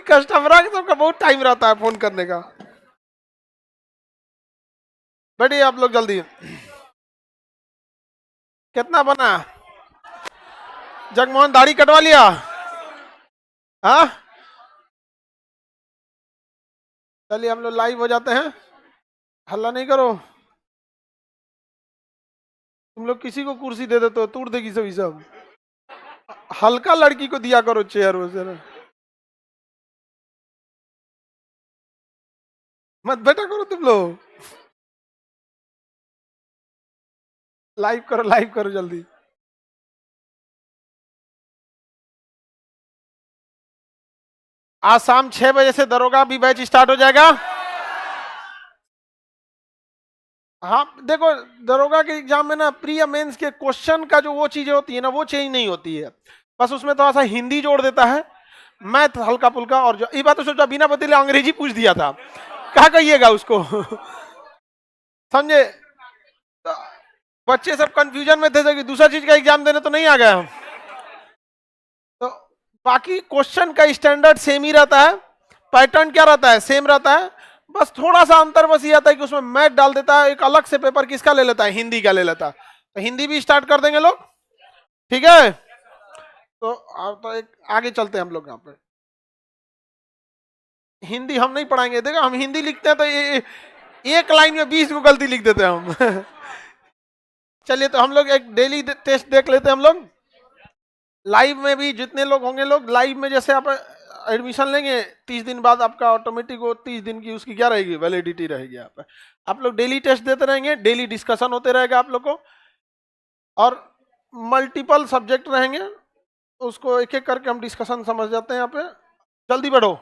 Customer का बहुत time रहता है फोन करने का। बैठिए आप लोग जल्दी। कितना बना? जगमोहन दाढ़ी कटवा लिया? हाँ, चलिए हम लोग लाइव हो जाते हैं। हल्ला नहीं करो। तुम लोग किसी को कुर्सी दे दे तो तोड़ देगी सभी सब। हल्का लड़की को दिया करो चेयर वगैरह, मत बैठा करो तुम लोग। लाइव करो जल्दी। आज शाम 6 बजे से दरोगा भी बैच स्टार्ट हो जाएगा। हाँ देखो, दरोगा के एग्जाम में ना प्री या मेंस के क्वेश्चन का जो वो चीजें होती है ना, वो चेंज नहीं होती है। बस उसमें थोड़ा सा हिंदी जोड़ देता है, मैथ हल्का फुल्का, और जो ये बात तो सोचा बिना बदले अंग्रेजी पूछ दिया था, क्या कहिएगा उसको? समझे? तो बच्चे सब कंफ्यूजन में थे कि दूसरा चीज का एग्जाम देने तो नहीं आ गए हम। तो बाकी क्वेश्चन का स्टैंडर्ड सेम ही रहता है, पैटर्न क्या रहता है, सेम रहता है। बस थोड़ा सा अंतर बस ये आता है कि उसमें मैथ डाल देता है, एक अलग से पेपर किसका ले लेता है, हिंदी का ले लेता है। तो हिंदी भी स्टार्ट कर देंगे लोग, ठीक है? तो अब तो एक आगे चलते हैं हम लोग। यहाँ पे हिंदी हम नहीं पढ़ाएंगे, देखो हम हिंदी लिखते हैं तो एक लाइन में 20 को गलती लिख देते हैं हम। चलिए तो हम लोग एक डेली टेस्ट देख लेते हैं हम लोग। लाइव में भी जितने लोग होंगे, लोग लाइव में जैसे आप एडमिशन लेंगे 30 दिन बाद आपका ऑटोमेटिक वो 30 दिन की उसकी क्या रहेगी, वैलिडिटी रहेगी। यहाँ पे आप लोग डेली टेस्ट देते रहेंगे, डेली डिस्कशन होते रहेगा आप लोग को, और मल्टीपल सब्जेक्ट रहेंगे, उसको एक एक करके हम डिस्कशन समझ जाते हैं। यहाँ पे जल्दी बढ़ो,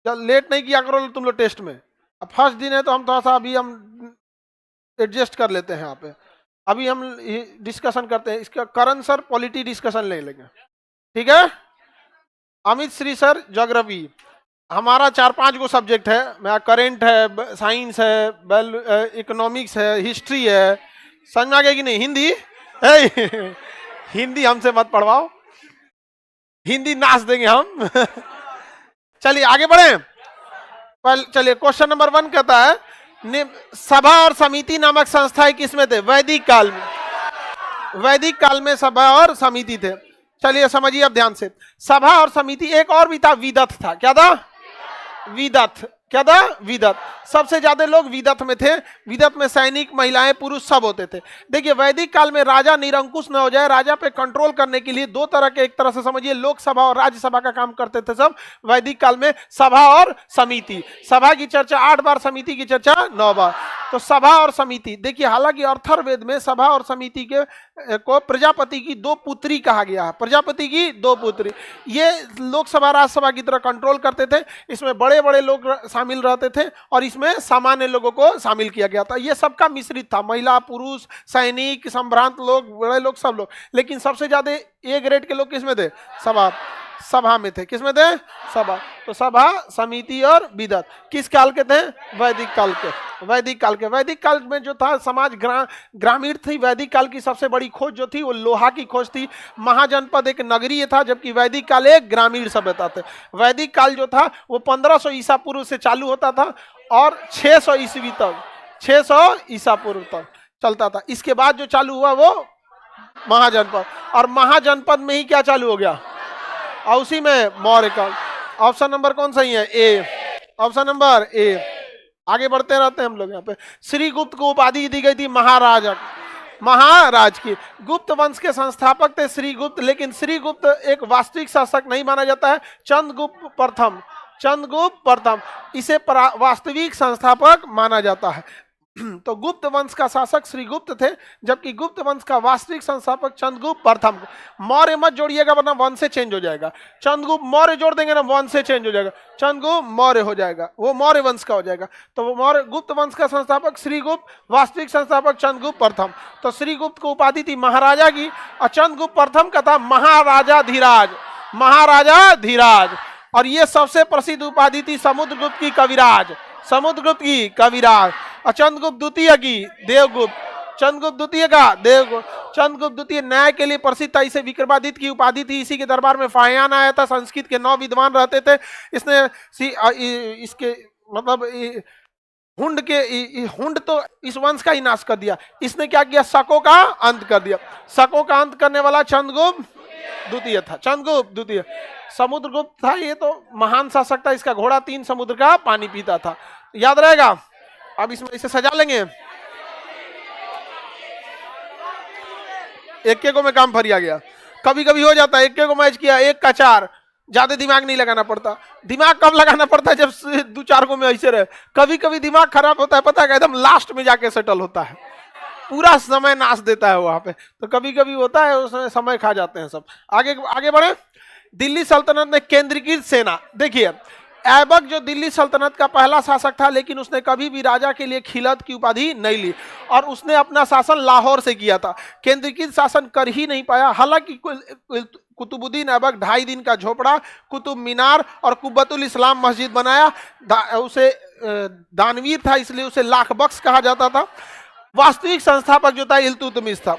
लेट नहीं किया करो तुम लोग टेस्ट में। अब फर्स्ट दिन है तो हम थोड़ा सा अभी हम एडजस्ट कर लेते हैं। यहाँ पे अभी हम डिस्कशन करते हैं, इसका करंट सर पॉलिटी डिस्कशन ले लेंगे, ठीक है? अमित श्री सर ज्योग्राफी, हमारा 4-5 गो सब्जेक्ट है, मेरा करेंट है, साइंस है, इकोनॉमिक्स है, हिस्ट्री है। समझ में आ गया कि नहीं? हिंदी हिंदी हमसे मत पढ़वाओ, हिंदी नाच देंगे हम। चलिए आगे बढ़े। चलिए क्वेश्चन नंबर 1 कहता है, सभा और समिति नामक संस्थाएं किसमें थे वैदिक काल में? वैदिक काल में सभा और समिति थे। चलिए समझिए अब ध्यान से, सभा और समिति, एक और भी था, विदथ था। क्या था? विदथ। क्या था? विदथ। सबसे ज्यादा लोग विदथ में थे। विदथ में सैनिक, महिलाएं, पुरुष सब होते थे। देखिए वैदिक काल में राजा निरंकुश न हो जाए, राजा पे कंट्रोल करने के लिए दो तरह के, एक तरह से समझिए लोकसभा और राज्यसभा का काम करते थे सब वैदिक काल में, सभा और समिति। सभा की चर्चा 8 बार, समिति की चर्चा 9 बार। तो सभा और समिति, देखिए हालांकि अर्थववेद में सभा और समिति के को प्रजापति की 2 पुत्री कहा गया है। प्रजापति की 2 पुत्री, ये लोकसभा राज्यसभा की तरह कंट्रोल करते थे। इसमें बड़े बड़े लोग शामिल रहते थे और इसमें सामान्य लोगों को शामिल किया गया था। ये सबका मिश्रित था, महिला, पुरुष, सैनिक, संभ्रांत लोग, बड़े लोग, सब लोग। लेकिन सबसे ज्यादा ए ग्रेड के लोग किसमें थे? सभा में थे। किसमें थे? सभा। तो सभा, समिति और विदथ किस काल के थे? वैदिक काल के। वैदिक काल के। वैदिक काल में जो था समाज ग्रामीण थी। वैदिक काल की सबसे बड़ी खोज जो थी वो लोहा की खोज थी। महाजनपद एक नगरीय था, जबकि वैदिक काल एक ग्रामीण सभ्यता थे। वैदिक काल जो था वो 1500 ईसा पूर्व से चालू होता था और 600 ईस्वी तक, 600 ईसा पूर्व तक चलता था। इसके बाद जो चालू हुआ वो महाजनपद, और महाजनपद में ही क्या चालू हो गया? और उसी में मौर्य काल। ऑप्शन नंबर कौन सही है? ए। Option number A. आगे बढ़ते रहते हैं हम लोग। यहाँ पे श्रीगुप्त को उपाधि दी गई थी महाराज की। गुप्त वंश के संस्थापक थे श्रीगुप्त, लेकिन श्रीगुप्त एक वास्तविक शासक नहीं माना जाता है। चंद्रगुप्त प्रथम इसे वास्तविक संस्थापक माना जाता है। तो गुप्त वंश का शासक श्रीगुप्त थे, जबकि गुप्त वंश का वास्तविक संस्थापक चंद्रगुप्त प्रथम। मौर्य मत जोड़िएगा वरना वंश से चेंज हो जाएगा। चंद्रगुप्त मौर्य जोड़ देंगे ना वंश से चेंज हो जाएगा, चंद्रगुप्त मौर्य हो जाएगा, वो मौर्य वंश का हो जाएगा। तो वो मौर्य गुप्त वंश का संस्थापक श्रीगुप्त, वास्तविक संस्थापक चंद्रगुप्त प्रथम। तो श्रीगुप्त को उपाधि थी महाराजा की और चंद्रगुप्त प्रथम का था महाराजा धीराज। और ये सबसे प्रसिद्ध उपाधि थी समुद्रगुप्त की कविराज, और चंद्रगुप्त द्वितीय की देवगुप्त, चंद्रगुप्त द्वितीय का चंद्रगुप्त द्वितीय न्याय के लिए प्रसिद्ध था, इसे विक्रमादित्य की उपाधि थी। इसी के दरबार में फाहियान आया था, संस्कृत के 9 विद्वान रहते थे। इसने इसके मतलब हुंड तो इस वंश का ही नाश कर दिया। इसने क्या किया, शकों का अंत कर दिया। शकों का अंत करने वाला चंद्रगुप्त द्वितीय था। चंद्रगुप्त द्वितीय। समुद्रगुप्त था, ये तो महान शासक था, इसका घोड़ा 3 समुद्र का पानी पीता था। याद रहेगा। अब इसमें इसे सजा लेंगे। एक को में काम फरिया गया। कभी कभी हो जाता है, एक को मैच किया 1 का 4, ज्यादा दिमाग नहीं लगाना पड़ता। दिमाग कब लगाना पड़ता है, जब 2-4 को में ऐसे रहे। कभी कभी दिमाग खराब होता है, पता है, एकदम लास्ट में जाके सेटल होता है, पूरा समय नाश देता है वहां पे। तो कभी कभी होता है, उसमें समय खा जाते हैं सब। आगे आगे बढ़े। दिल्ली सल्तनत में केंद्रीकृत सेना। देखिए, ऐबक जो दिल्ली सल्तनत का पहला शासक था, लेकिन उसने कभी भी राजा के लिए खिलत की उपाधि नहीं ली और उसने अपना शासन लाहौर से किया था। केंद्रीकृत शासन कर ही नहीं पाया। हालांकि कुतुबुद्दीन ऐबक 2.5 दिन का झोपड़ा, कुतुब मीनार और कुब्बतुल इस्लाम मस्जिद बनाया। उसे दानवीर था, इसलिए उसे लाख बख्श कहा जाता था। वास्तविक संस्थापक जो था इल्तुतमिश था।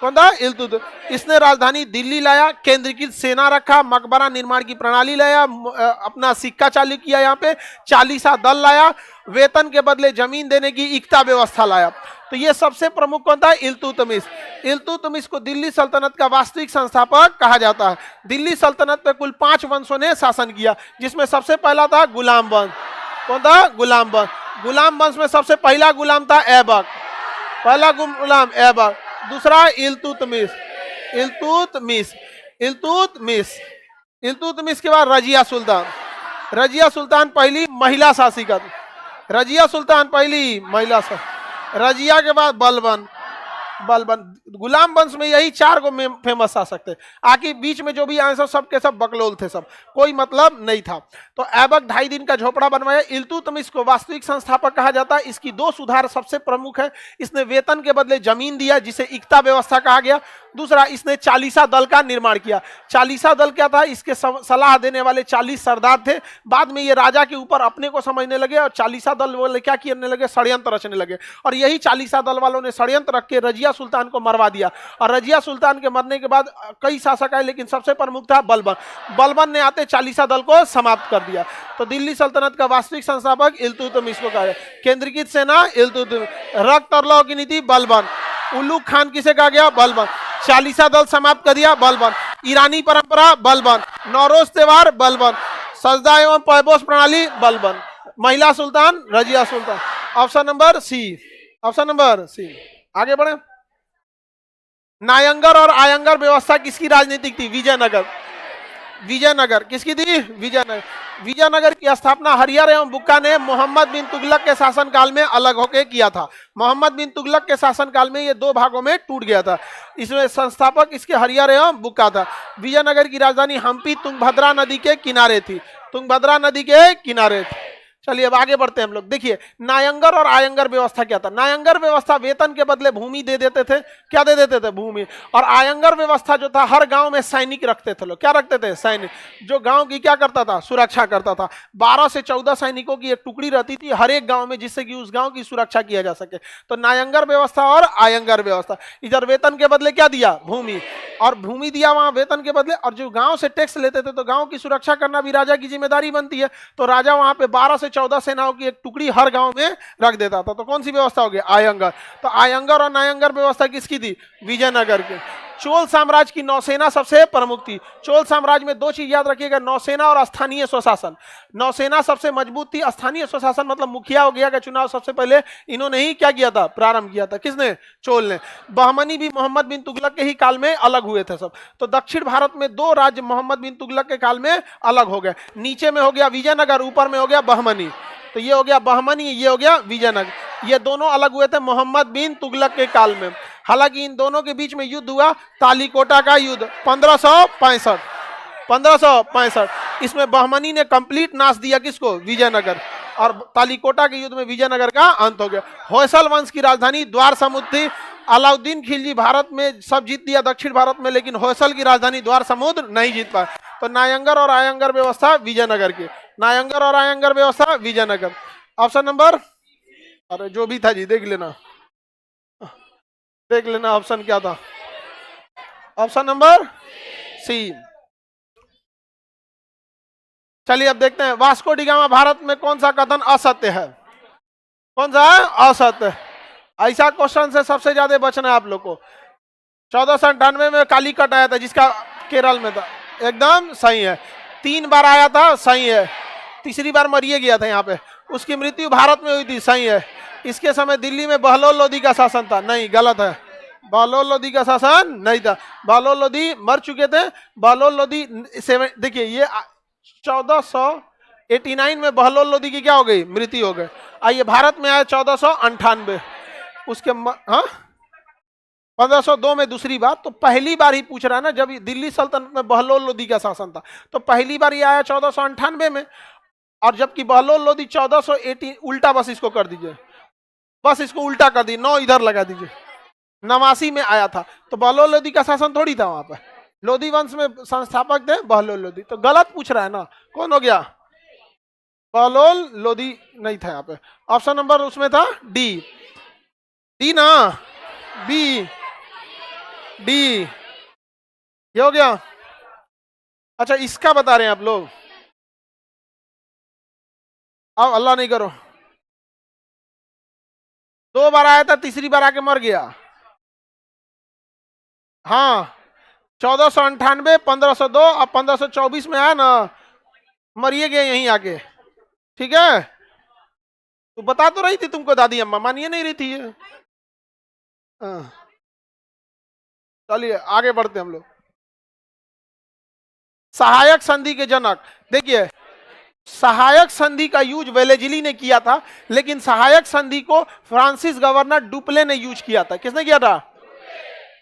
कौन था? इल्तुतमिश। इसने राजधानी दिल्ली लाया, केंद्रीकृत सेना रखा, मकबरा निर्माण की प्रणाली लाया, अपना सिक्का चालू किया, यहाँ पे चालीसा दल लाया, वेतन के बदले जमीन देने की इक्ता व्यवस्था लाया। तो ये सबसे प्रमुख कौन था? इल्तुतमिश। इल्तुतमिश को दिल्ली सल्तनत का वास्तविक संस्थापक कहा जाता है। दिल्ली सल्तनत पे कुल 5 वंशों ने शासन किया, जिसमें सबसे पहला था गुलाम वंश। कौन था? गुलाम वंश। गुलाम वंश में सबसे पहला गुलाम था ऐबक। पहला गुलाम ऐबक। दूसरा इल्तुतमिश। इल्तुतमिश। इल्तुतमिश। इल्तुतमिश के बाद रजिया सुल्तान। रजिया सुल्तान पहली महिला शासिका। रजिया सुल्तान पहली महिला शासक। रजिया के बाद बलबन। बलबन। गुलाम वंश में यही 4 को फेमस शासक थे। आखिर बीच में जो भी आए सब के सब बकलोल थे, सब कोई मतलब नहीं था। तो ऐबक 2.5 दिन का झोपड़ा बनवाया। इल्तुतमिश को वास्तविक संस्थापक कहा जाता है। इसकी 2 सुधार सबसे प्रमुख है। इसने वेतन के बदले जमीन दिया, जिसे इक्ता व्यवस्था कहा गया। दूसरा, इसने चालीसा दल का निर्माण किया। चालीसा दल क्या था? इसके सलाह देने वाले 40 सरदार थे। बाद में ये राजा के ऊपर अपने को समझने लगे और चालीसा दल वाले क्या करने लगे? षड्यंत्र रचने लगे। और यही चालीसा दल वालों ने षड्यंत्र रख के रजिया सुल्तान को मरवा दिया। और रजिया सुल्तान के मरने के बाद कई शासक आए, लेकिन सबसे प्रमुख था बलबन। बलबन ने आते चालीसा दल को समाप्त कर दिया। तो दिल्ली सल्तनत का वास्तविक संस्थापक इल्तुतमिश को कहा। केंद्रीकृत सेना इल्तुतमिश। रक्त और लौ की नीति बलबन। उल्लू खान किसे कहा गया? बलबन। चालीसा दल समाप्त कर दिया बलबन। ईरानी परंपरा बलबन। नौरोज त्योहार बलबन। सजदा एवं पैबोस प्रणाली बलबन। महिला सुल्तान Razia Sultan. Option number C. Option number C. आगे बढ़े। नायंगर और आयंगर व्यवस्था किसकी राजनीतिक थी? विजयनगर। विजयनगर किसकी थी? विजयनगर। विजयनगर की स्थापना हरियर एवं बुक्का ने मोहम्मद बिन तुगलक के शासनकाल में अलग होकर किया था। मोहम्मद बिन तुगलक के शासनकाल में ये 2 भागों में टूट गया था। इसमें संस्थापक इसके हरियर एवं बुक्का था। विजयनगर की राजधानी हम्पी तुंगभद्रा नदी के किनारे थी। तुंगभद्रा नदी के किनारे थी। चलिए अब आगे बढ़ते हैं हम लोग। देखिए, नायंगर और आयंगर व्यवस्था क्या था? नायंगर व्यवस्था वेतन के बदले भूमि दे देते थे। क्या दे देते थे? भूमि। और आयंगर व्यवस्था जो था, हर गांव में सैनिक रखते थे लोग। क्या रखते थे? सैनिक, जो गांव की क्या करता था? सुरक्षा करता था। 12 से 14 सैनिकों की एक टुकड़ी रहती थी हर एक गांव में, जिससे कि उस गांव की सुरक्षा किया जा सके। तो नायंगर व्यवस्था और आयंगर व्यवस्था। इधर वेतन के बदले क्या दिया? भूमि। और भूमि दिया वहां वेतन के बदले। और जो गांव से टैक्स लेते थे, तो गांव की सुरक्षा करना भी राजा की जिम्मेदारी बनती है। तो राजा वहां पे 12 से 14 सेनाओं की एक टुकड़ी हर गांव में रख देता था। तो कौन सी व्यवस्था हो गई? आयंगर। तो आयंगर और नायंगर व्यवस्था किसकी थी? विजयनगर की। चोल साम्राज्य की नौसेना सबसे प्रमुख थी। चोल साम्राज्य में 2 चीज याद रखिएगा, नौसेना और स्थानीय स्वशासन। नौसेना सबसे मजबूत थी। स्थानीय स्वशासन मतलब मुखिया हो गया का चुनाव सबसे पहले इन्होंने ही क्या किया था? प्रारंभ किया था। किसने? चोल ने। बहमनी भी मोहम्मद बिन तुगलक के ही काल में अलग हुए थे सब। तो दक्षिण भारत में 2 राज्य मोहम्मद बिन तुगलक के काल में अलग हो गए। नीचे में हो गया विजयनगर, ऊपर में हो गया बहमनी। तो ये हो गया बहमनी, ये हो गया विजयनगर। ये दोनों अलग हुए थे मोहम्मद बिन तुगलक के काल में। हालांकि इन दोनों के बीच में युद्ध हुआ, तालीकोटा का युद्ध 1565। 1565 इसमें बहमनी ने कंप्लीट नाश दिया। किसको? विजयनगर। और तालीकोटा के युद्ध में विजयनगर का अंत हो गया। होयसल वंश की राजधानी द्वार समुद्र थी। अलाउद्दीन खिलजी भारत में सब जीत दिया, दक्षिण भारत में, लेकिन होयसल की राजधानी द्वार समुद्र नहीं जीत पाया। तो नायंगर और आयंगर व्यवस्था विजयनगर की। नायंगर और आयंगर व्यवस्था विजयनगर। ऑप्शन नंबर, अरे जो भी था जी देख लेना। देख लेना ऑप्शन क्या था, ऑप्शन नंबर सी। चलिए अब देखते हैं, वास्को डी गामा भारत में कौन सा कथन असत्य है? कौन सा है? असत्य। ऐसा क्वेश्चन से सबसे ज्यादा बचना है आप लोग को। 1498 में कालीकट आया था, जिसका केरल में था, एकदम सही है। 3 बार आया था, सही है। तीसरी बार मरिए गया था यहाँ पे, उसकी मृत्यु भारत में हुई थी, सही है। इसके समय दिल्ली में बहलोल लोधी का शासन था, नहीं, गलत है। बहलोल लोधी का शासन नहीं था, बहलोल लोधी मर चुके थे। बहलोल लोधी देखिए ये 1489 में बहलोल लोधी की क्या हो गई? मृत्यु हो गई। आइए भारत में आया 1498, उसके हाँ 1502 में दूसरी बार। तो पहली बार ही पूछ रहा है ना, जब दिल्ली सल्तनत में बहलोल लोधी का शासन था, तो पहली बार ये आया 1498 में। और जबकि बहलोल लोधी 1480, उल्टा बस इसको कर दीजिए, बस इसको उल्टा कर दीजिए, 9 इधर लगा दीजिए, 89 में आया था। तो बहलोल लोधी का शासन थोड़ी था वहां पर, लोधी वंश में संस्थापक थे बहलोल लोधी। तो गलत पूछ रहा है ना, कौन हो गया? बहलोल लोधी नहीं था यहाँ पे। ऑप्शन नंबर उसमें था डी, डी ना, बी, डी, ये हो गया। अच्छा इसका बता रहे हैं आप लोग, अब अल्लाह नहीं करो, 2 बार आया था, तीसरी बार आके मर गया। हाँ 1498, 1502 और 1524 में आया ना, मरिए गए यहीं आके, ठीक है। तो बता तो रही थी तुमको दादी अम्मा, मानिए नहीं रही थी ये। चलिए आगे बढ़ते हम लोग। सहायक संधि के जनक, देखिए सहायक संधि का यूज वेलेजिली ने किया था, लेकिन सहायक संधि को फ्रांसिस गवर्नर डुप्ले ने यूज किया था। किसने किया था?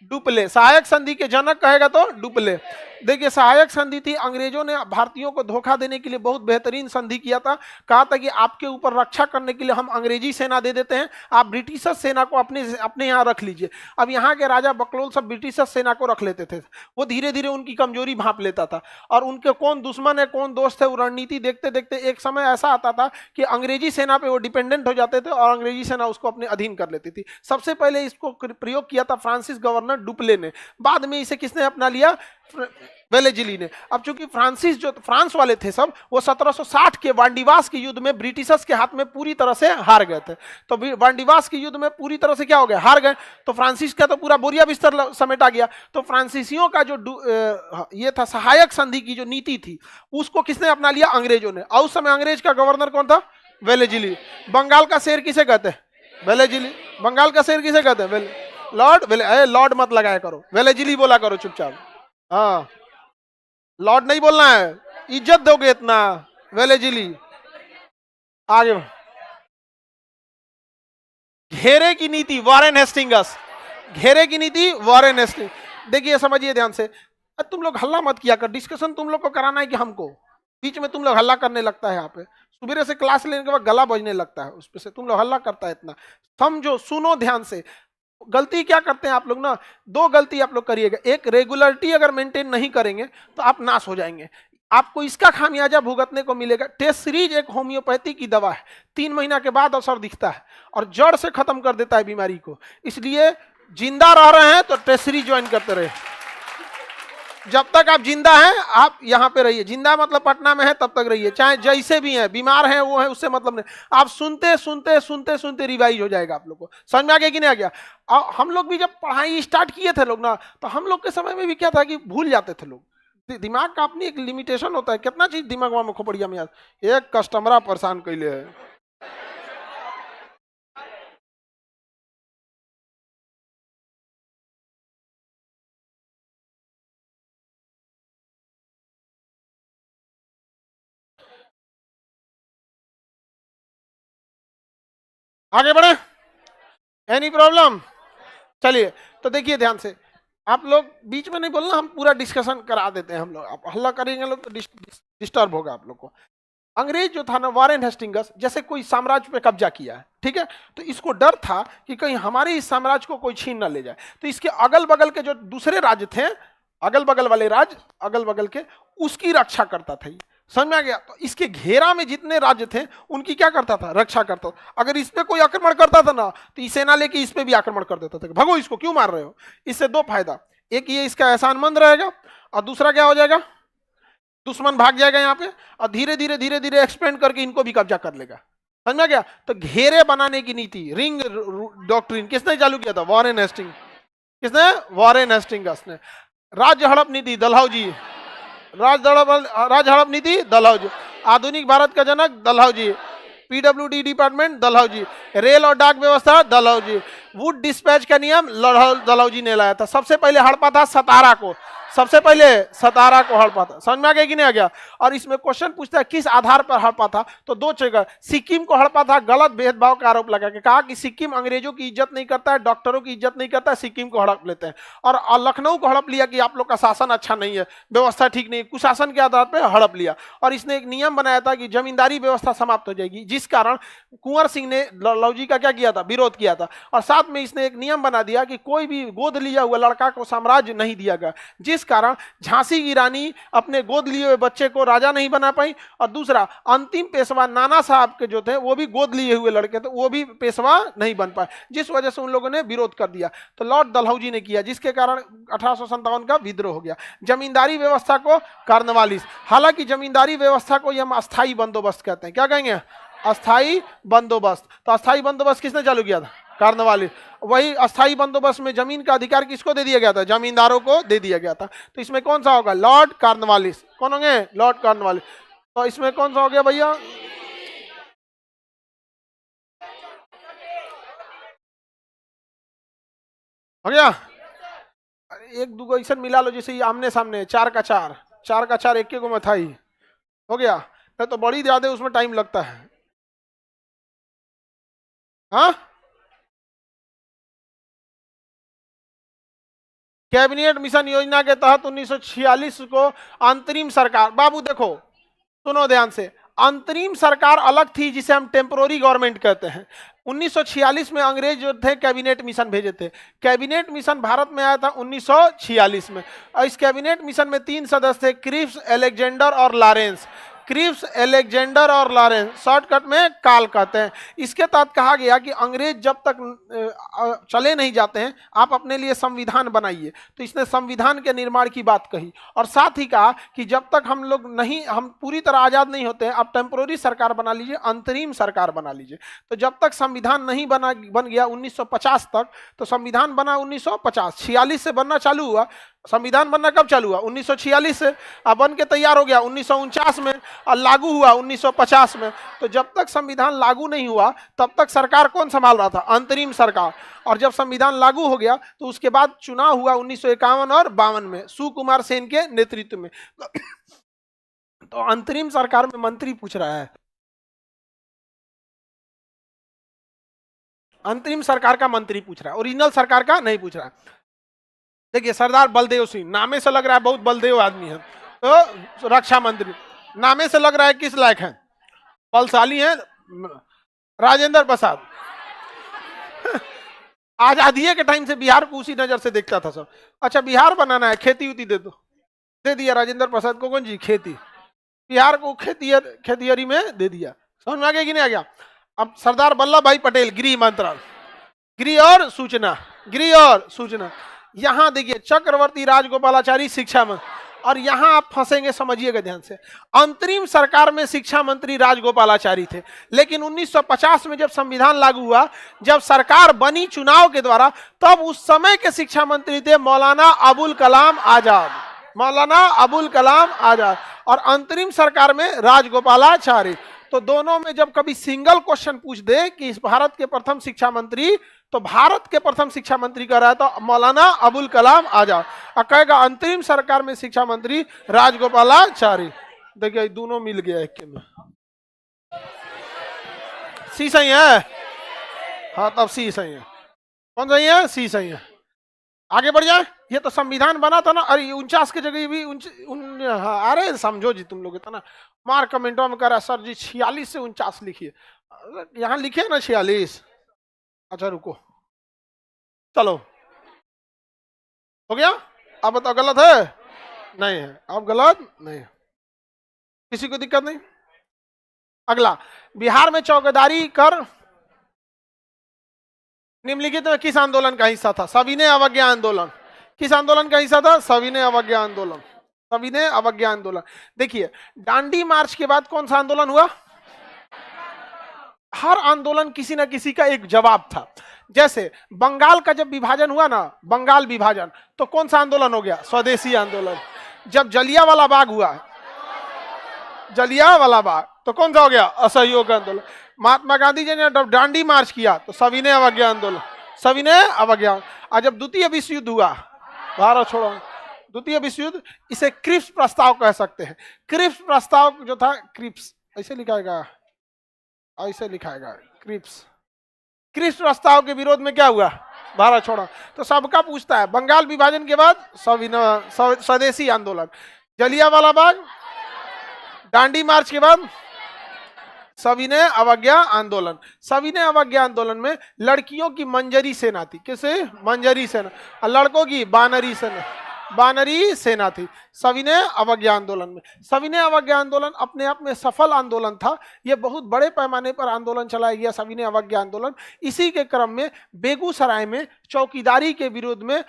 डुप्ले। सहायक संधि के जनक कहेगा तो डुप्ले। देखिए सहायक संधि थी, अंग्रेजों ने भारतीयों को धोखा देने के लिए बहुत बेहतरीन संधि किया था। कहा था कि आपके ऊपर रक्षा करने के लिए हम अंग्रेजी सेना दे देते हैं, आप ब्रिटिश सेना को अपने यहाँ रख लीजिए। अब यहाँ के राजा बकलोल सब ब्रिटिश सेना को रख लेते थे, वो धीरे धीरे उनकी कमजोरी भांप लेता था, और उनके कौन दुश्मन है कौन दोस्त है वो रणनीति देखते देखते एक समय ऐसा आता था कि अंग्रेजी सेना पे वो डिपेंडेंट हो जाते थे और अंग्रेजी सेना उसको अपने अधीन कर लेती थी। सबसे पहले इसको प्रयोग किया था फ्रांसिस गवर्नर डुप्ले ने, बाद में इसे किसने अपना लिया? वेलेजिली ने। अब चूंकि फ्रांसिस जो फ्रांस वाले थे सब, वो 1760 के वांडीवास के युद्ध में ब्रिटिशर्स के हाथ में पूरी तरह से हार गए थे। तो वांडीवास के युद्ध में पूरी तरह से क्या हो गया? हार गए। तो फ्रांसिस का तो पूरा बोरिया बिस्तर समेटा गया। तो फ्रांसीसियों का जो ये था सहायक संधि की जो नीति थी, उसको किसने अपना लिया? अंग्रेजों ने। और उस समय अंग्रेज का गवर्नर कौन था? वेलेजिली। बंगाल का शेर किसे कहते हैं? वेलेजिली। बंगाल का शेर किसे कहते हैं? लॉर्ड लॉर्ड मत लगाया करो, वेलेजिली बोला करो चुपचाप। हाँ लॉर्ड नहीं बोलना है, इज्जत दोगे इतना। वेलेजिली। आगे घेरे की नीति वॉरेन हेस्टिंगस। घेरे की नीति वॉरेन हेस्टिंग। देखिए समझिए ध्यान से, तुम लोग हल्ला मत किया कर, डिस्कशन तुम लोग को कराना है कि हमको? बीच में तुम लोग हल्ला करने लगता है। यहाँ पे सुबह से क्लास लेने के बाद गला बजने लगता है, उस पे से तुम लोग हल्ला करता है इतना। समझो, सुनो ध्यान से। गलती क्या करते हैं आप लोग ना, 2 गलती आप लोग करिएगा। एक, रेगुलरिटी अगर मेंटेन नहीं करेंगे तो आप नाश हो जाएंगे, आपको इसका खामियाजा भुगतने को मिलेगा। टेस्ट सीरीज एक होम्योपैथी की दवा है, 3 महीना के बाद असर दिखता है और जड़ से खत्म कर देता है बीमारी को। इसलिए जिंदा रह रहे हैं तो टेस्ट सीरीज ज्वाइन करते रहे। जब तक आप जिंदा हैं आप यहाँ पे रहिए। जिंदा मतलब पटना में है तब तक रहिए, चाहे जैसे भी हैं, बीमार हैं वो है, उससे मतलब नहीं। आप सुनते सुनते सुनते सुनते रिवाइज हो जाएगा आप लोग को। समझ में आ गया कि नहीं आ गया? हम लोग भी जब पढ़ाई स्टार्ट किए थे लोग ना, तो हम लोग के समय में भी क्या था कि भूल जाते थे लोग। दिमाग का अपनी एक लिमिटेशन होता है, कितना चीज दिमाग में खोपड़िया में याद। एक कस्टमर परेशान कैले है। आगे बढ़े, एनी प्रॉब्लम? चलिए तो देखिए ध्यान से, आप लोग बीच में नहीं बोलना, हम पूरा डिस्कशन करा देते हैं हम लोग। आप हल्ला करेंगे लोग तो डिस्टर्ब होगा आप लोग को। अंग्रेज जो था ना, वॉरेन हेस्टिंगस, जैसे कोई साम्राज्य पे कब्जा किया है, ठीक है, तो इसको डर था कि कहीं हमारे इस साम्राज्य को कोई छीन ना ले जाए। तो इसके अगल बगल के जो दूसरे राज्य थे, अगल बगल वाले राज्य, अगल बगल के, उसकी रक्षा करता था। समझ में आ गया। तो इसके घेरा में जितने राज्य थे उनकी क्या करता था, रक्षा करता था। अगर इस पे कोई आक्रमण करता था ना तो ये सेना लेके इस पे भी आक्रमण कर देता था, भगो इसको, क्यों मार रहे हो। इससे दो फायदा, एक ये इसका एहसानमंद रहेगा, और दूसरा क्या हो जाएगा, दुश्मन भाग जाएगा यहाँ पे, और धीरे धीरे धीरे धीरे एक्सपेंड करके इनको भी कब्जा कर लेगा। समझ में गया। तो घेरे बनाने की नीति, रिंग डॉक्ट्रिन किसने चालू किया था, वॉरेन हेस्टिंग। किसने, वॉरेन हेस्टिंग्स ने। राज्य हड़प नीति दलहौजी, राज हड़प नीति दलहौजी। आधुनिक भारत का जनक Dalhousie. PWD department Dalhousie. Rail और डाक व्यवस्था दलहौजी। वुड डिस्पैच का नियम दलहौजी ने लाया था। सबसे पहले हड़पा था सतारा को, सबसे पहले सतारा को हड़पा था। समझ में आ गया कि नहीं आ गया। और इसमें क्वेश्चन पूछता है किस आधार पर हड़पा था, तो दो जगह। सिक्किम को हड़पा था गलत भेदभाव का आरोप लगा के, कहा कि सिक्किम अंग्रेजों की इज्जत नहीं करता है, डॉक्टरों की इज्जत नहीं करता है, सिक्किम को हड़प लेते हैं। और लखनऊ को हड़प लिया कि आप लोग का शासन अच्छा नहीं है, व्यवस्था ठीक नहीं है, कुशासन के आधार पर हड़प लिया। और इसने एक नियम बनाया था कि जमींदारी व्यवस्था समाप्त हो जाएगी, जिस कारण कुंवर सिंह ने लौजी का क्या किया था, विरोध किया था। और साथ में इसने एक नियम बना दिया कि कोई भी गोद लिया हुआ लड़का को साम्राज्य नहीं दिया गया, जिस कारण झांसी की रानी अपने गोद लिए हुए बच्चे को राजा नहीं बना पाई। और दूसरा, अंतिम पेशवा नाना साहब के जो थे वो भी गोद लिए हुए लड़के थे, वो भी पेशवा नहीं बन पाए, जिस वजह से उन लोगों ने विरोध कर दिया। तो लॉर्ड डलहौजी ने किया, जिसके कारण 1857 का विद्रोह हो गया। जमींदारी व्यवस्था को कार्नवालिस। हालांकि जमींदारी व्यवस्था को हम अस्थाई बंदोबस्त कहते हैं। क्या कहेंगे, अस्थाई बंदोबस्त। तो अस्थाई बंदोबस्त किसने चालू किया था, कार्नवालिस। वही अस्थाई बंदोबस्त में जमीन का अधिकार किसको दे दिया गया था, जमींदारों को दे दिया गया था। तो इसमें कौन सा होगा, लॉर्ड कार्नवालिस। कौन होंगे, लॉर्ड कार्नवालिस। तो इसमें कौन सा हो गया भैया, हो गया। एक दो ऐसा मिला लो जैसे आमने सामने, चार का चार, चार का चार एक को में था ही, हो गया। तो बड़ी ज्यादा उसमें टाइम लगता है। हाँ, कैबिनेट मिशन योजना के तहत 1946 को अंतरिम सरकार, बाबू देखो सुनो ध्यान से, अंतरिम सरकार अलग थी जिसे हम टेम्पोररी गवर्नमेंट कहते हैं। 1946 में अंग्रेज जो थे कैबिनेट मिशन भेजे थे। कैबिनेट मिशन भारत में आया था 1946 में। और इस कैबिनेट मिशन में 3 सदस्य थे, क्रिप्स, अलेक्जेंडर और लॉरेंस। क्रिप्स, अलेक्जेंडर और लॉरेंस, शॉर्टकट में काल कहते हैं। इसके तहत कहा गया कि अंग्रेज जब तक चले नहीं जाते हैं आप अपने लिए संविधान बनाइए। तो इसने संविधान के निर्माण की बात कही, और साथ ही कहा कि जब तक हम लोग नहीं, हम पूरी तरह आजाद नहीं होते हैं, आप टेम्पोररी सरकार बना लीजिए, अंतरिम सरकार बना लीजिए। तो जब तक संविधान नहीं बन गया 1950 तक, तो संविधान बना 1950, 46 से बनना चालू हुआ। संविधान बनना कब चालू हुआ, 1946 से। अब बन के तैयार हो गया 1949 में, और लागू हुआ 1950 में। तो जब तक संविधान लागू नहीं हुआ तब तक सरकार कौन संभाल रहा था, अंतरिम सरकार। और जब संविधान लागू हो गया तो उसके बाद चुनाव हुआ 1951 और 52 में सुकुमार सेन के नेतृत्व में। तो अंतरिम सरकार में मंत्री पूछ रहा है, अंतरिम सरकार का मंत्री पूछ रहा है, ओरिजिनल सरकार का नहीं पूछ रहा है। देखिए सरदार बलदेव सिंह, नामे से लग रहा है बहुत बलदेव आदमी है, तो रक्षा मंत्री। नामे से लग रहा है किस लायक है, बलशाली है, राजेंद्र प्रसाद। आजादी के टाइम से बिहार को उसी नजर से देखता था सब। अच्छा बिहार बनाना है, खेती उती दे दो, दे दिया राजेंद्र प्रसाद को। कौन जी, खेती, बिहार को खेतिहरी में दे दिया। समझ में आ गया कि नहीं आ गया। अब सरदार वल्लभ भाई पटेल, गृह मंत्रालय, गृह और सूचना, गृह और सूचना। यहां देखिए चक्रवर्ती राजगोपालाचारी शिक्षा मंत्री, और यहां आप फंसेंगे, समझिएगा ध्यान से। अंतरिम सरकार में शिक्षा मंत्री राजगोपालाचारी थे, लेकिन 1950 में जब संविधान लागू हुआ, जब सरकार बनी चुनाव के द्वारा, तब उस समय के शिक्षा मंत्री थे मौलाना अबुल कलाम आजाद, मौलाना अबुल कलाम आजाद। और अंतरिम सरकार में राजगोपालाचारी। तो दोनों में जब कभी सिंगल क्वेश्चन पूछ दे कि इस भारत के प्रथम शिक्षा मंत्री, तो भारत के प्रथम शिक्षा मंत्री कह रहा है तो मौलाना अबुल कलाम आजाद, और कहेगा अंतरिम सरकार में शिक्षा मंत्री राजगोपालाचारी। देखिए दोनों मिल गया एक में। सी सही है, हाँ तब सी सही है। कौन सही है, सी सही है। आगे बढ़ जाए। ये तो संविधान बना था ना, अरे 49 की जगह भी हाँ, अरे समझो जी तुम लोग इतना मार कमेंटों में करा सर जी 46 से 49 लिखिए, यहाँ लिखे ना 46। अच्छा रुको, चलो हो गया। अब बताओ गलत है, नहीं है, अब गलत नहीं है। किसी को दिक्कत नहीं। अगला, बिहार में चौकीदारी कर निम्नलिखित में किस आंदोलन का हिस्सा था? सविनय अवज्ञा आंदोलन। किस आंदोलन का हिस्सा था? सविनय अवज्ञा आंदोलन। सविनय अवज्ञा आंदोलन। देखिए, दांडी मार्च के बाद कौन सा आंदोलन हुआ? हर आंदोलन किसी ना किसी का एक जवाब था। जैसे बंगाल का जब विभाजन हुआ ना, बंगाल विभाजन, तो कौन सा आंदोलन हो गया? स्वदेशी आंदोलन। जब जलियांवाला बाग हुआ, जलियांवाला बाग, तो कौन सा हो गया? असहयोग आंदोलन। महात्मा गांधी जी ने जब दांडी मार्च किया तो सविनय अवज्ञा आंदोलन, सविनय अवज्ञा। और जब द्वितीय विश्व युद्ध हुआ, भारत छोड़ो, द्वितीय विश्व युद्ध, इसे क्रिप्स प्रस्ताव कह सकते हैं। क्रिप्स प्रस्ताव जो था, क्रिप्स ऐसे लिखाएगा, ऐसे लिखाएगा, क्रिप्स। क्रिप्स प्रस्ताव के विरोध में क्या हुआ? भारत छोड़ो। तो सबका पूछता है, बंगाल विभाजन के बाद स्वदेशी आंदोलन, जलियांवाला बाग, दांडी मार्च के बाद सविनय अवज्ञा आंदोलन। सविनय अवज्ञा आंदोलन में लड़कियों की मंजरी सेना थी। किसे? मंजरी सेना। और लड़कों की बानरी सेना, बानरी सेना थी सविनय अवज्ञा आंदोलन में। सविनय अवज्ञा आंदोलन अपने आप में सफल आंदोलन था। यह बहुत बड़े पैमाने पर आंदोलन चलाया गया, सविनय अवज्ञा आंदोलन। इसी के क्रम में बेगूसराय में चौकीदारी के विरोध में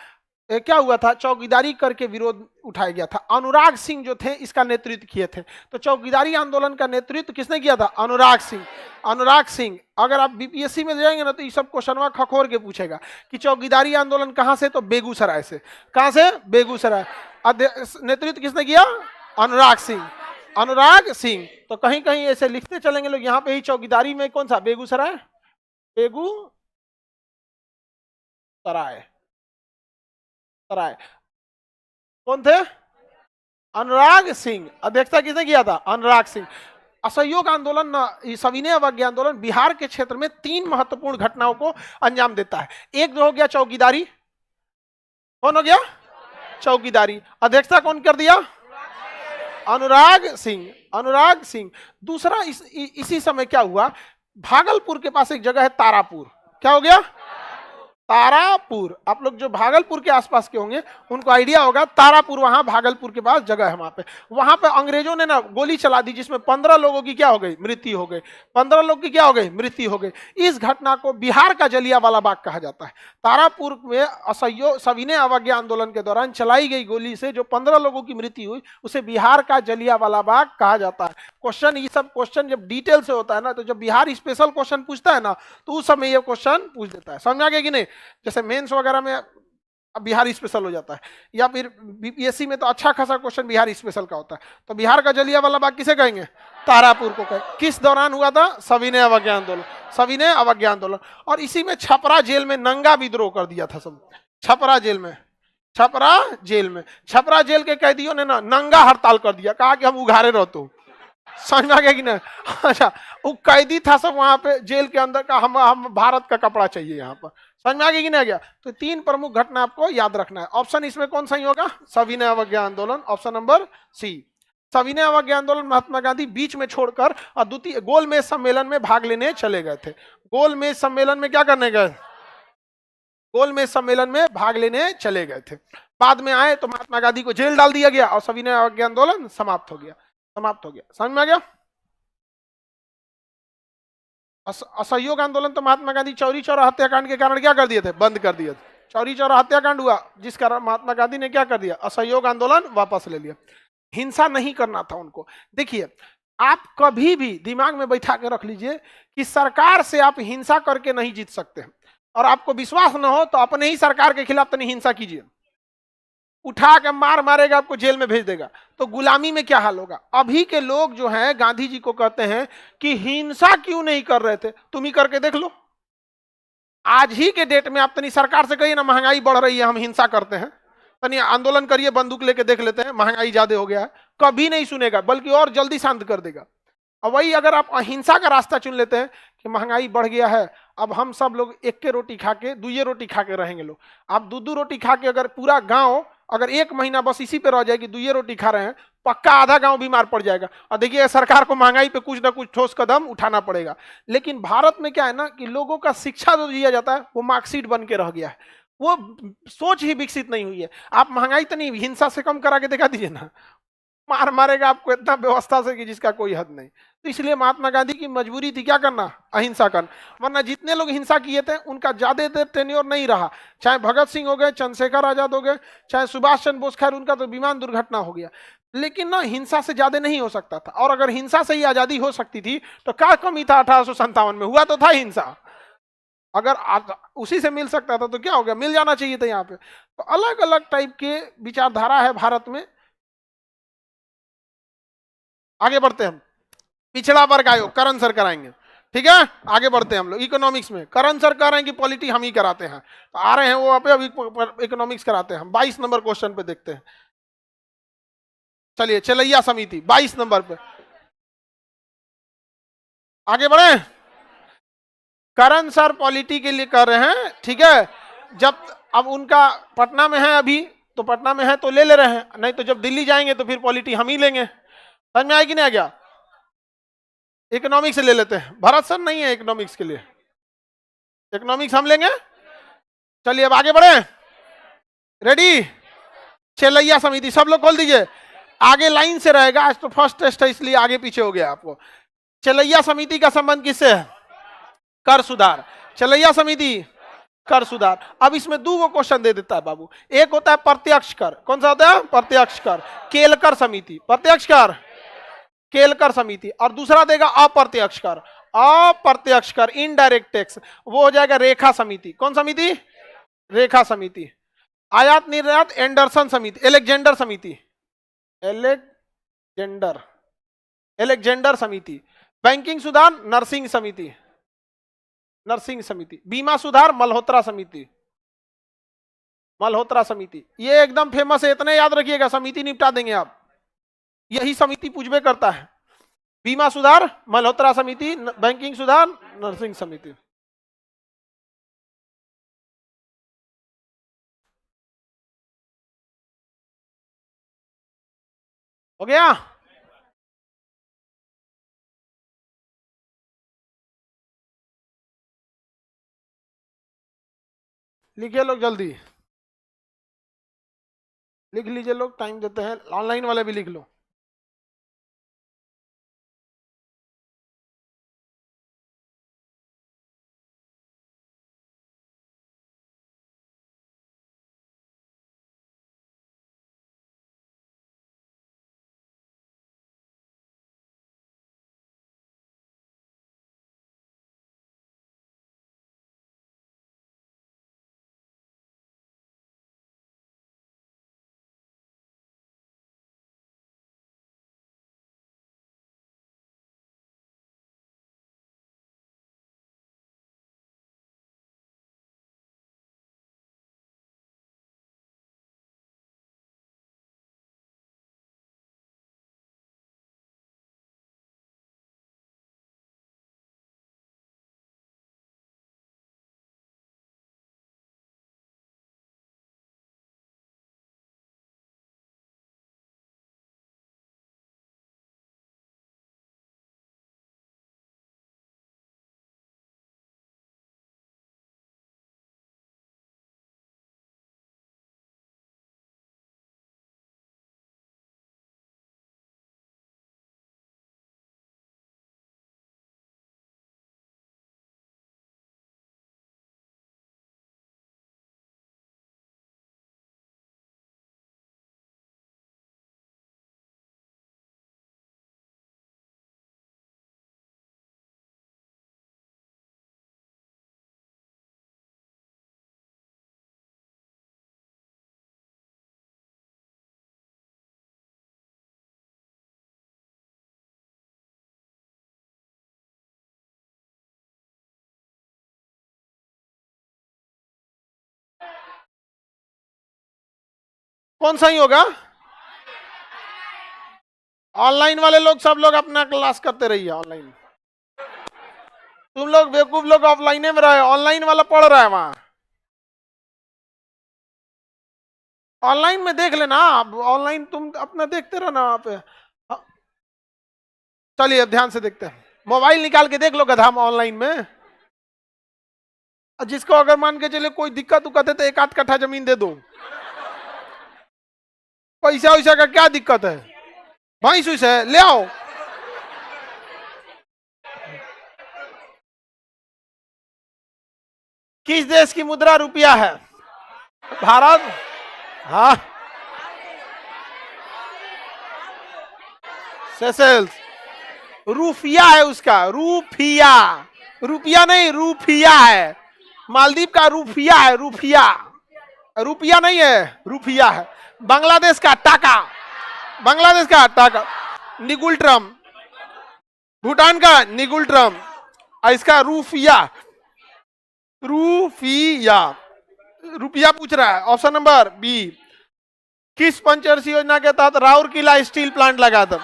क्या हुआ था? चौकीदारी कर के विरोध उठाया गया था। अनुराग सिंह जो थे इसका नेतृत्व किए थे। तो चौकीदारी आंदोलन का नेतृत्व किसने किया था? अनुराग सिंह। अनुराग सिंह, अगर आप बीपीएससी में जाएंगे ना तो ये सब क्वेश्चन खखोर के पूछेगा कि चौकीदारी आंदोलन कहां से? तो बेगूसराय से। कहां से? बेगूसराय। नेतृत्व किसने किया? अनुराग सिंह। अनुराग सिंह। तो कहीं कहीं ऐसे लिखते चलेंगे लोग, यहाँ पे ही चौकीदारी में कौन सा? बेगूसराय, बेगूसराय, सराय। कौन थे? अनुराग सिंह। अध्यक्षता किसने किया था? अनुराग सिंह। असहयोग आंदोलन, सविनय अवज्ञा आंदोलन बिहार के क्षेत्र में 3 महत्वपूर्ण घटनाओं को अंजाम देता है। एक जो हो गया चौकीदारी, कौन हो गया? चौकीदारी। अध्यक्षता कौन कर दिया? अनुराग सिंह। अनुराग सिंह। दूसरा, इसी समय क्या हुआ? भागलपुर के पास एक जगह है तारापुर। क्या हो गया? तारापुर। आप लोग जो भागलपुर के आसपास के होंगे उनको आइडिया होगा, तारापुर वहां भागलपुर के पास जगह है। वहां पे अंग्रेजों ने ना गोली चला दी, जिसमें 15 लोगों की क्या हो गई? मृत्यु हो गई। 15 लोग की क्या हो गई? मृत्यु हो गई। इस घटना को बिहार का जलियांवाला बाग कहा जाता है। तारापुर में असहयोग सविनय अवज्ञा आंदोलन के दौरान चलाई गई गोली से जो 15 लोगों की मृत्यु हुई, उसे बिहार का जलियांवाला बाग कहा जाता है। क्वेश्चन, ये सब क्वेश्चन जब डिटेल से होता है ना, तो जब बिहार स्पेशल क्वेश्चन पूछता है ना, तो उस समय ये क्वेश्चन पूछ देता है। समझ आ गया कि नहीं? जैसे मेंस वगैरह में अब बिहार स्पेशल हो जाता है, या फिर बीपीएससी में तो अच्छा खासा क्वेश्चन बिहार स्पेशल का होता है। तो बिहार का जलियांवाला बाग किसे कहेंगे? तारापुर को कहें। किस दौरान हुआ था? सविनय अवज्ञा आंदोलन। सविनय अवज्ञा आंदोलन। और इसी में छपरा जेल में नंगा विद्रोह कर दिया था सब। छपरा जेल में, छपरा जेल में, छपरा जेल के कैदियों ने ना नंगा हड़ताल कर दिया, कहा कि हम उघारे रहते। समझ में आ गया कि नहीं? अच्छा, वो कैदी था सब वहां पे जेल के अंदर का, हम भारत का कपड़ा चाहिए यहाँ पर। समझ में आ गया कि नहीं आ गया? तो 3 प्रमुख घटना आपको याद रखना है। ऑप्शन इसमें कौन सा ही होगा? सविनय अवज्ञा आंदोलन, ऑप्शन नंबर सी। सविनय अवज्ञा आंदोलन महात्मा गांधी बीच में छोड़कर और द्वितीय गोलमेज सम्मेलन में भाग लेने चले गए थे। गोलमेज सम्मेलन में क्या करने गए? गोलमेज सम्मेलन में भाग लेने चले गए थे। बाद में आए तो महात्मा गांधी को जेल डाल दिया गया और सविनय अवज्ञा आंदोलन समाप्त हो गया। समाप्त हो गया। समझ में आ गया? असहयोग आंदोलन तो महात्मा गांधी चौरी चौरा हत्याकांड के कारण क्या कर दिए थे? बंद कर दिए थे। चौरी चौरा हत्याकांड हुआ, जिस कारण महात्मा गांधी ने क्या कर दिया? असहयोग आंदोलन वापस ले लिया। हिंसा नहीं करना था उनको। देखिए, आप कभी भी दिमाग में बैठा के रख लीजिए कि सरकार से आप हिंसा करके नहीं जीत सकते, और आपको विश्वास न हो तो अपने ही सरकार के खिलाफ तनी हिंसा कीजिए। उठा के मारेगा, आपको जेल में भेज देगा। तो गुलामी में क्या हाल होगा? अभी के लोग जो हैं गांधी जी को कहते हैं कि हिंसा क्यों नहीं कर रहे थे, तुम ही करके देख लो। आज ही के डेट में आप तनी सरकार से कहिए ना, महंगाई बढ़ रही है, हम हिंसा करते हैं, तनी आंदोलन करिए, बंदूक लेके देख लेते हैं, महंगाई ज्यादा हो गया है। कभी नहीं सुनेगा, बल्कि और जल्दी शांत कर देगा। और वही अगर आप अहिंसा का रास्ता चुन लेते हैं कि महंगाई बढ़ गया है, अब हम सब लोग एक के रोटी खा के, दुइये रोटी खा के रहेंगे लोग। आप दो रोटी खा के अगर पूरा गांव अगर 1 महीना बस इसी पे रह जाएगी, दुइये रोटी खा रहे हैं, पक्का आधा गांव बीमार पड़ जाएगा। और देखिए, सरकार को महंगाई पे कुछ ना कुछ ठोस कदम उठाना पड़ेगा। लेकिन भारत में क्या है ना कि लोगों का शिक्षा जो दिया जाता है वो मार्कशीट बन के रह गया है, वो सोच ही विकसित नहीं हुई है। आप महंगाई तो नहीं, हिंसा से कम करा के दिखा दीजिए ना, मार मारेगा आपको इतना व्यवस्था से कि जिसका कोई हद नहीं। तो इसलिए महात्मा गांधी की मजबूरी थी क्या करना, अहिंसा करना। वरना जितने लोग हिंसा किए थे उनका ज्यादा देर टेन्योर नहीं रहा। चाहे भगत सिंह हो गए, चंद्रशेखर आजाद हो गए, चाहे सुभाष चंद्र बोस, खैर उनका तो विमान दुर्घटना हो गया, लेकिन ना हिंसा से ज्यादा नहीं हो सकता था। और अगर हिंसा से ही आजादी हो सकती थी तो क्या कमी था 1857 में, हुआ तो था हिंसा। अगर उसी से मिल सकता था तो क्या हो गया, मिल जाना चाहिए था यहाँ पे। तो अलग अलग टाइप के विचारधारा है भारत में। आगे बढ़ते हैं हम। पिछड़ा वर्ग आयोग करण सर कराएंगे, ठीक है। आगे बढ़ते हैं हम लोग इकोनॉमिक्स में। करण सर कह रहे हैं कि पॉलिटी हम ही कराते हैं, तो आ रहे हैं वो अभी इकोनॉमिक्स कराते हैं हम। 22 नंबर क्वेश्चन पे देखते हैं। चलिए चलैया समिति 22 नंबर पे, आगे बढ़े। करण सर पॉलिटी के लिए कर रहे हैं, ठीक है। जब अब उनका पटना में है अभी, तो पटना में है तो ले रहे हैं, नहीं तो जब दिल्ली जाएंगे तो फिर पॉलिटी हम ही लेंगे। समझ में आएगी नहीं आ गया। इकोनॉमिक्स ले लेते हैं, भरत सर नहीं है इकोनॉमिक्स के लिए, इकोनॉमिक्स हम लेंगे। चलिए अब आगे बढ़े, रेडी। चलैया समिति सब लोग खोल दीजिए, आगे लाइन से रहेगा। आज तो फर्स्ट टेस्ट है इसलिए आगे पीछे हो गया आपको। चलैया समिति का संबंध किससे है, कर सुधार। चलैया समिति कर सुधार। अब इसमें दो क्वेश्चन दे देता है बाबू। एक होता है प्रत्यक्ष कर, कौन सा होता है, प्रत्यक्ष कर, केलकर समिति, प्रत्यक्ष कर केलकर समिति। और दूसरा देगा अप्रत्यक्ष कर, अप्रत्यक्ष कर इनडायरेक्ट टैक्स, वो हो जाएगा रेखा समिति। कौन समिति, रेखा समिति। आयात निर्यात एंडरसन समिति, एलेक्जेंडर समिति, एलेक्जेंडर एलेक्जेंडर समिति। बैंकिंग सुधार नरसिंह समिति, नरसिंह समिति। बीमा सुधार मल्होत्रा समिति, मल्होत्रा समिति। ये एकदम फेमस है, इतने याद रखिएगा, समिति निपटा देंगे आप। यही समिति पूछबे करता है। बीमा सुधार मल्होत्रा समिति, बैंकिंग सुधार नरसिंह समिति। हो गया। लिखिए लोग, जल्दी लिख लीजिए लोग, टाइम देते हैं। ऑनलाइन वाले भी लिख लो। कौन सा ही होगा। ऑनलाइन वाले लोग सब लोग अपना क्लास करते रहिए ऑनलाइन। तुम लोग बेवकूफ लोग ऑफलाइन में रहे, ऑनलाइन वाला पढ़ रहा है वहां। ऑनलाइन में देख लेना, ऑनलाइन तुम अपना देखते रहना वहां पे। चलिए अब ध्यान से देखते हैं। मोबाइल निकाल के देख लो गधा ऑनलाइन में। जिसको अगर मान के चले कोई दिक्कत उक्कत है तो एक आध कट्ठा जमीन दे दो। पैसा वैसा का क्या दिक्कत है। 22 हुई है, ले आओ। किस देश की मुद्रा रुपया है? भारत। हाँ, सेशेल्स। रूफिया है उसका, रूफिया, रुपया नहीं, रूफिया है। मालदीव का रूफिया है, रूफिया, रुपया नहीं है, रूफिया है। बांग्लादेश का टाका, बांग्लादेश का टाका। निगुल्ट्रम, भूटान का निगुल्ट्रम, इसका रूफिया, रूफिया, रुपया पूछ रहा है। Option number B. किस पंचवर्षीय योजना के तहत राउरकेला स्टील प्लांट लगा था?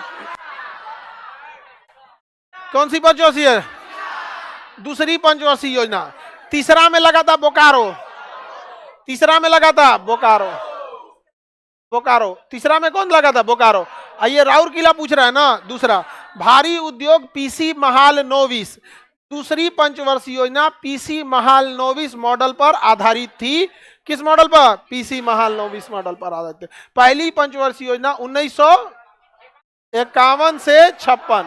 कौन सी पंचवर्षीय है? दूसरी पंचवर्षीय योजना। तीसरा में लगा था बोकारो, तीसरा में लगा था बोकारो, बोकारो। तीसरा में कौन लगा था? बोकारो। आइए, राउरकेला पूछ रहा है ना। दूसरा, भारी उद्योग पीसी महाल नोविस, दूसरी पंचवर्षीय योजना पीसी महाल नोविस मॉडल पर आधारित थी। किस मॉडल पर? पीसी महाल नोविस मॉडल पर आधारित थी। पहली पंचवर्षीय योजना 1951 से 56,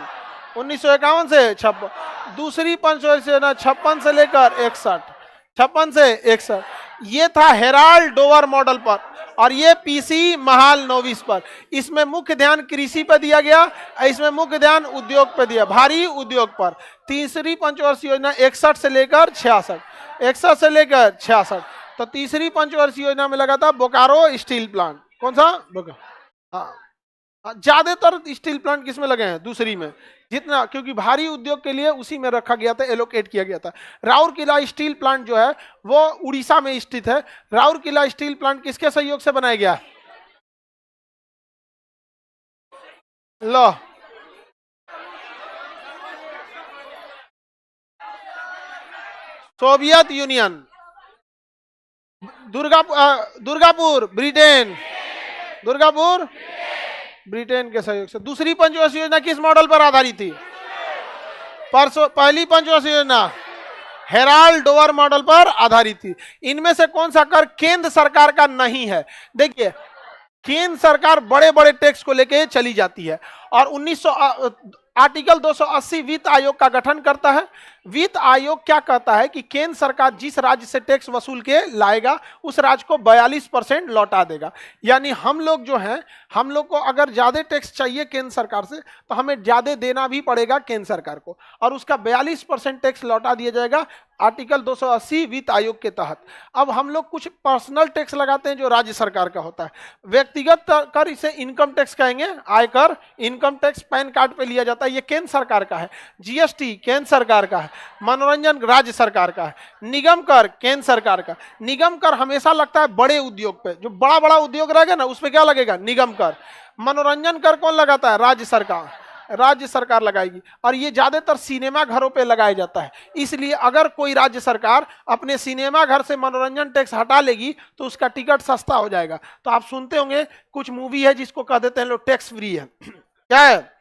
1951 से 56। दूसरी पंचवर्षीय योजना 56 से लेकर 61, 56 से 61। ये था हेराल्ड डोवर मॉडल पर, और ये पीसी महाल नोविस पर। इसमें मुख्य ध्यान कृषि पर दिया गया, इसमें मुख्य ध्यान उद्योग पर दिया, भारी उद्योग पर। तीसरी पंचवर्षीय योजना 61 से लेकर 66, 61 से लेकर 66। तो तीसरी पंचवर्षीय योजना में लगा था बोकारो स्टील प्लांट। कौन सा? बोकारो। हाँ, ज्यादातर स्टील प्लांट किसमें लगे हैं? दूसरी में। जितना, क्योंकि भारी उद्योग के लिए उसी में रखा गया था, एलोकेट किया गया था। राउरकेला स्टील प्लांट जो है वो उड़ीसा में स्थित है। राउरकेला स्टील प्लांट किसके सहयोग से बनाया गया? लो, Soviet Union. Durgapur Britain, Durgapur Britain के सहयोग से। दूसरी पंचवर्षीय योजना किस मॉडल पर आधारित थी? पहली पंचवर्षीय योजना हेराल्ड डोवर मॉडल पर आधारित थी। इनमें से कौन सा कर केंद्र सरकार का नहीं है? देखिए, केंद्र सरकार बड़े बड़े टैक्स को लेके चली जाती है, और 1900 आर्टिकल 280 वित्त आयोग का गठन करता है। वित्त आयोग क्या कहता है कि केंद्र सरकार जिस राज्य से टैक्स वसूल के लाएगा उस राज्य को 42% लौटा देगा। यानी हम लोग जो हैं, हम लोग को अगर ज्यादा टैक्स चाहिए केंद्र सरकार से तो हमें ज्यादा देना भी पड़ेगा केंद्र सरकार को, और उसका 42% टैक्स लौटा दिया जाएगा आर्टिकल 280 वित्त आयोग के तहत। अब हम लोग कुछ पर्सनल टैक्स लगाते हैं जो राज्य सरकार का होता है। व्यक्तिगत कर, इसे इनकम टैक्स कहेंगे, आयकर, इनकम टैक्स पैन कार्ड पे लिया जाता है, ये केंद्र सरकार का है। जीएसटी केंद्र सरकार का है। मनोरंजन राज्य सरकार का है। निगम कर केंद्र सरकार का। निगम कर हमेशा लगता है बड़े उद्योग पे, जो बड़ा बड़ा उद्योग रहेगा ना उस पे क्या लगेगा? निगम कर। मनोरंजन कर कौन लगाता है? राज्य सरकार, राज्य सरकार लगाएगी, और ये ज्यादातर सिनेमा घरों पे लगाया जाता है। इसलिए अगर कोई राज्य सरकार अपने सिनेमा घर से मनोरंजन टैक्स हटा लेगी तो उसका टिकट सस्ता हो जाएगा। तो आप सुनते होंगे कुछ मूवी है जिसको कह देते हैं लोग टैक्स फ्री है। क्या है?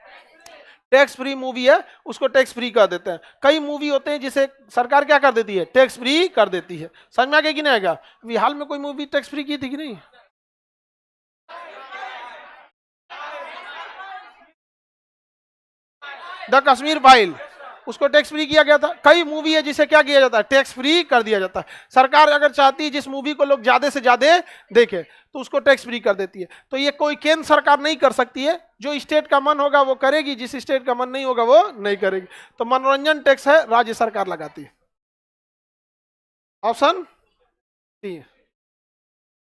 टैक्स फ्री मूवी है, उसको टैक्स फ्री कर देते हैं। कई मूवी होते हैं जिसे सरकार क्या कर देती है? टैक्स फ्री कर देती है। समझ में आ गया कि नहीं आएगा? अभी हाल में कोई मूवी टैक्स फ्री की थी कि नहीं? द कश्मीर फाइल, उसको टैक्स फ्री किया गया था। कई मूवी है जिसे क्या किया जाता है? टैक्स फ्री कर दिया जाता है। सरकार अगर चाहती है जिस मूवी को लोग ज्यादा से ज्यादा देखे तो उसको टैक्स फ्री कर देती है। तो ये कोई केंद्र सरकार नहीं कर सकती है, जो स्टेट का मन होगा वो करेगी, जिस स्टेट का मन नहीं होगा वो नहीं करेगी। तो मनोरंजन टैक्स है राज्य सरकार लगाती है। Option C.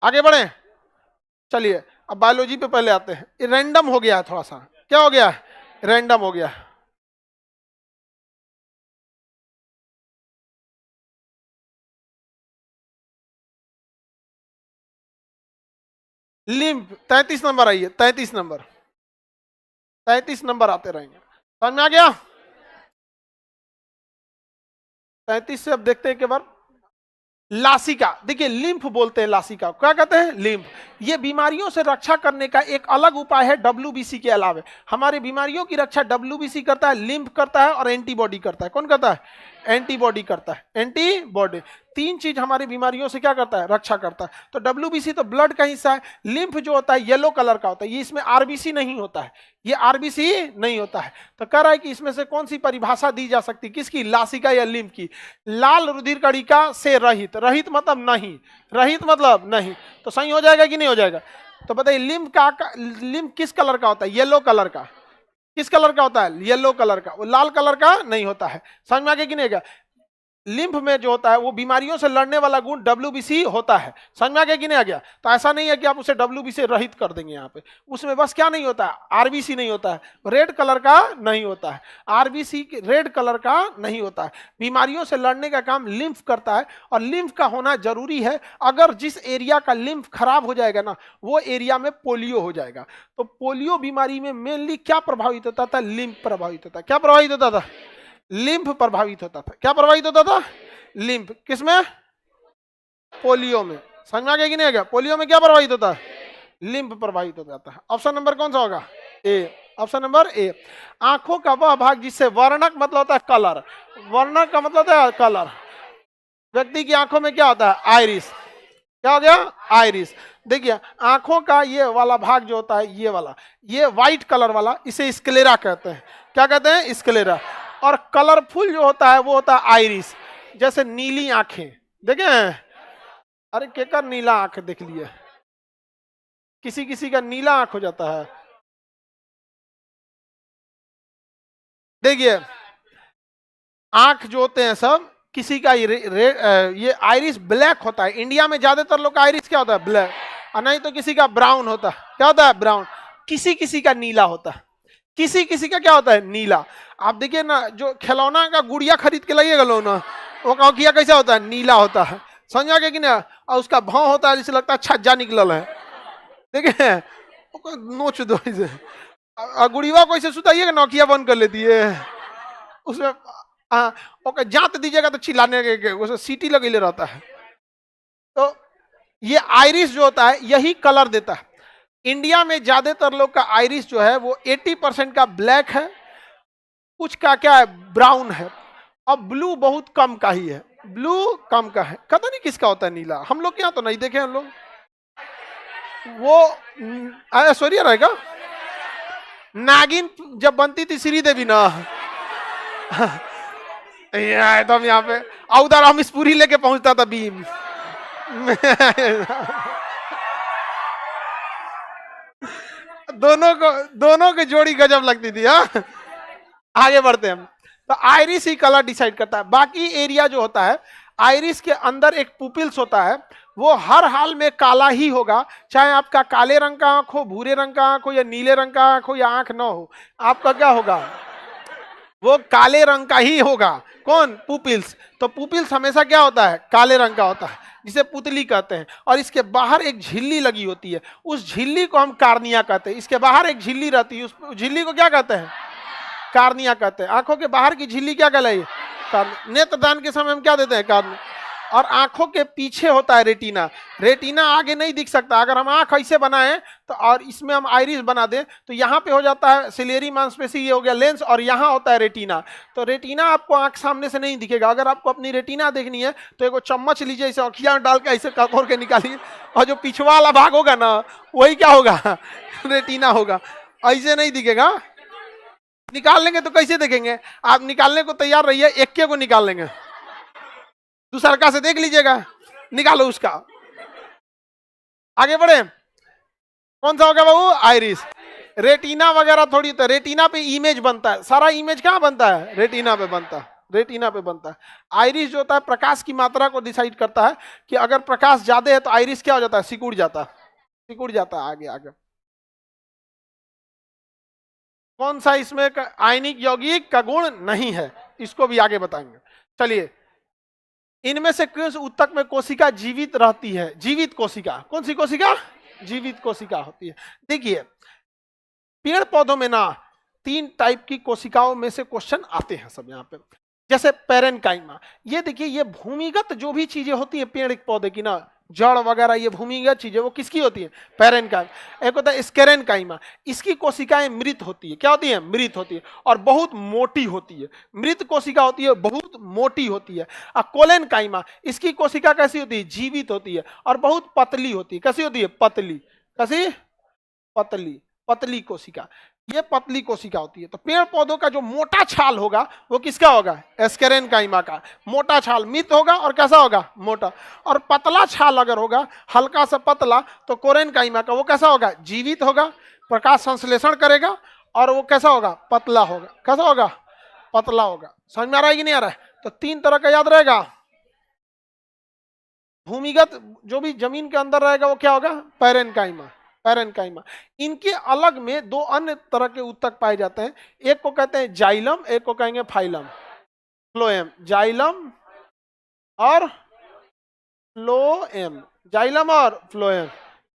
आगे बढ़े, चलिए अब बायोलॉजी पे पहले आते हैं। रैंडम हो गया है थोड़ा सा। क्या हो गया? रैंडम हो गया। लिम्फ 33 नंबर आइए, 33 नंबर, 33 नंबर आते रहेंगे। समझ में आ गया? 33 से अब देखते हैं के बार लासिका। देखिए, लिम्फ बोलते हैं लासिका, क्या कहते हैं? लिम्फ। ये बीमारियों से रक्षा करने का एक अलग उपाय है डब्ल्यूबीसी के अलावा। हमारी बीमारियों की रक्षा डब्ल्यूबीसी करता है, लिम्फ करता है और एंटीबॉडी करता है। कौन करता है? एंटीबॉडी करता है, एंटीबॉडी। तीन चीज हमारी बीमारियों से क्या करता है, रक्षा करता है। तो डब्ल्यूबीसी तो ब्लड का हिस्सा है। लिम्फ जो होता है येलो कलर का होता है, ये इसमें आरबीसी नहीं होता है, ये आरबीसी नहीं होता है। तो कह रहा है कि इसमें से कौन सी परिभाषा दी जा सकती, किसकी, लासिका या लिम्फ की। लाल रुधिर कणिका से रहित, रहित मतलब नहीं, रहित मतलब नहीं, तो सही हो जाएगा कि नहीं हो जाएगा। तो बताइए लिम्फ किस कलर का होता है, येलो कलर का। किस कलर का होता है, येलो कलर का, वो लाल कलर का नहीं होता है। समझ में आ गया कि नहीं? लिम्फ में जो होता है वो बीमारियों से लड़ने वाला गुण डब्ल्यूबीसी होता है। समझ में आ गया कि नहीं आ गया? तो ऐसा नहीं है कि आप उसे डब्ल्यूबीसी रहित कर देंगे यहाँ पे, उसमें बस क्या नहीं होता है, आरबीसी नहीं होता है, रेड कलर का नहीं होता है, आरबीसी रेड कलर का नहीं होता है। बीमारियों से लड़ने का काम लिम्फ करता है, और लिम्फ का होना जरूरी है। अगर जिस एरिया का लिम्फ खराब हो जाएगा ना, वो एरिया में पोलियो हो जाएगा। तो पोलियो बीमारी में मेनली क्या प्रभावित होता था, लिम्फ प्रभावित होता। क्या प्रभावित होता था, लिम्फ प्रभावित होता था। क्या प्रभावित होता था, लिम्फ। किसमें, पोलियो में। समझ में आ गया कि नहीं आ गया? पोलियो में क्या प्रभावित होता है, लिम्फ प्रभावित हो जाता है। ऑप्शन नंबर कौन सा होगा, ए। ऑप्शन नंबर ए। आंखों का वह भाग जिससे वर्णक मतलब होता है कलर, वर्णक का मतलब होता है कलर। व्यक्ति की आंखों में क्या होता है, आइरिस। क्या हो गया, आइरिस। देखिए आंखों का ये वाला भाग जो होता है, ये वाला, ये व्हाइट कलर वाला, इसे स्क्लेरा कहते हैं। क्या कहते हैं, स्क्लेरा। और कलरफुल जो होता है वो होता है आइरिस। जैसे नीली आंखें देखे हैं, अरे केकर नीला आंख देख लिया, किसी किसी का नीला आंख हो जाता है। देखिए आंख जो होते हैं सब, किसी का ये आइरिस ब्लैक होता है। इंडिया में ज्यादातर लोग का आइरिस क्या होता है, ब्लैक, और नहीं तो किसी का ब्राउन होता है। क्या होता है, ब्राउन। किसी किसी का नीला होता है, किसी किसी का क्या होता है, नीला। आप देखिए ना, जो खिलौना का गुड़िया खरीद के लाइएगा लो ना, वो कौकिया कैसा होता है, नीला होता है। समझ आ गया कि ना? और उसका भाव होता है जिसे लगता है छज्जा निकलल है, देखे नोच दो इसे। गुड़िया को इसे सुताइएगा, नौकिया बंद कर लेती है उसमें, ओके जात दीजिएगा तो चिल्लाने के उसे सीटी लगे रहता है। तो ये आइरिस जो होता है यही कलर देता है। इंडिया में ज्यादातर लोग का आइरिस जो है वो 80% का ब्लैक है, कुछ का क्या है, ब्राउन है, और ब्लू बहुत कम का ही है, ब्लू कम का है। पता नहीं किसका होता है नीला, हम लोग यहाँ तो नहीं देखे हम लोग। वो सॉरी रहेगा, नागिन जब बनती थी श्रीदेवी ना तो हम यहाँ पे उधर हम इस पूरी लेके पहुंचता था बीम दोनों की जोड़ी गजब लगती थी। हाँ आगे बढ़ते हैं हम। तो आइरिस ही कलर डिसाइड करता है। बाकी एरिया जो होता है, आइरिस के अंदर एक पुपिल्स होता है, वो हर हाल में काला ही होगा, चाहे आपका काले रंग का आंख हो, भूरे रंग का आंख हो, या नीले रंग का आंख हो, या आंख ना हो, आपका क्या होगा, वो काले रंग का ही होगा। कौन, पुपिल्स। तो पुपिल्स हमेशा क्या होता है, काले रंग का होता है, जिसे पुतली कहते हैं। और इसके बाहर एक झिल्ली लगी होती है, उस झिल्ली को हम कार्निया कहते हैं। इसके बाहर एक झिल्ली रहती है, उस झिल्ली को क्या कहते हैं, कार्निया कहते हैं। आंखों के बाहर की झिल्ली क्या कहलाई, नेत्रदान के समय हम क्या देते हैं, कार्निया। और आंखों के पीछे होता है रेटिना। रेटिना आगे नहीं दिख सकता, अगर हम आंख ऐसे बनाएं तो, और इसमें हम आइरिस बना दें तो यहाँ पे हो जाता है सिलेरी मांसपेशी, ये हो गया लेंस, और यहाँ होता है रेटिना। तो रेटिना आपको आंख सामने से नहीं दिखेगा। अगर आपको अपनी रेटिना देखनी है तो एगो चम्मच लीजिए, इसे अखियां में डाल के ऐसे ककोर के निकालिए, और जो पिछवा वाला भाग होगा ना, वही क्या होगा, रेटिना होगा। ऐसे नहीं दिखेगा। निकाल लेंगे तो कैसे देखेंगे, आप निकालने को तैयार रहिए, एक को निकाल लेंगे, दूसरा से देख लीजिएगा, निकालो उसका। आगे बढ़े, कौन सा होगा बाबू, आइरिस। रेटिना वगैरह थोड़ी, तो रेटिना पे इमेज बनता है, सारा इमेज कहाँ बनता है, रेटिना पे बनता है, रेटिना पे बनता है। आइरिस जो होता है प्रकाश की मात्रा को डिसाइड करता है, कि अगर प्रकाश ज्यादा है तो आइरिस क्या हो जाता है, सिकुड़ जाता है, सिकुड़ जाता है। आगे आगे कौन सा इसमें आयनिक यौगिक का गुण नहीं है, इसको भी आगे बताएंगे। चलिए, इनमें से किस ऊतक में कोशिका जीवित रहती है, जीवित कोशिका, कौन सी कोशिका, जीवित कोशिका होती है। देखिए पेड़ पौधों में ना 3 टाइप की कोशिकाओं में से क्वेश्चन आते हैं सब यहाँ पे। जैसे पेरेनकाइमा, ये देखिए, ये भूमिगत जो भी चीजें होती है पेड़ पौधे की ना, जड़ वगैरह ये भूमिगत चीजें वो किसकी होती है? पैरेन्काइमा। एक होता है स्केरेन्काइमा, इसकी कोशिकाएं मृत होती है। क्या होती है? मृत होती है और बहुत मोटी होती है। मृत कोशिका होती है, बहुत मोटी होती है। और कोलेनकाइमा, इसकी कोशिका कैसी होती है? जीवित होती है और बहुत पतली होती है। कैसी होती है? पतली। कैसी? पतली। पतली कोशिका, ये पतली कोशिका होती है। तो पेड़ पौधों का जो मोटा छाल होगा वो किसका होगा? एस्केरेन्काइमा का। मोटा छाल मृत होगा और कैसा होगा? मोटा। और पतला छाल अगर होगा, हल्का सा पतला, तो कोरेन्काइमा का। वो कैसा होगा? जीवित होगा, प्रकाश संश्लेषण करेगा और वो कैसा होगा? पतला होगा। कैसा होगा? पतला होगा। समझ में आ रहा है कि नहीं आ रहा है? तो 3 तरह का याद रहेगा। भूमिगत जो भी जमीन के अंदर रहेगा वो क्या होगा? पैरेन्काइमा। पैरेन्काइमा। इनके अलग में 2 अन्य तरह के ऊतक पाए जाते हैं। एक को कहते हैं जाइलम, एक को कहेंगे फाइलम। फ्लोएम। जाइलम और फ्लोएम। जाइलम और फ्लोएम।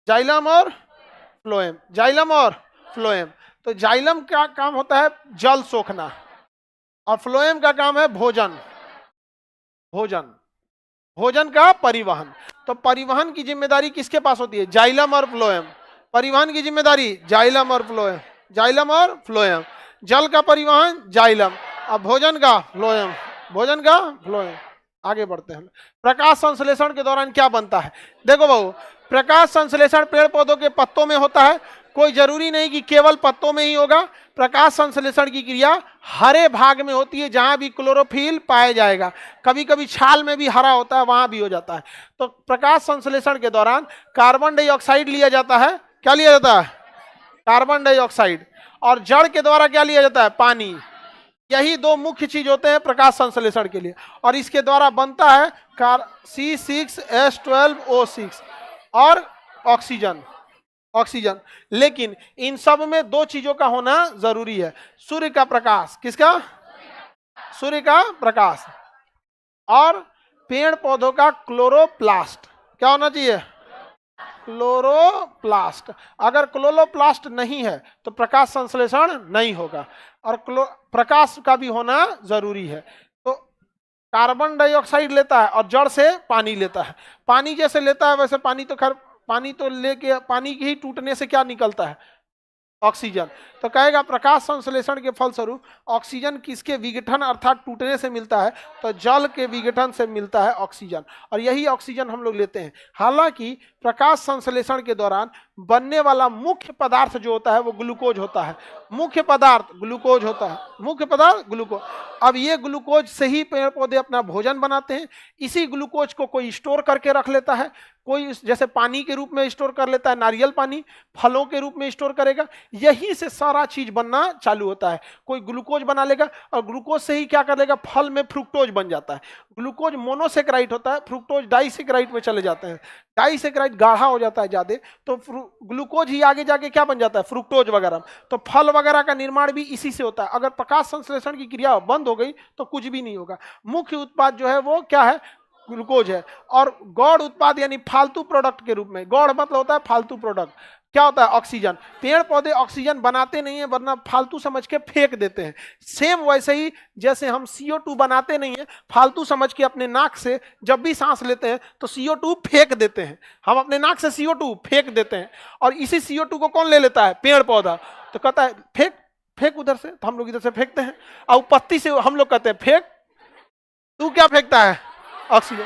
जाइलम और फ्लोएम। जाइलम और फ्लोएम। तो जाइलम का काम होता है जल सोखना और फ्लोएम का काम है भोजन। भोजन, भोजन का परिवहन। तो परिवहन की जिम्मेदारी किसके पास होती है? जाइलम और फ्लोएम। परिवहन की जिम्मेदारी जाइलम और फ्लोएम। जाइलम और फ्लोएम। जल का परिवहन जाइलम और भोजन का फ्लोएम। भोजन का फ्लोएम। आगे बढ़ते हैं। प्रकाश संश्लेषण के दौरान क्या बनता है? देखो बाबू, प्रकाश संश्लेषण पेड़ पौधों के पत्तों में होता है। कोई जरूरी नहीं कि केवल पत्तों में ही होगा। प्रकाश संश्लेषण की क्रिया हरे भाग में होती है, जहां भी क्लोरोफिल पाया जाएगा। कभी कभी छाल में भी हरा होता है, वहां भी हो जाता है। तो प्रकाश संश्लेषण के दौरान कार्बन डाइऑक्साइड लिया जाता है। क्या लिया जाता है? Carbon dioxide. और जड़ के द्वारा क्या लिया जाता है? पानी। यही 2 मुख्य चीज होते हैं प्रकाश संश्लेषण के लिए। और इसके द्वारा बनता है C6H12O6 और ऑक्सीजन। ऑक्सीजन। लेकिन इन सब में 2 चीजों का होना जरूरी है। सूर्य का प्रकाश। किसका? सूर्य का प्रकाश। और पेड़ पौधों का क्लोरोप्लास्ट। क्या होना चाहिए? क्लोरोप्लास्ट। अगर क्लोरोप्लास्ट नहीं है तो प्रकाश संश्लेषण नहीं होगा और प्रकाश का भी होना जरूरी है। तो कार्बन डाइऑक्साइड लेता है और जड़ से पानी लेता है। पानी जैसे लेता है वैसे पानी तो खैर पानी तो लेके पानी के ही टूटने से क्या निकलता है? ऑक्सीजन। तो कहेगा प्रकाश संश्लेषण के फलस्वरूप ऑक्सीजन किसके विघटन अर्थात टूटने से मिलता है? तो जल के विघटन से मिलता है ऑक्सीजन और यही ऑक्सीजन हम लोग लेते हैं। हालांकि प्रकाश संश्लेषण के दौरान बनने वाला मुख्य पदार्थ जो होता है वो ग्लूकोज होता है। मुख्य पदार्थ ग्लूकोज होता है। मुख्य पदार्थ ग्लूकोज। अब ये ग्लूकोज से ही पेड़ पौधे अपना भोजन बनाते हैं। इसी ग्लूकोज को कोई स्टोर करके रख लेता है, कोई जैसे पानी के रूप में स्टोर कर लेता है, नारियल पानी फलों के रूप में स्टोर करेगा। यही से सारा चीज बनना चालू होता है। कोई ग्लूकोज बना लेगा और ग्लूकोज से ही क्या कर लेगा? फल में फ्रुक्टोज बन जाता है। ग्लूकोज मोनोसेक्राइड होता है, फ्रुक्टोज डाइसेक्राइड में चले जाते हैं। डाइसेक्राइड गाढ़ा हो जाता है ज्यादा, तो ग्लूकोज ही आगे जाके क्या बन जाता है? फ्रुक्टोज वगैरह। तो फल वगैरह का निर्माण भी इसी से होता है। अगर प्रकाश संश्लेषण की क्रिया बंद हो गई तो कुछ भी नहीं होगा। मुख्य उत्पाद जो है वो क्या है? ग्लूकोज है। और गौड़ उत्पाद यानी फालतू प्रोडक्ट के रूप में, गौड़ मतलब होता है फालतू प्रोडक्ट। क्या होता है? ऑक्सीजन। पेड़ पौधे ऑक्सीजन बनाते नहीं है, वरना फालतू समझ के फेंक देते हैं। सेम वैसे ही जैसे हम CO2 बनाते नहीं है, फालतू समझ के अपने नाक से जब भी सांस लेते हैं तो CO2 फेंक देते हैं। हम अपने नाक से CO2 फेंक देते हैं और इसी CO2 को कौन ले लेता है? पेड़ पौधा। तो कहता है फेंक फेंक उधर से, तो हम लोग इधर से फेंकते हैं। और पत्ती से हम लोग कहते हैं फेंक। तू क्या फेंकता है? ऑक्सीजन।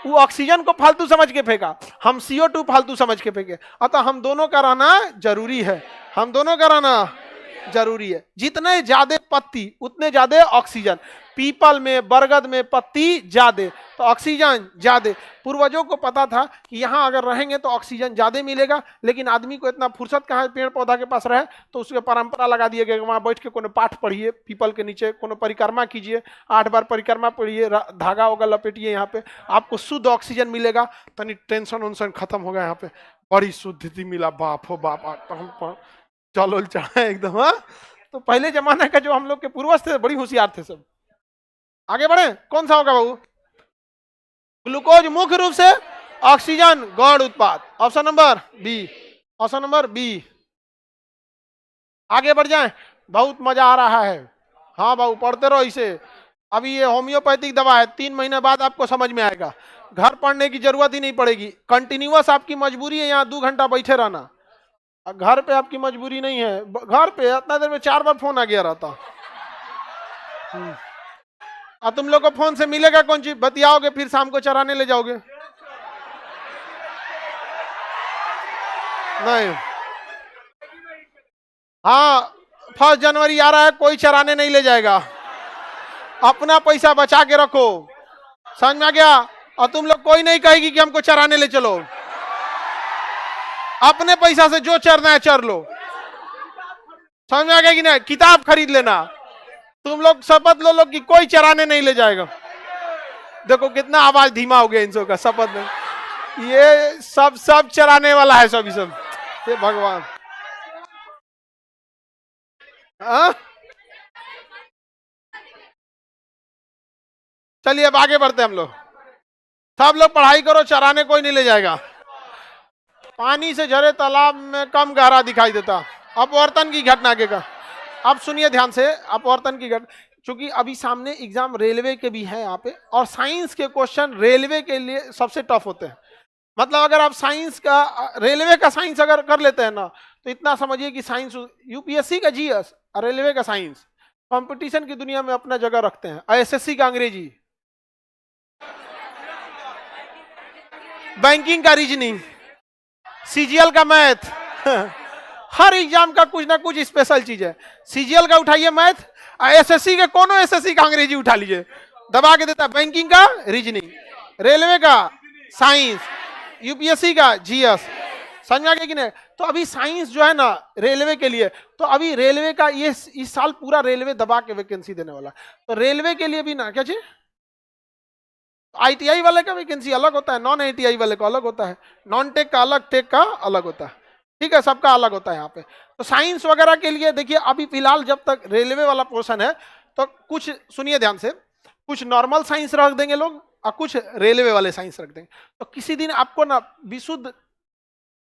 वो ऑक्सीजन को फालतू समझ के फेंका, हम CO2 फालतू समझ के फेंके। अतः हम दोनों का रहना जरूरी है। हम दोनों का रहना जरूरी है। जितने ज्यादा पत्ती उतने ज्यादा ऑक्सीजन। पीपल में, बरगद में पत्ती ज्यादा तो ऑक्सीजन ज्यादा। पूर्वजों को पता था कि यहाँ अगर रहेंगे तो ऑक्सीजन ज्यादा मिलेगा, लेकिन आदमी को इतना फुर्सत कहाँ है पेड़ पौधा के पास रहे, तो उसके परंपरा लगा दिए गए। वहां बैठ के कोनो पाठ पढ़िए पीपल के नीचे, कोनो परिक्रमा कीजिए, 8 बार परिक्रमा पढ़िए, धागा होगा लपेटिए, यहाँ पे आपको शुद्ध ऑक्सीजन मिलेगा। तनी टेंशन उन्शन खत्म होगा, यहाँ पे बड़ी शुद्धि मिला। बाप हो बाप, चलो चढ़ा एकदम। हाँ, तो पहले जमाने का जो हम लोग के पूर्वज थे बड़ी होशियार थे सब। आगे बढ़े, कौन सा होगा बाबू? ग्लूकोज मुख्य रूप से ऑक्सीजन गौड़ उत्पाद। Option number B. Option number B. आगे बढ़ जाएं, बहुत मजा आ रहा है। हाँ बाबू, पढ़ते रहो इसे। अभी ये होम्योपैथिक दवा है, 3 महीने बाद आपको समझ में आएगा, घर पढ़ने की जरूरत ही नहीं पड़ेगी। कंटिन्यूअस आपकी मजबूरी है यहाँ 2 घंटा बैठे रहना, घर पे आपकी मजबूरी नहीं है। घर पे इतना देर में 4 बार फोन आ गया रहता। अब तुम लोग को फोन से मिलेगा कौन चीज, बतियाओगे फिर शाम को चराने ले जाओगे? नहीं। हाँ 1 जनवरी आ रहा है, कोई चराने नहीं ले जाएगा, अपना पैसा बचा के रखो, समझ में आ गया? और तुम लोग कोई नहीं कहेगी कि हमको चराने ले चलो, अपने पैसा से जो चरना है चर लो, समझ में आ गया कि नहीं? किताब खरीद लेना, तुम लोग शपथ लो कि कोई चराने नहीं ले जाएगा। देखो कितना आवाज धीमा हो गया इन सब का शपथ में, ये सब चराने वाला है सब, हे भगवान। चलिए अब आगे बढ़ते हैं हम लोग। सब लोग पढ़ाई करो, चराने कोई नहीं ले जाएगा। पानी से झरे तालाब में कम गहरा दिखाई देता। अपवर्तन की घटना के का, अब सुनिए ध्यान से, अपवर्तन की घटना, क्योंकि अभी सामने एग्जाम रेलवे के भी है यहाँ पे, और साइंस के क्वेश्चन रेलवे के लिए सबसे टफ होते हैं। मतलब अगर आप साइंस का, रेलवे का साइंस अगर कर लेते हैं ना, तो इतना समझिए कि साइंस, यूपीएससी का जीएस और रेलवे का साइंस कंपटीशन की दुनिया में अपना जगह रखते हैं। एसएससी का अंग्रेजी, बैंकिंग का रीजनिंग, सीजीएल का मैथ हर एग्जाम का कुछ ना कुछ स्पेशल चीज है। सीजीएल का उठाइए मैथ, एसएससी के कोनो एसएससी का अंग्रेजी उठा लीजिए, दबा के देता है। बैंकिंग का रीजनिंग, रेलवे का साइंस, यूपीएससी का जीएस, समझ में आ गया कि नहीं? तो अभी साइंस जो है ना रेलवे के लिए, तो अभी रेलवे का ये इस साल पूरा रेलवे दबा के वैकेंसी देने वाला, तो रेलवे के लिए भी ना क्या चाहिए, आईटीआई वाले का वैकेंसी अलग होता है, नॉन आईटीआई वाले का अलग होता है, नॉन टेक का अलग, टेक का अलग होता है, ठीक है, सबका अलग होता है यहाँ पे। तो साइंस वगैरह के लिए देखिए अभी फिलहाल जब तक रेलवे वाला पोर्शन है, तो कुछ सुनिए ध्यान से, कुछ नॉर्मल साइंस रख देंगे लोग और कुछ रेलवे वाले साइंस रख देंगे। तो किसी दिन आपको ना विशुद्ध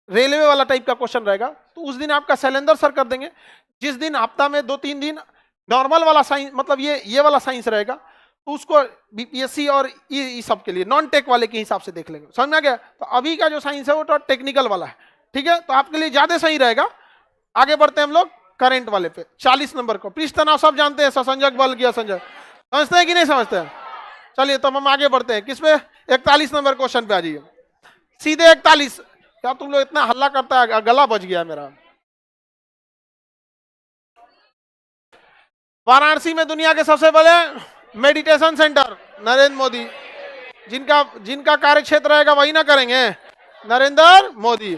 रेलवे वाला टाइप का क्वेश्चन रहेगा, तो उस दिन आपका शैलेंद्र सर कर देंगे। जिस दिन हफ्ता में 2-3 दिन नॉर्मल वाला साइंस, मतलब ये वाला साइंस रहेगा, तो उसको बीपीएससी और ये सब के लिए नॉन टेक वाले के हिसाब से देख लेंगे, समझ में आ गया? तो अभी का जो साइंस है वो तो टेक्निकल वाला है, ठीक है, तो आपके लिए ज्यादा सही रहेगा। आगे बढ़ते हैं हम लोग करंट वाले पे, 40 नंबर को। पृष्ठ तनाव सब जानते हैं, ससंजक बल की असंजक, समझते हैं कि नहीं समझते हैं? चलिए तो हम आगे बढ़ते हैं, किस पे? 41 नंबर क्वेश्चन पे आ जाइए, सीधे 41। क्या तुम लोग इतना हल्ला करता है, गला बच गया मेरा। वाराणसी में दुनिया के सबसे बड़े मेडिटेशन सेंटर नरेंद्र मोदी, जिनका कार्य क्षेत्र रहेगा वही ना करेंगे, नरेंद्र मोदी,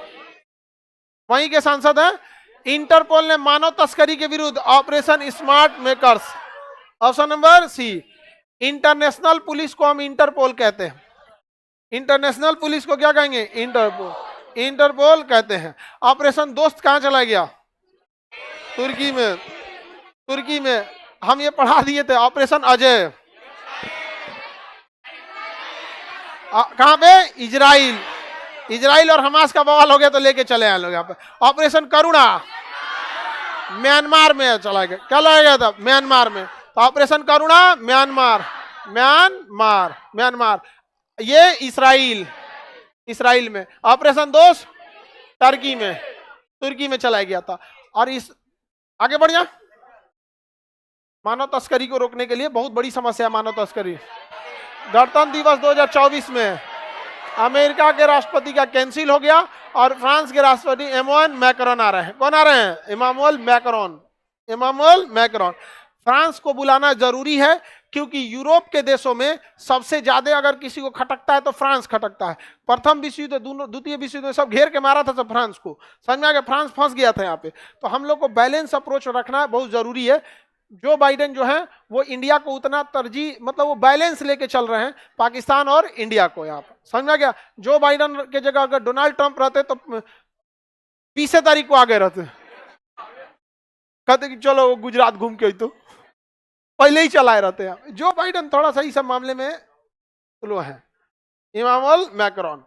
वहीं के सांसद हैं। इंटरपोल ने मानव तस्करी के विरुद्ध operation smart makers, option number C. International police को हम इंटरपोल कहते हैं, इंटरनेशनल पुलिस को क्या कहेंगे? इंटरपोल कहते हैं। ऑपरेशन दोस्त कहां चला गया? तुर्की में, तुर्की में हम ये पढ़ा दिए थे। ऑपरेशन अजय कहां पे? इजराइल, इजराइल और हमास का बवाल हो गया तो लेके चले आए लोग यहाँ पे। ऑपरेशन करुणा म्यांमार में चला गया, क्या लाया गया था? म्यांमार में। तो ऑपरेशन करुणा म्यांमार, म्यांमार, ये इसराइल में। ऑपरेशन दोस्त तुर्की में चलाया गया था। और इस आगे बढ़ जा, मानव तस्करी को रोकने के लिए बहुत बड़ी समस्या मानव तस्करी। गणतंत्र दिवस 2024 में अमेरिका के राष्ट्रपति का कैंसिल हो गया और फ्रांस के राष्ट्रपति इमानुएल मैक्रोन आ रहे हैं। कौन आ रहे हैं? Emmanuel Macron. फ्रांस को बुलाना जरूरी है क्योंकि यूरोप के देशों में सबसे ज्यादा अगर किसी को खटकता है तो फ्रांस खटकता है। प्रथम विश्व युद्ध, द्वितीय विश्व युद्ध सब घेर के मारा था सब फ्रांस को, समझ में आ गया? फ्रांस फंस गया था यहाँ पे। तो हम लोग को बैलेंस अप्रोच रखना बहुत जरूरी है। जो बाइडेन जो है वो इंडिया को उतना तरजीह, मतलब वो बैलेंस लेके चल रहे हैं पाकिस्तान और इंडिया को यहाँ पर, समझ में आ गया? जो बाइडेन के जगह अगर डोनाल्ड ट्रंप रहते तो 20 तारीख को आगे रहते, कहते कि चलो गुजरात घूम के, तो पहले ही चलाए रहते हैं। जो बाइडेन थोड़ा सा इस मामले में स्लो है। Emmanuel Macron.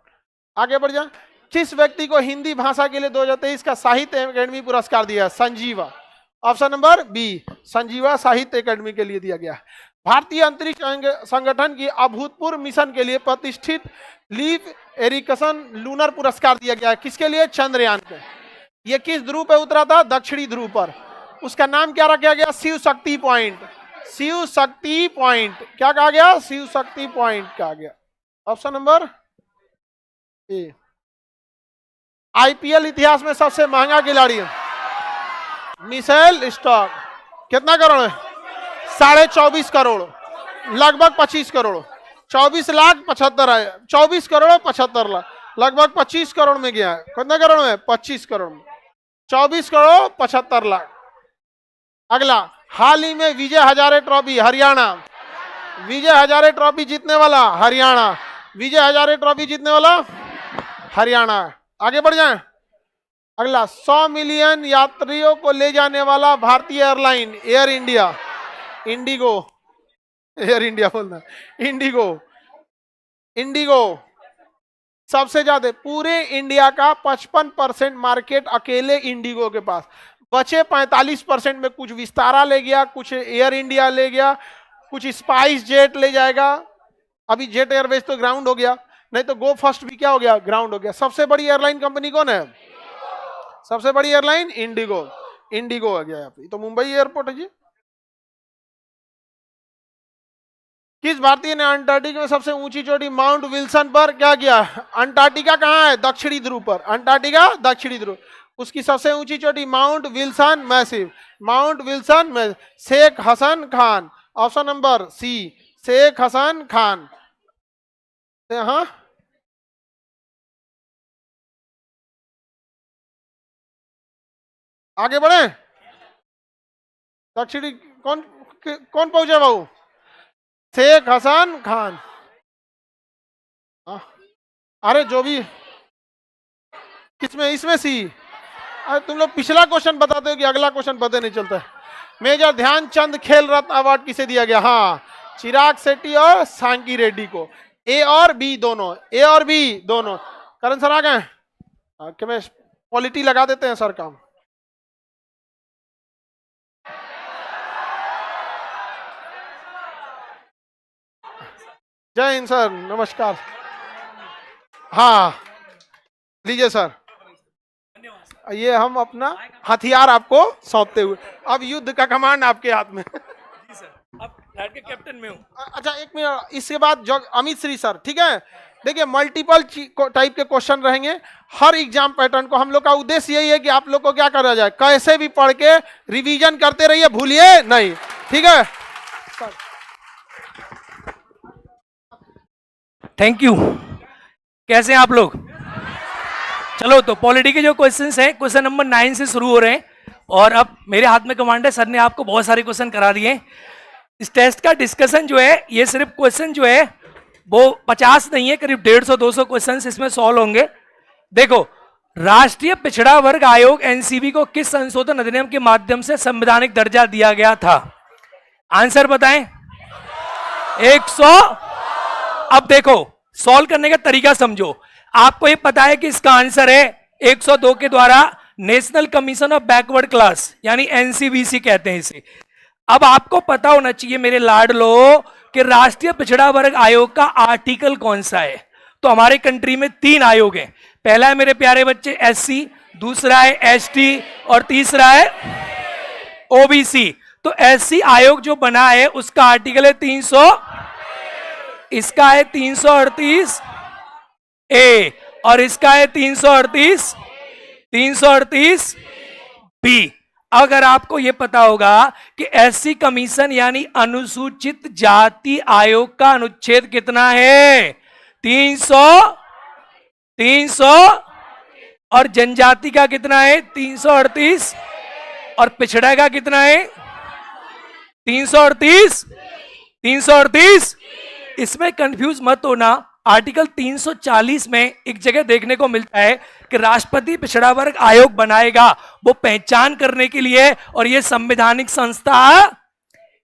आगे बढ़ जाए। किस व्यक्ति को हिंदी भाषा के लिए 2023 का साहित्य अकादमी पुरस्कार दिया? Sanjeeva, option number B, Sanjeeva Sahitya Akademi के लिए दिया गया। भारतीय अंतरिक्ष संगठन की अभूतपूर्व मिशन के लिए प्रतिष्ठित लीव एरिकसन लूनर पुरस्कार दिया गया है। किसके लिए? चंद्रयान पे। ये किस ध्रुव पे उतरा था? दक्षिणी ध्रुव पर। उसका नाम क्या रखा गया? शिव शक्ति पॉइंट। शिव शक्ति पॉइंट क्या कहा गया? शिव शक्ति पॉइंट कहा गया। ऑप्शन नंबर ए। आईपीएल इतिहास में सबसे महंगा खिलाड़ी है मिशेल स्टार्क। कितना करोड़ है? 24.5 करोड़, लगभग 25 करोड़। 24,75,000, 24 करोड़ 75 लाख, लगभग 25 करोड़ में गया है। कितना करोड़ में? 25 करोड़ में। 24 करोड़ 75 लाख। अगला, हाल ही में विजय हजारे ट्रॉफी हरियाणा, विजय हजारे ट्रॉफी जीतने वाला हरियाणा, विजय हजारे ट्रॉफी जीतने वाला हरियाणा। आगे बढ़ जाएं। अगला, 100 मिलियन यात्रियों को ले जाने वाला भारतीय airline air India, Indigo, air India बोलना, इंडिगो, इंडिगो सबसे ज्यादा पूरे इंडिया का 55% मार्केट अकेले इंडिगो के पास। बचे 45% में कुछ विस्तारा ले गया, कुछ एयर इंडिया ले गया, कुछ स्पाइस जेट ले जाएगा। अभी जेट एयरवेज तो ग्राउंड हो गया, नहीं तो गो फर्स्ट भी क्या हो गया? ग्राउंड हो गया। सबसे बड़ी एयरलाइन कंपनी कौन है? सबसे बड़ी एयरलाइन इंडिगो, इंडिगो आ गया यहाँ पे। तो मुंबई एयरपोर्ट है जी। किस भारतीय ने अंटार्कटिका में सबसे ऊंची चोटी माउंट विल्सन पर क्या किया? अंटार्कटिका कहाँ है? दक्षिणी ध्रुव पर। अंटार्कटिका दक्षिणी ध्रुव, उसकी सबसे ऊंची चोटी Mount Wilson massif, Mount Wilson massif. Sheikh Hasan Khan, option number C, Sheikh Hasan Khan. हाँ, आगे बढ़े। दक्षिणी कौन कौन पहुंचे बाबू? शेख हसन खान। अरे जो भी, किसमें? इसमें सी। अरे तुम लोग पिछला क्वेश्चन बताते हो कि अगला क्वेश्चन पता नहीं चलता है। मेजर ध्यानचंद खेल रत्न अवार्ड किसे दिया गया? हाँ, चिराग शेट्टी और सांकी रेड्डी को। ए और बी दोनों, ए और बी दोनों। करण सर आ गए? क्या पॉलिटी लगा देते हैं सर काम। जय हिंद सर, नमस्कार। हाँ लीजिए सर, ये हम अपना हथियार आपको सौंपते हुए, अब युद्ध का कमांड आपके हाथ में। जी सर, अब फ्लैट के कैप्टन में हूँ। अच्छा एक मिनट, इसके बाद जो अमित श्री सर, ठीक है। देखिए मल्टीपल टाइप के क्वेश्चन रहेंगे हर एग्जाम पैटर्न को। हम लोग का उद्देश्य यही है कि आप लोग को क्या करा जाए, कैसे भी पढ़ के रिवीजन करते रहिए, भूलिए नहीं, ठीक है। Thank you. कैसे हैं आप लोग? चलो तो पॉलिटी के जो क्वेश्चंस हैं, क्वेश्चन नंबर 9 से शुरू हो रहे हैं। और अब मेरे हाथ में कमांड है, सर ने आपको बहुत सारे क्वेश्चन करा दिए। इस टेस्ट का डिस्कशन जो है, ये सिर्फ क्वेश्चन जो है वो 50 नहीं है, करीब 150-200 क्वेश्चन इसमें सॉल्व होंगे। देखो, राष्ट्रीय पिछड़ा वर्ग आयोग एनसीबी को किस संशोधन अधिनियम के माध्यम से संवैधानिक दर्जा दिया गया था? आंसर बताएं। 100। अब देखो सॉल्व करने का तरीका समझो। आपको ये पता है कि इसका आंसर है 102 के द्वारा national commission of backward class, यानी एनसीबीसी कहते हैं इसे। अब आपको पता होना चाहिए मेरे लाडलो कि राष्ट्रीय पिछड़ा वर्ग आयोग का आर्टिकल कौन सा है। तो हमारे कंट्री में 3 आयोग हैं। पहला है मेरे प्यारे बच्चे एससी, दूसरा है एसटी और तीसरा है ओबीसी। तो एससी आयोग जो बना है उसका आर्टिकल है 300, इसका है 338 ए और इसका है 338 बी। अगर आपको यह पता होगा कि एससी कमीशन यानी अनुसूचित जाति आयोग का अनुच्छेद कितना है? 300 और जनजाति का कितना है? 338 और पिछड़ा का कितना है? 338। इसमें कंफ्यूज मत होना। आर्टिकल 340 में एक जगह देखने को मिलता है कि राष्ट्रपति पिछड़ा वर्ग आयोग बनाएगा, वो पहचान करने के लिए, और ये संवैधानिक संस्था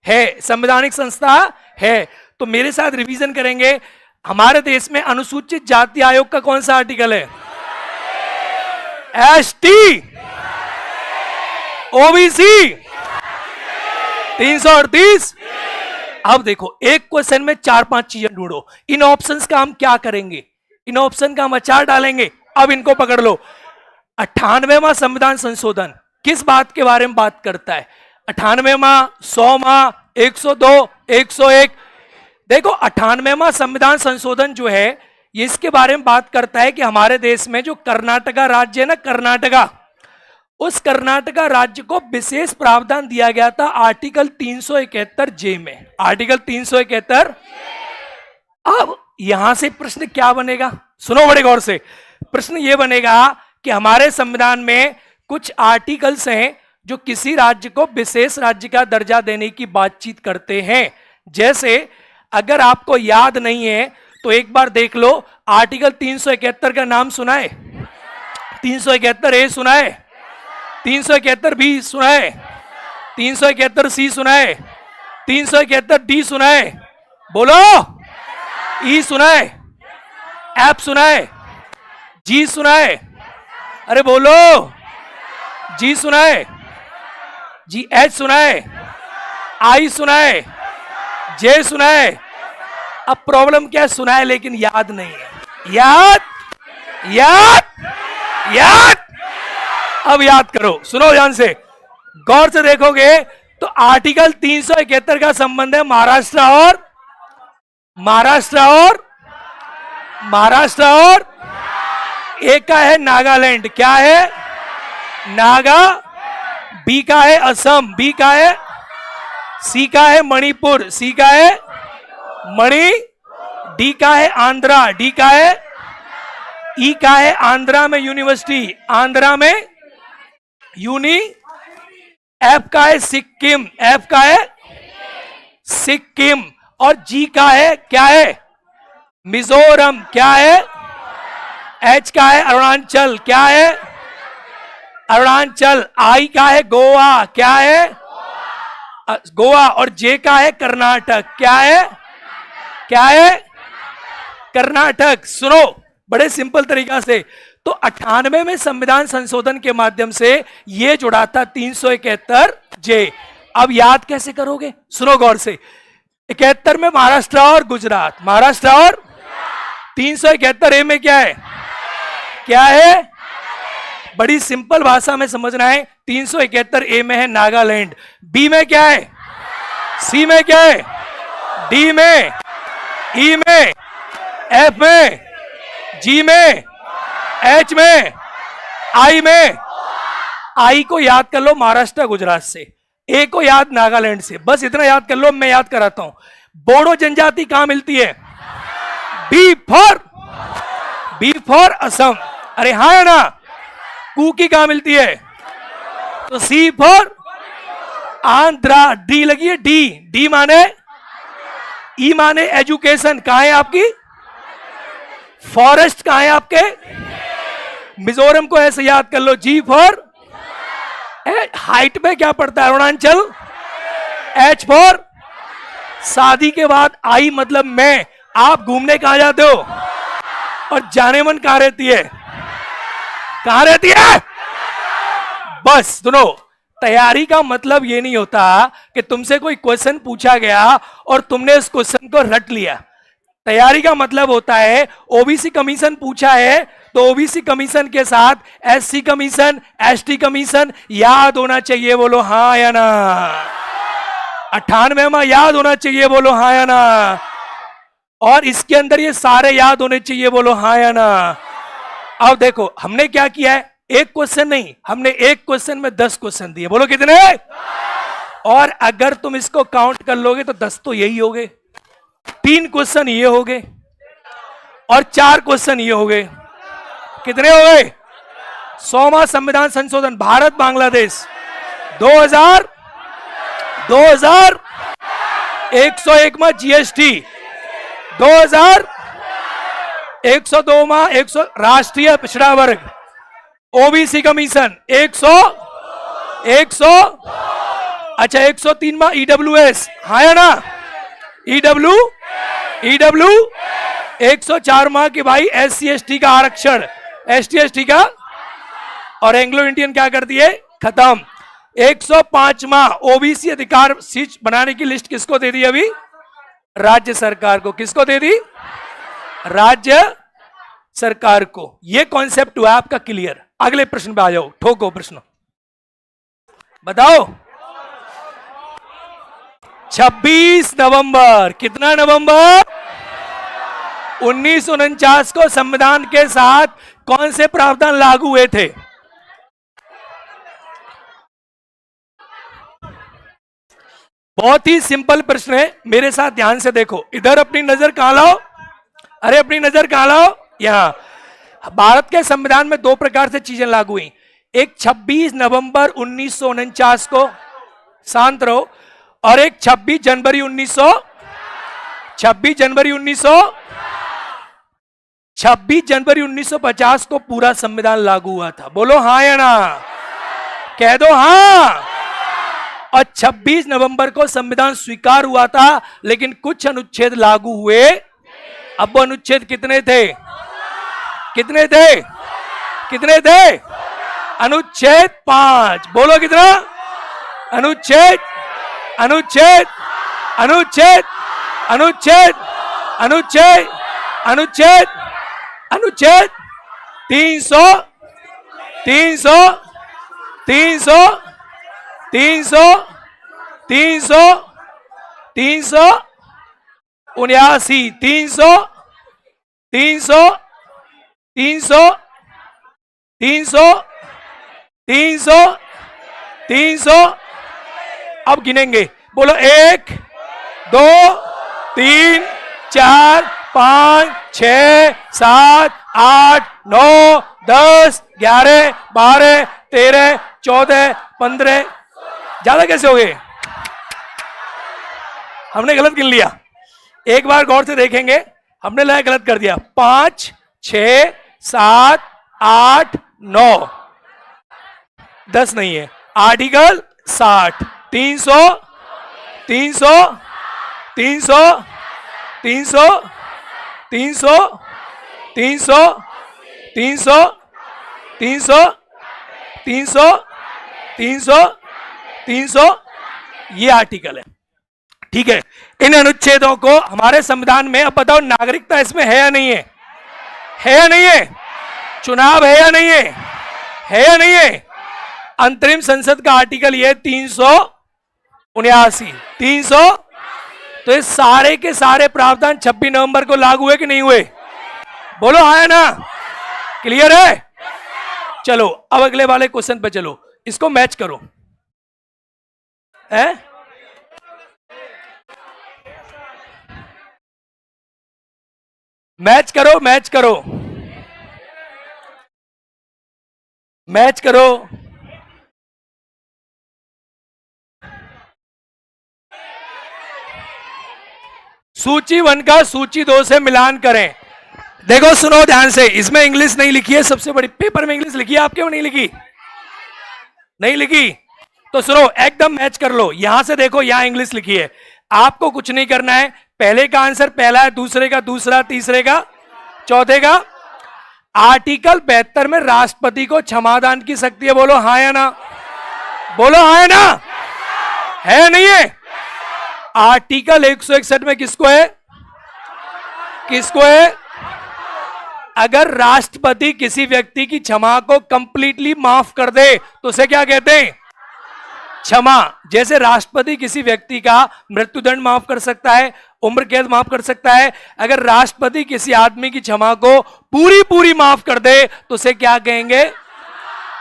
है, संवैधानिक संस्था है। तो मेरे साथ रिवीजन करेंगे। हमारे देश में अनुसूचित जाति आयोग का कौन सा आर्टिकल है? ST, OBC, 338। अब देखो एक क्वेश्चन में 4-5 चीजें ढूंढो। इन ऑप्शंस का हम क्या करेंगे? इन ऑप्शन का हम अचार डालेंगे। अब इनको पकड़ लो। 98वां संविधान संशोधन किस बात के बारे में बात करता है? 98वां, 100वां, 102, 101। देखो 98वां संविधान संशोधन जो है ये इसके बारे में बात करता है कि हमारे देश में जो कर्नाटका राज्य है ना, कर्नाटका, उस कर्नाटका राज्य को विशेष प्रावधान दिया गया था आर्टिकल 371 जे में। आर्टिकल 371। अब यहां से प्रश्न क्या बनेगा? सुनो बड़े गौर से। प्रश्न यह बनेगा कि हमारे संविधान में कुछ आर्टिकल्स हैं जो किसी राज्य को विशेष राज्य का दर्जा देने की बातचीत करते हैं। जैसे अगर आपको याद नहीं है तो एक बार देख लो, आर्टिकल 371 का नाम सुना है? 371 ए सुना है? 371 बी सुना है? 371 सी सुना है? 371 डी सुना है? बोलो। ई सुना है? एफ सुना है? जी सुना है? अरे बोलो। जी सुना है? जी एच सुना है? आई सुना है? जे सुना है? अब प्रॉब्लम क्या है? सुना है लेकिन याद नहीं है। याद याद याद। अब याद करो, सुनो ध्यान से, गौर से देखोगे तो आर्टिकल 371 का संबंध है महाराष्ट्र और ए का है नागालैंड। क्या है? नागा। बी का है असम। बी का है? सी का है मणिपुर। सी का है मणि। डी का है आंध्रा। डी का है? ई का है आंध्रा में यूनिवर्सिटी। आंध्रा में यूनी। एफ का है सिक्किम। एफ का है सिक्किम। और जी का है? क्या है? मिजोरम। क्या है? एच का है अरुणाचल। क्या है? अरुणाचल। आई का है गोवा। क्या है? गोवा। और जे का है कर्नाटक। क्या है? क्या है? कर्नाटक। सुनो बड़े सिंपल तरीका से, तो 98 में संविधान संशोधन के माध्यम से ये जुड़ा था 371 जे। अब याद कैसे करोगे? सुनो गौर से। 71 में महाराष्ट्र और गुजरात। महाराष्ट्र और 371 ए में क्या है? क्या है? बड़ी सिंपल भाषा में समझना है। 371 ए में है नागालैंड। बी में क्या है? सी में क्या है? डी में, ई में, एफ में, जी में, एच में, आई में। आई को याद कर लो महाराष्ट्र गुजरात से, ए को याद नागालैंड से। बस इतना याद कर लो, मैं याद कराता हूं। बोडो जनजाति कहां मिलती है? B for Assam. अरे हाँ है ना। कुकी कहां मिलती है? तो सी फॉर आंध्रा। डी लगी है? डी माने? ई माने एजुकेशन। कहां है आपकी? फॉरेस्ट कहां है आपके? मिजोरम को ऐसे याद कर लो, जी फॉर हाइट में क्या पड़ता है? अरुणाचल। एच फॉर शादी के बाद, आई मतलब मैं। आप घूमने कहां जाते हो? और जाने मन कहां रहती है? कहां रहती है? बस सुनो, तैयारी का मतलब ये नहीं होता कि तुमसे कोई क्वेश्चन पूछा गया और तुमने उस क्वेश्चन को रट लिया। तैयारी का मतलब होता है ओबीसी कमीशन पूछा है तो ओबीसी कमीशन के साथ एससी कमीशन, एसटी कमीशन याद होना चाहिए। बोलो हाँ या ना। 98वां याद होना चाहिए। बोलो हाँ या ना। और इसके अंदर ये सारे याद होने चाहिए। बोलो हाँ या ना। अब देखो हमने क्या किया है, एक क्वेश्चन नहीं, हमने एक क्वेश्चन में 10 क्वेश्चन दिए। बोलो कितने? और अगर तुम इसको काउंट कर लोगे तो 10 तो यही हो गए, 3 क्वेश्चन ये हो गए और 4 क्वेश्चन ये हो गए। कितने हो गए? 100वां संविधान संशोधन भारत बांग्लादेश 2000 101 में जीएसटी 2000 102 में 100 राष्ट्रीय पिछड़ा वर्ग ओबीसी कमीशन 100 अच्छा 103 में ईडब्ल्यूएस। हाँ या ना। ईडब्ल्यू 104 माह की भाई एससी एसटी का आरक्षण, एसटी एसटी का, और एंग्लो इंडियन क्या कर दिए? खत्म। 105 माह ओबीसी अधिकार सीट बनाने की लिस्ट किसको दे दी? अभी राज्य सरकार को। किसको दे दी? राज्य सरकार को। यह कॉन्सेप्ट हुआ आपका क्लियर। अगले प्रश्न पे आ जाओ, ठोको प्रश्न, बताओ। 26 नवंबर, कितना नवंबर? 1949 को संविधान के साथ कौन से प्रावधान लागू हुए थे? बहुत ही सिंपल प्रश्न है, मेरे साथ ध्यान से देखो। इधर अपनी नजर कहां लाओ, अरे अपनी नजर कहां लाओ, यहां। भारत के संविधान में दो प्रकार से चीजें लागू हुई। एक 26 नवंबर 1949 को, शांत रहो, और एक 26 जनवरी 1950 को पूरा संविधान लागू हुआ था। बोलो हाँ या ना, कह दो हाँ। और 26 नवंबर को संविधान स्वीकार हुआ था, लेकिन कुछ अनुच्छेद लागू हुए। अब वो अनुच्छेद कितने थे? कितने थे? कितने थे? अनुच्छेद 5। बोलो कितना? अनुच्छेद, अनुच्छेद, अनुच्छेद, अनुच्छेद, अनुच्छेद, अनुच्छेद, अनुच्छेद 300, 300, 300, 300, 300, 379, 300, 300, 300, 300, 300, 300। अब गिनेंगे, बोलो 1 2 3 4 5 6 7 8 9 10 11 12 13 14 15। ज्यादा कैसे हो गए? हमने गलत गिन लिया। एक बार गौर से देखेंगे, हमने लगा गलत कर दिया। 5 6 7 8 9 10 नहीं है। आर्टिकल 60, 300, 300, 300, 300, 300, 300, 300, 300, 300, 300, 300, ये आर्टिकल है। ठीक है, इन अनुच्छेदों को हमारे संविधान में, अब बताओ नागरिकता इसमें है या नहीं है? है या नहीं है? चुनाव है या नहीं है? है या नहीं है? अंतरिम संसद का आर्टिकल ये 379, 300। तो ये सारे के सारे प्रावधान 26 नवंबर को लागू हुए कि नहीं हुए? बोलो हाँ या ना? क्लियर है? चलो अब अगले वाले क्वेश्चन पे चलो, इसको मैच करो। है? मैच करो, मैच करो, मैच करो। सूची 1 का सूची 2 से मिलान करें। देखो सुनो ध्यान से, इसमें इंग्लिश नहीं लिखी है, सबसे बड़ी पेपर में इंग्लिश लिखी है, आपके में नहीं लिखी? नहीं लिखी तो सुनो, एकदम मैच कर लो। यहां से देखो, यहां इंग्लिश लिखी है। आपको कुछ नहीं करना है, पहले का आंसर पहला है, दूसरे का दूसरा, तीसरे का चौथे का। आर्टिकल 72 में राष्ट्रपति को क्षमादान की शक्ति है। बोलो हाँ या ना? बोलो हाँ या ना? है या नहीं है? आर्टिकल 161 में किसको है? किसको है? अगर राष्ट्रपति किसी व्यक्ति की क्षमा को कंप्लीटली माफ कर दे तो उसे क्या कहते हैं? क्षमा। जैसे राष्ट्रपति किसी व्यक्ति का मृत्युदंड माफ कर सकता है, उम्र कैद माफ कर सकता है, अगर राष्ट्रपति किसी आदमी की क्षमा को पूरी पूरी माफ कर दे तो उसे क्या कहेंगे?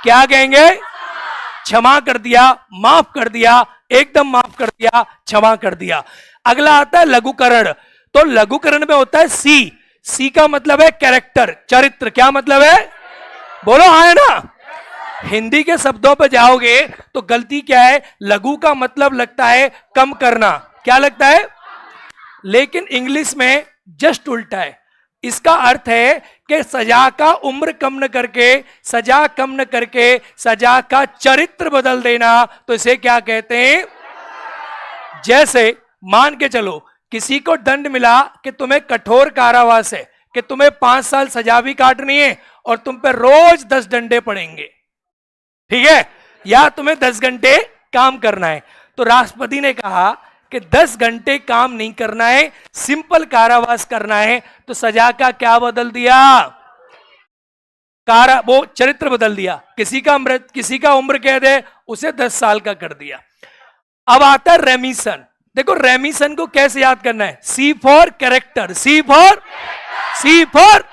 क्या कहेंगे? क्षमा कर दिया, माफ कर दिया, एकदम माफ कर दिया, क्षमा कर दिया। अगला आता है लघुकरण। तो लघुकरण में होता है सी। सी का मतलब है कैरेक्टर, चरित्र। क्या मतलब है? बोलो हाँ है ना? हिंदी के शब्दों पर जाओगे तो गलती क्या है? लघु का मतलब लगता है कम करना। क्या लगता है? लेकिन इंग्लिश में जस्ट उल्टा है। इसका अर्थ है कि सजा का उम्र कम न करके, सजा कम न करके सजा का चरित्र बदल देना, तो इसे क्या कहते हैं? जैसे मान के चलो किसी को दंड मिला कि तुम्हें कठोर कारावास है, कि तुम्हें 5 साल सजा भी काटनी है और तुम पे रोज 10 डंडे पड़ेंगे, ठीक है, या तुम्हें 10 घंटे काम करना है। तो राष्ट्रपति ने कहा कि 10 घंटे काम नहीं करना है, सिंपल कारावास करना है, तो सजा का क्या बदल दिया? वो चरित्र बदल दिया। किसी का उम्र कह दे, उसे 10 साल का कर दिया। अब आता है रेमिशन। देखो रेमिशन को कैसे याद करना है? C for character, C for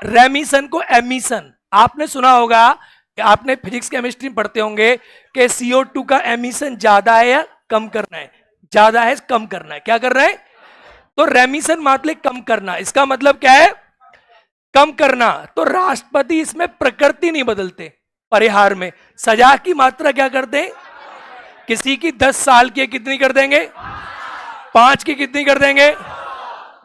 remission को एमिशन। आपने सुना होगा, आपने फिजिक्स केमिस्ट्री पढ़ते होंगे कि CO2 का एमिशन ज्यादा है या कम करना है? ज्यादा है, कम करना है। क्या करना है? तो रेमिशन मतलब कम करना। इसका मतलब क्या है? कम करना। तो राष्ट्रपति इसमें प्रकृति नहीं बदलते, परिहार में सजा की मात्रा क्या करते हैं? किसी की 10 साल की कितनी कर देंगे? 5 की कितनी कर देंगे?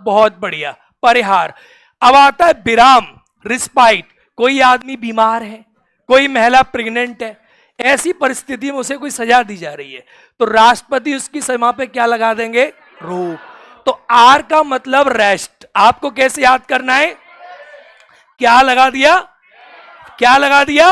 बहुत बढ़िया, परिहार। अब आता है विराम, रिस्पाइट। कोई आदमी बीमार है, कोई महिला प्रेग्नेंट है, ऐसी परिस्थिति में उसे कोई सजा दी जा रही है, तो राष्ट्रपति उसकी सीमा पे क्या लगा देंगे? रोक। तो आर का मतलब रेस्ट। आपको कैसे याद करना है? क्या लगा दिया? क्या लगा दिया?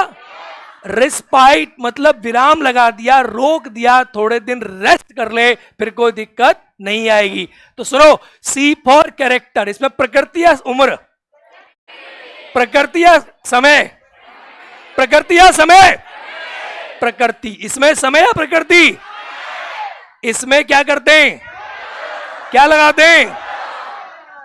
रिस्पाइट मतलब विराम लगा दिया, रोक दिया, थोड़े दिन रेस्ट कर ले, फिर कोई दिक्कत नहीं आएगी। तो सुनो, सी फॉर कैरेक्टर, इसमें प्रकृति या उम्र? प्रकृति या समय? प्रकृति या समय? प्रकृति। इसमें समय या प्रकृति? इसमें क्या करते हैं? क्या लगाते हैं?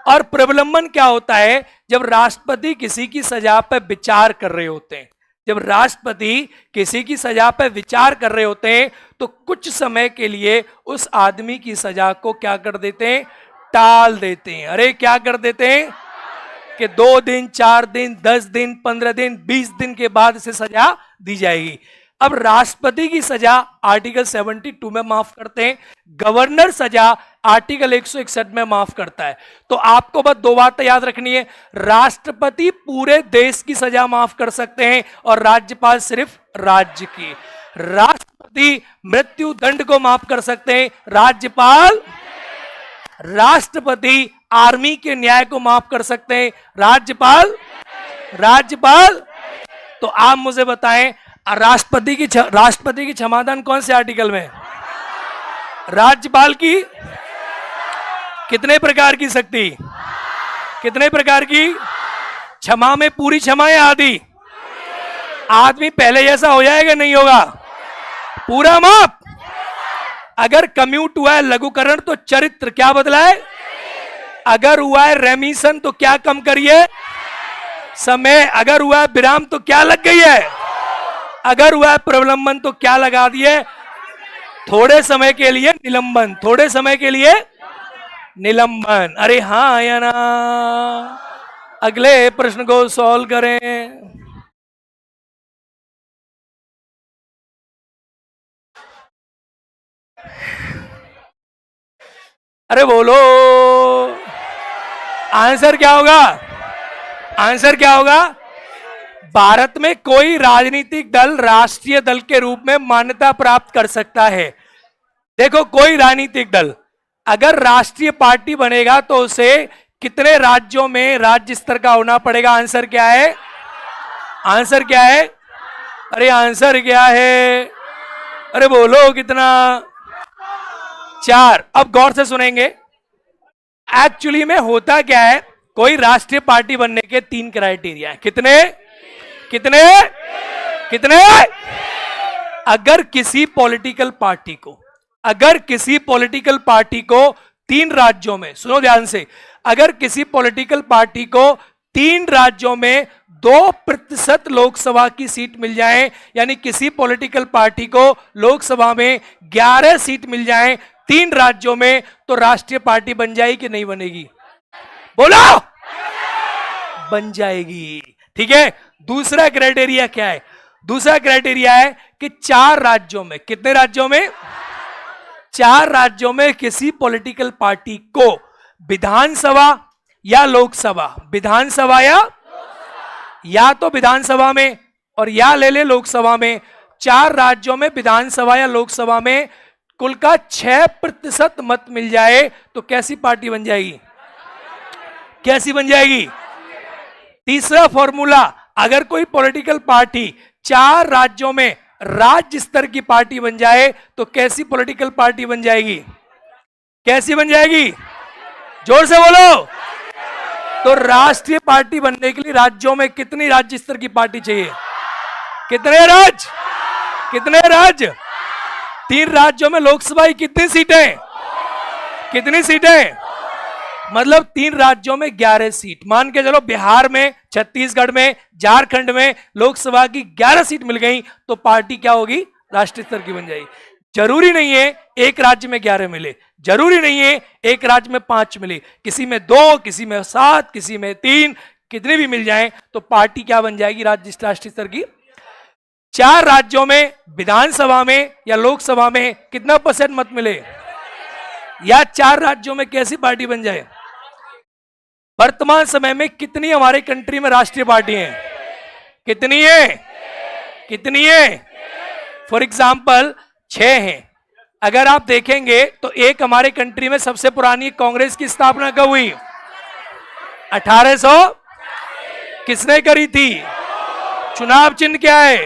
और प्रबलंबन क्या होता है? जब राष्ट्रपति किसी की सजा पर विचार कर रहे होते हैं, जब राष्ट्रपति किसी की सजा पर विचार कर रहे होते हैं, तो कुछ समय के लिए उस आदमी की सजा को क्या कर देते हैं? टाल देते हैं। अरे क्या कर देते हैं? कि 2 दिन, 4 दिन, 10 दिन, 15 दिन, 20 दिन के बाद इसे सजा दी जाएगी। अब राष्ट्रपति की सजा आर्टिकल 72 में माफ करते हैं, गवर्नर सजा आर्टिकल 161 में माफ करता है। तो आपको बस 2 बातें याद रखनी है, राष्ट्रपति पूरे देश की सजा माफ कर सकते हैं और राज्यपाल सिर्फ राज्य की। राष्ट्रपति मृत्यु दंड को माफ कर सकते हैं, राज्यपाल। राष्ट्रपति आर्मी के न्याय को माफ कर सकते हैं, राज्यपाल। तो आप मुझे बताएं, राष्ट्रपति की क्षमादान कौन से आर्टिकल में? राज्यपाल की कितने प्रकार की शक्ति? कितने प्रकार की? क्षमा में पूरी क्षमा है आदि? आदमी पहले जैसा हो जाएगा, नहीं होगा? पूरा माफ। अगर कम्यूट हुआ है लघुकरण तो चरित्र क्या बदला है? अगर हुआ है रेमिशन तो क्या कम करिए? समय। अगर हुआ है विराम तो क्या लग गई है? अगर हुआ है प्रलंबन तो क्या लगा दिए? थोड़े समय के लिए निलंबन, थोड़े समय के लिए निलंबन। अरे हाँ या ना? अगले प्रश्न को सॉल्व करें। अरे बोलो, आंसर क्या होगा? आंसर क्या होगा? भारत में कोई राजनीतिक दल राष्ट्रीय दल के रूप में मान्यता प्राप्त कर सकता है। देखो, कोई राजनीतिक दल अगर राष्ट्रीय पार्टी बनेगा तो उसे कितने राज्यों में राज्य स्तर का होना पड़ेगा? आंसर क्या है? आंसर क्या है? अरे आंसर क्या है? अरे बोलो कितना? 4। अब गौर से सुनेंगे, एक्चुअली में होता क्या है, कोई राष्ट्रीय पार्टी बनने के 3 क्राइटेरिया है। कितने? कितने? कितने? अगर किसी पॉलिटिकल पार्टी को 3 राज्यों में, सुनो ध्यान से, अगर किसी पॉलिटिकल पार्टी को 3 राज्यों में 2% लोकसभा की सीट मिल जाए, यानी किसी पॉलिटिकल पार्टी को लोकसभा में 11 सीट मिल जाए 3 राज्यों में, तो राष्ट्रीय पार्टी बन जाएगी कि नहीं बनेगी? बोलो। बन जाएगी। ठीक है। दूसरा क्राइटेरिया क्या है? दूसरा क्राइटेरिया है कि 4 राज्यों में, कितने राज्यों में? 4 राज्यों में किसी पॉलिटिकल पार्टी को विधानसभा या लोकसभा, विधानसभा या तो विधानसभा में और या ले ले लोकसभा में, 4 राज्यों में विधानसभा या लोकसभा में कुल का 6% मत मिल जाए तो कैसी पार्टी बन जाएगी? कैसी बन जाएगी? तीसरा फॉर्मूला, अगर कोई पॉलिटिकल पार्टी 4 राज्यों में राज्य स्तर की पार्टी बन जाए तो कैसी पॉलिटिकल पार्टी बन जाएगी? कैसी बन जाएगी? जोर से बोलो। तो राष्ट्रीय पार्टी बनने के लिए राज्यों में कितनी राज्य स्तर की पार्टी चाहिए? कितने राज्य? कितने राज्य? 3 राज्यों में लोकसभा की कितनी सीटें? कितनी सीटें? मतलब 3 राज्यों में 11 सीट। मान के चलो बिहार में, छत्तीसगढ़ में, झारखंड में लोकसभा की 11 सीट मिल गई तो पार्टी क्या होगी? राष्ट्रीय स्तर की बन जाएगी। जरूरी नहीं है एक राज्य में 11 मिले, जरूरी नहीं है एक राज्य में 5 मिले, किसी में 2, किसी में 7, किसी में 3, कितने भी मिल जाएं तो पार्टी क्या बन जाएगी? राष्ट्रीय स्तर की। 4 राज्यों में विधानसभा में या लोकसभा में कितना % मत मिले, या 4 राज्यों में कैसी पार्टी बन जाए? वर्तमान समय में कितनी हमारे कंट्री में राष्ट्रीय पार्टी हैं? कितनी है? कितनी है? फॉर एग्जाम्पल 6 हैं। अगर आप देखेंगे तो एक हमारे कंट्री में सबसे पुरानी कांग्रेस की स्थापना कब हुई? 1800 किसने करी थी? चुनाव चिन्ह क्या है?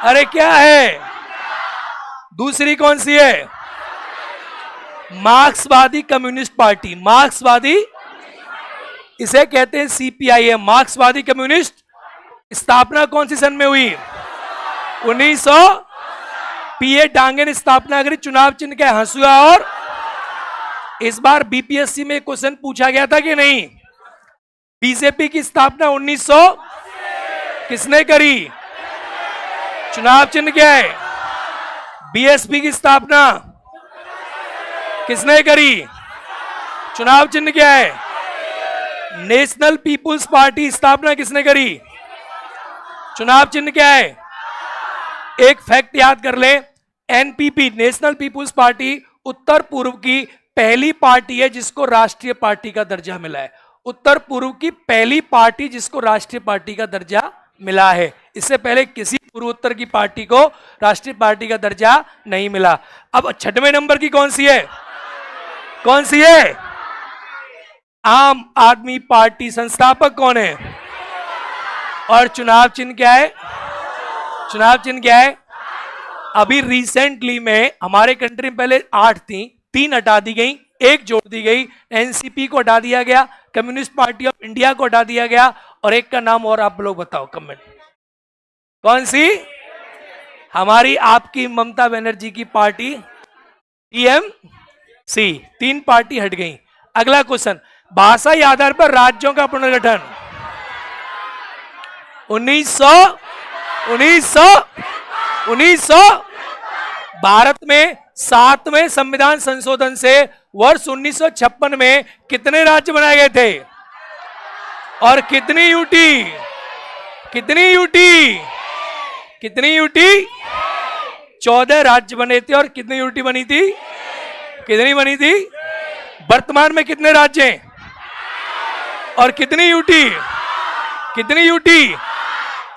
अरे क्या है? दूसरी कौन सी है? मार्क्सवादी कम्युनिस्ट पार्टी। मार्क्सवादी, इसे कहते हैं सीपीआईएम, मार्क्सवादी कम्युनिस्ट। स्थापना कौन सी सन में हुई? 1900। पीए डांगे ने स्थापना करी। चुनाव चिन्ह क्या? हंसुआ। और इस बार बीपीएससी में क्वेश्चन पूछा गया था कि नहीं? बीजेपी की स्थापना 1900 किसने करी? चुनाव चिन्ह क्या है? बीएसपी की स्थापना किसने करी? चुनाव चिन्ह क्या है? नेशनल पीपुल्स पार्टी स्थापना किसने करी? चुनाव चिन्ह क्या है? एक फैक्ट याद कर ले, एनपीपी नेशनल पीपुल्स पार्टी उत्तर पूर्व की पहली पार्टी है जिसको राष्ट्रीय पार्टी का दर्जा मिला है। उत्तर पूर्व की पहली पार्टी जिसको राष्ट्रीय पार्टी का दर्जा मिला है। इससे पहले किसी पूर्वोत्तर की पार्टी को राष्ट्रीय पार्टी का दर्जा नहीं मिला। अब 6वें नंबर की कौन सी है? कौन सी है? आम आदमी पार्टी। संस्थापक कौन है? और चुनाव चिन्ह क्या है? चुनाव चिन्ह क्या है? अभी रिसेंटली में हमारे कंट्री में पहले 8 थी, 3 हटा दी गई, 1 जोड़ दी गई। एनसीपी को हटा दिया गया, कम्युनिस्ट पार्टी ऑफ इंडिया को हटा दिया गया, और एक का नाम और आप लोग बताओ कमेंट। कौन सी? हमारी आपकी ममता बनर्जी की पार्टी टीएमसी। 3 पार्टी हट गई। अगला क्वेश्चन, भाषाई आधार पर राज्यों का पुनर्गठन 1900 भारत में 7वें संविधान संशोधन से वर्ष 1956 में कितने राज्य बनाए गए थे? और कितनी यूटी? कितनी यूटी? कितनी यूटी? 14 राज्य बने थे। और कितनी यूटी बनी थी? कितनी बनी थी? वर्तमान में कितने राज्य हैं? और कितनी यूटी? कितनी यूटी?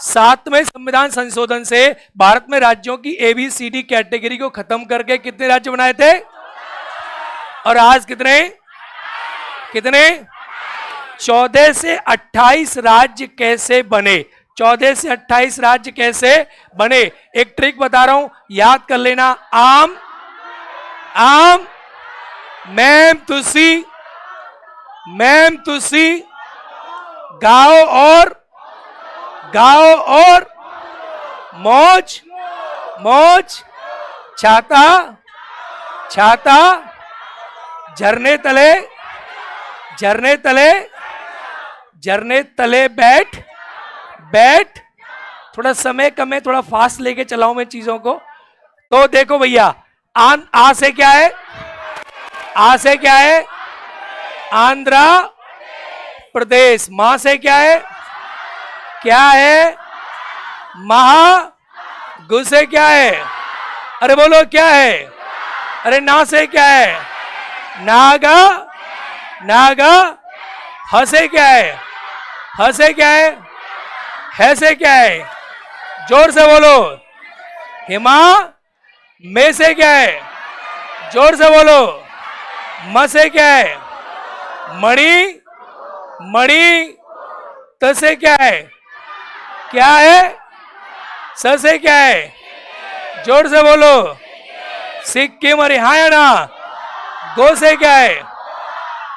7वें संविधान संशोधन से भारत में राज्यों की ABCD कैटेगरी को खत्म करके कितने राज्य बनाए थे? और आज कितने? कितने? 14 से 28 राज्य कैसे बने? 14 से 28 राज्य कैसे बने? एक ट्रिक बता रहा हूं, याद कर लेना। आम, आम, मैम तुसी, मैम तुसी, गांव और मौज, मौज, छाता, छाता, झरने तले, झरने तले, झरने तले बैठ, बैठ। थोड़ा समय कम है, थोड़ा फास्ट लेके चलाऊं मैं चीजों को। तो देखो भैया, आ से क्या है? आ से क्या है? आंध्रा प्रदेश। मां से क्या है? क्या है? महा। गु से क्या है? अरे बोलो क्या है? अरे ना से क्या है? नागा, नागा। ह से क्या है? ह से क्या है? है से क्या है? जोर से बोलो। हिमा। में से क्या है? जोर से बोलो। म से क्या है? मणि, मणि। त से क्या है? क्या है? स से क्या है? जोर से बोलो। सिक्किम। हरियाणा। गो से क्या है?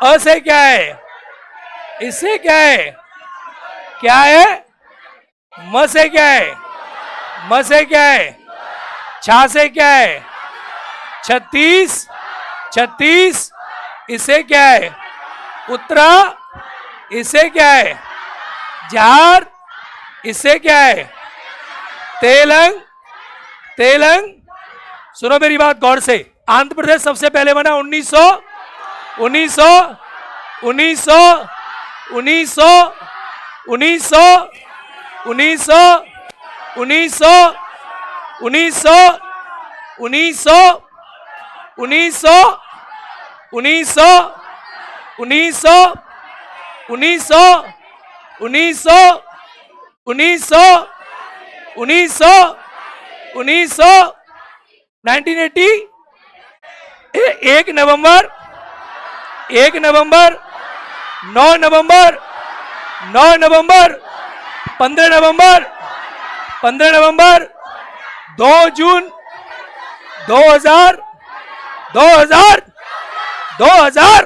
अ से क्या है? इससे क्या है? क्या है? म से क्या है? म से क्या है? छा से क्या है? 36, 36। इसे क्या है? उत्तरा। इसे क्या है? झार। इसे क्या है? तेलंग। तेलंग। सुनो मेरी बात गौर से। आंध्र प्रदेश सबसे पहले बना 1900 1900 1900 1900 1900 1900 1900 1900 1900 1900 1900 1900 1900 1900 1900 1900 1900 1980 1 नवंबर 1 नवंबर 9 नवंबर 9 नवंबर 15 नवंबर 15 नवंबर 2 जून 2000 2000 2000।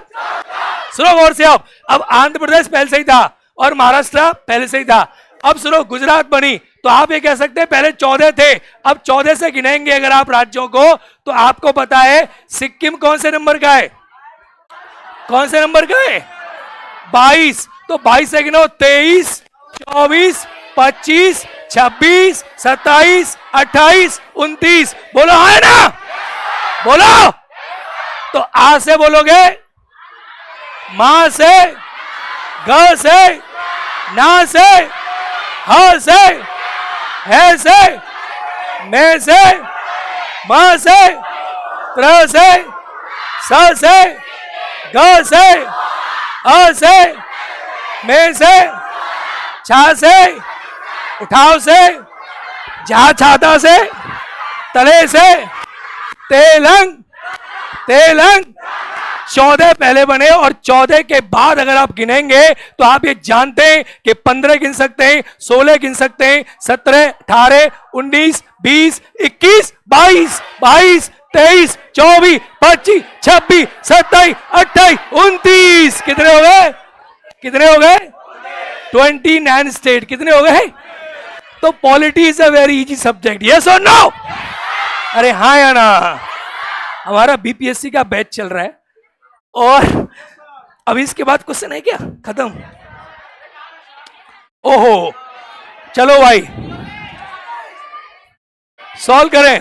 सुनो गौर से। अब आंध्र प्रदेश पहले से ही था और महाराष्ट्र पहले से ही था। अब सुनो, गुजरात बनी तो आप ये कह सकते हैं पहले 14 थे, अब 14 से गिनेंगे अगर आप राज्यों को तो आपको पता है सिक्किम कौन से नंबर का है? कौन से नंबर का है? 22। तो 22 से गिनो 23, 24, 25, 26, 27, 28, 29। बोलो हाँ है ना? बोलो। तो आ से बोलोगे, मां से, ग से, ना से, ह से, है से, मैं से, म से, त्र से, स से, ग से, अ से, मैं से, छा से, उठाव से, जा छाता से, तले से, तेलंग। तेलंग। 14 पहले बने और 14 के बाद अगर आप गिनेंगे तो आप ये जानते हैं कि 15 गिन सकते हैं, 16 गिन सकते हैं, 17, 18, 19, 20, 21, 22, 22, 23, 24, 25, 26, 27, 28, 29। कितने हो गए? कितने हो गए? 29 स्टेट। कितने हो गए? तो polity is a very easy subject. Yes और नो? अरे हाँ या ना? हमारा बीपीएससी का बैच चल रहा है और अभी इसके बाद क्वेश्चन है क्या? खत्म? ओहो, चलो भाई सॉल्व करें।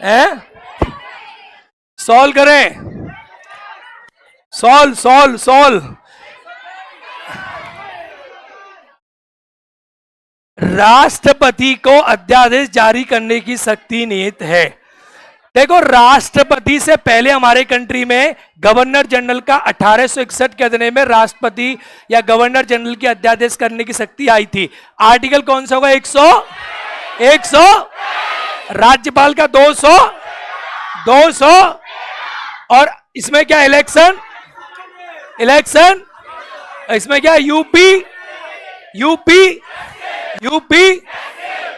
हैं? सॉल्व करें। Solve solve solve. राष्ट्रपति को अध्यादेश जारी करने की शक्ति निहित है। देखो, राष्ट्रपति से पहले हमारे कंट्री में गवर्नर जनरल का 1861 के अधिनियम में राष्ट्रपति या गवर्नर जनरल की अध्यादेश करने की शक्ति आई थी। आर्टिकल कौन सा होगा? 100 राज्यपाल का 200 और इसमें क्या? इलेक्शन। इसमें क्या? यूपी।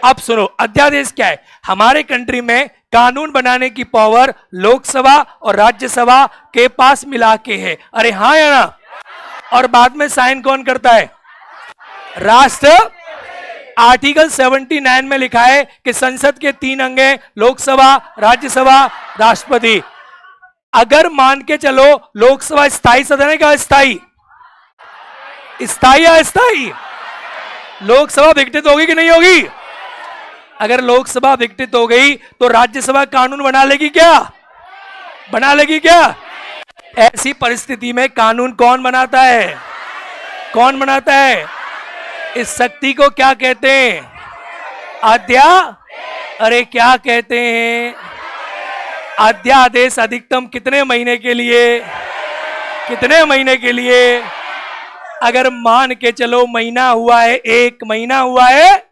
अब सुनो, अध्यादेश क्या है? हमारे कंट्री में कानून बनाने की पावर लोकसभा और राज्यसभा के पास मिला के है। अरे हाँ या ना? और बाद में साइन कौन करता है? राष्ट्र। आर्टिकल 79 में लिखा है कि संसद के 3 अंग हैं, लोकसभा, राज्यसभा, राष्ट्रपति। अगर मान के चलो लोकसभा स्थायी सदन है क्या? स्थायी या अस्थायी? लोकसभा विघटित होगी कि नहीं होगी? अगर लोकसभा विघटित हो गई तो राज्यसभा कानून बना लेगी क्या? ऐसी परिस्थिति में कानून कौन बनाता है? इस शक्ति को क्या कहते हैं? अरे क्या कहते हैं? अध्यादेश अधिकतम कितने महीने के लिए? अगर मान के चलो महीना हुआ है, 1 महीना हुआ है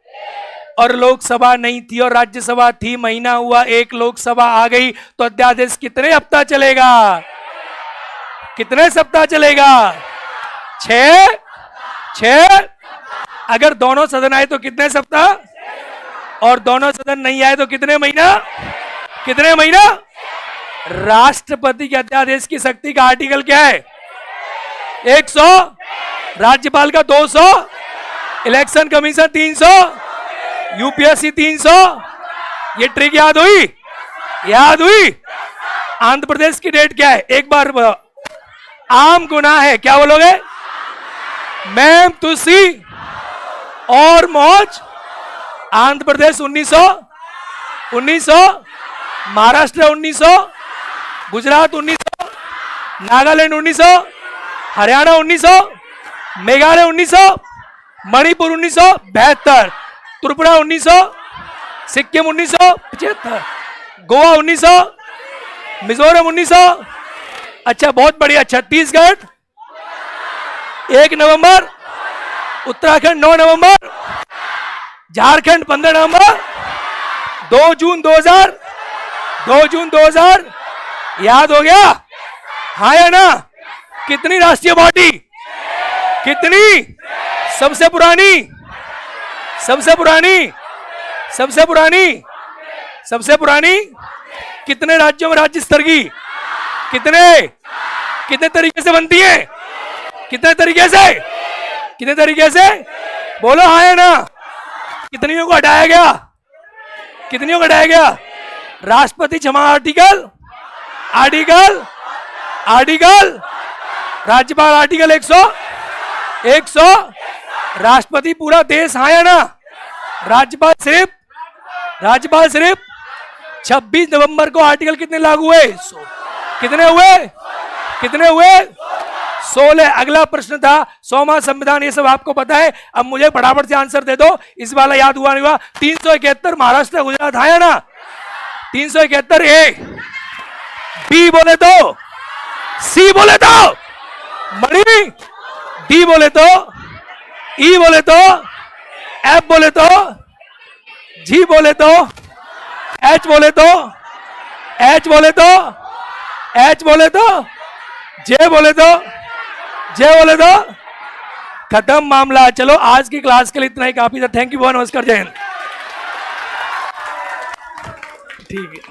और लोकसभा नहीं थी और राज्यसभा थी, महीना हुआ, 1 लोकसभा आ गई तो अध्यादेश कितने हफ्ता चलेगा? कितने सप्ताह चलेगा? 6। अगर दोनों सदन आए तो कितने सप्ताह? और दोनों सदन नहीं आए तो कितने महीना? कितने महीना? राष्ट्रपति के अध्यादेश की शक्ति का आर्टिकल क्या है? 100, राज्यपाल का 200, इलेक्शन कमीशन 300, यूपीएससी 300। ये ट्रिक याद हुई? याद हुई? आंध्र प्रदेश की डेट क्या है? एक बार आम गुनाह है, क्या बोलोगे? मैम तुसी और मौज। आंध्र प्रदेश 1900, महाराष्ट्र 1900, गुजरात 1900, नागालैंड 1900, हरियाणा 1900, मेघालय 1900, मणिपुर 1972, त्रिपुरा 1900, सिक्किम 1975, गोवा 1900, मिजोरम 1900। अच्छा बहुत बढ़िया। छत्तीसगढ़ 1 नवंबर, उत्तराखंड 9 नवंबर, झारखंड 15 नवंबर, 2 जून 2000, 2 जून 2000। याद हो गया? हाँ या ना? कितनी राष्ट्रीय पार्टी? कितनी? सबसे पुरानी, सबसे पुरानी, सबसे पुरानी, सबसे पुरानी। कितने राज्यों में राज्य स्तर की? कितने? कितने तरीके से बनती है? कितने तरीके से? कितने तरीके से? बोलो हाँ या ना? कितनियों को हटाया गया? कितनियों को हटाया गया? राष्ट्रपति क्षमा आर्टिकल, आर्टिकल, आर्टिकल, राज्यपाल आर्टिकल 100, 100, राष्ट्रपति पूरा देश हाँ या ना? राज्यपाल सिर्फ, राज्यपाल सिर्फ। 26 नवंबर को आर्टिकल कितने लागू हुए? कितने हुए? कितने हुए? 16। अगला प्रश्न था 100वां संविधान, ये सब आपको पता है। अब मुझे फटाफट से आंसर दे दो, इस वाला याद हुआ नहीं हुआ। 371 महाराष्ट्र गुजरात हाँ या ना? 371 ए, बी बोले तो, सी बोले तो मणि, डी बोले तो, ई बोले तो, एफ बोले तो, जी बोले तो, एच बोले तो, एच बोले तो, एच बोले तो, जे बोले तो, जे बोले तो। खत्म मामला। चलो आज की क्लास के लिए इतना ही काफी था। थैंक यू, बहुत नमस्कार, जय हिंद। ठीक है।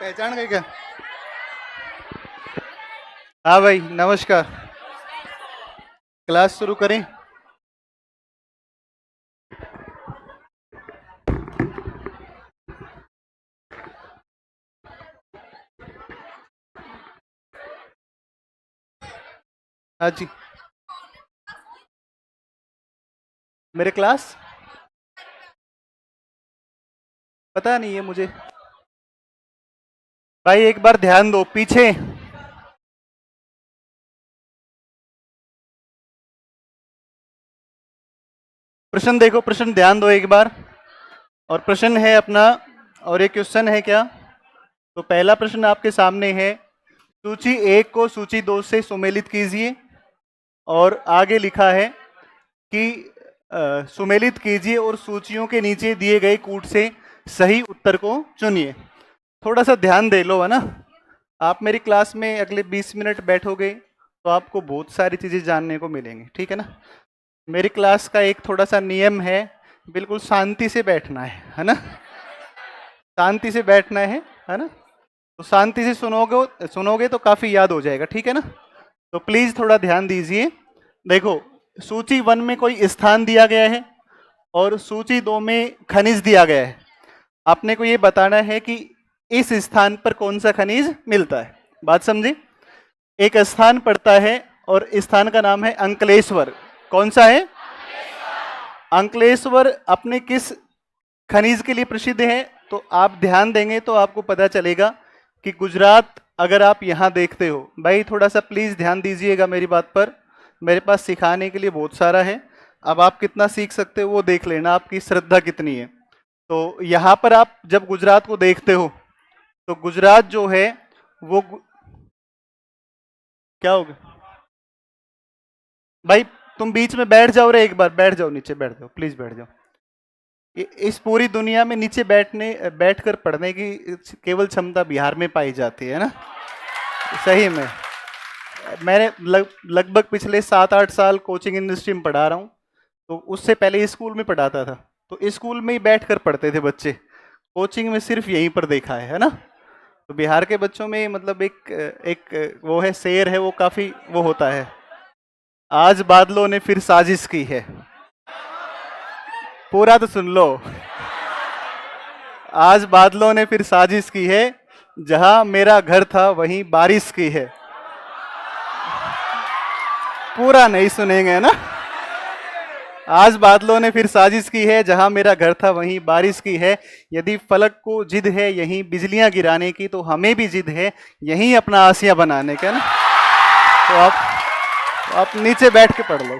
पहचान गए क्या? हाँ भाई नमस्कार। क्लास शुरू करें? हाँ जी। मेरे क्लास पता नहीं है मुझे। भाई एक बार ध्यान दो पीछे। प्रश्न देखो, प्रश्न ध्यान दो एक बार। और प्रश्न है अपना, और एक क्वेश्चन है क्या? तो पहला प्रश्न आपके सामने है, सूची 1 को सूची 2 से सुमेलित कीजिए। और आगे लिखा है कि सुमेलित कीजिए और सूचियों के नीचे दिए गए कूट से सही उत्तर को चुनिए। थोड़ा सा ध्यान दे लो, है ना? आप मेरी क्लास में अगले 20 मिनट बैठोगे तो आपको बहुत सारी चीज़ें जानने को मिलेंगी, ठीक है ना? मेरी क्लास का एक थोड़ा सा नियम है, बिल्कुल शांति से बैठना है ना? शांति से बैठना है ना? तो शांति से सुनोगे तो काफ़ी याद हो जाएगा, ठीक है ना? तो प्लीज़ थोड़ा ध्यान दीजिए। देखो, सूची 1 में कोई स्थान दिया गया है और सूची 2 में खनिज दिया गया है। आपने को ये बताना है कि इस स्थान पर कौन सा खनिज मिलता है। बात समझे? एक स्थान पड़ता है और स्थान का नाम है अंकलेश्वर। कौन सा है? अंकलेश्वर अपने किस खनिज के लिए प्रसिद्ध है? तो आप ध्यान देंगे तो आपको पता चलेगा कि गुजरात, अगर आप यहाँ देखते हो, भाई थोड़ा सा प्लीज़ ध्यान दीजिएगा मेरी बात पर। मेरे पास सिखाने के लिए बहुत सारा है, अब आप कितना सीख सकते हो वो देख लेना, आपकी श्रद्धा कितनी है। तो यहाँ पर आप जब गुजरात को देखते हो तो गुजरात जो है वो क्या होगा? भाई तुम बीच में बैठ जाओ रे, एक बार बैठ जाओ, नीचे बैठ जाओ, प्लीज बैठ जाओ। इस पूरी दुनिया में नीचे बैठकर पढ़ने की केवल क्षमता बिहार में पाई जाती है ना, सही में। मैंने लगभग पिछले 7-8 साल कोचिंग इंडस्ट्री में पढ़ा रहा हूँ, तो उससे पहले स्कूल में पढ़ाता था, तो स्कूल में ही बैठकर पढ़ते थे बच्चे, कोचिंग में सिर्फ यहीं पर देखा है ना। तो बिहार के बच्चों में मतलब एक वो है, शेर है, वो काफी वो होता है, आज बादलों ने फिर साजिश की है। पूरा तो सुन लो। आज बादलों ने फिर साजिश की है, जहां मेरा घर था वहीं बारिश की है। पूरा नहीं सुनेंगे ना। आज बादलों ने फिर साजिश की है, जहां मेरा घर था वहीं बारिश की है। यदि फलक को जिद है यहीं बिजलियां गिराने की, तो हमें भी जिद है यहीं अपना आसिया बनाने का ना। तो आप नीचे बैठ के पढ़ लो।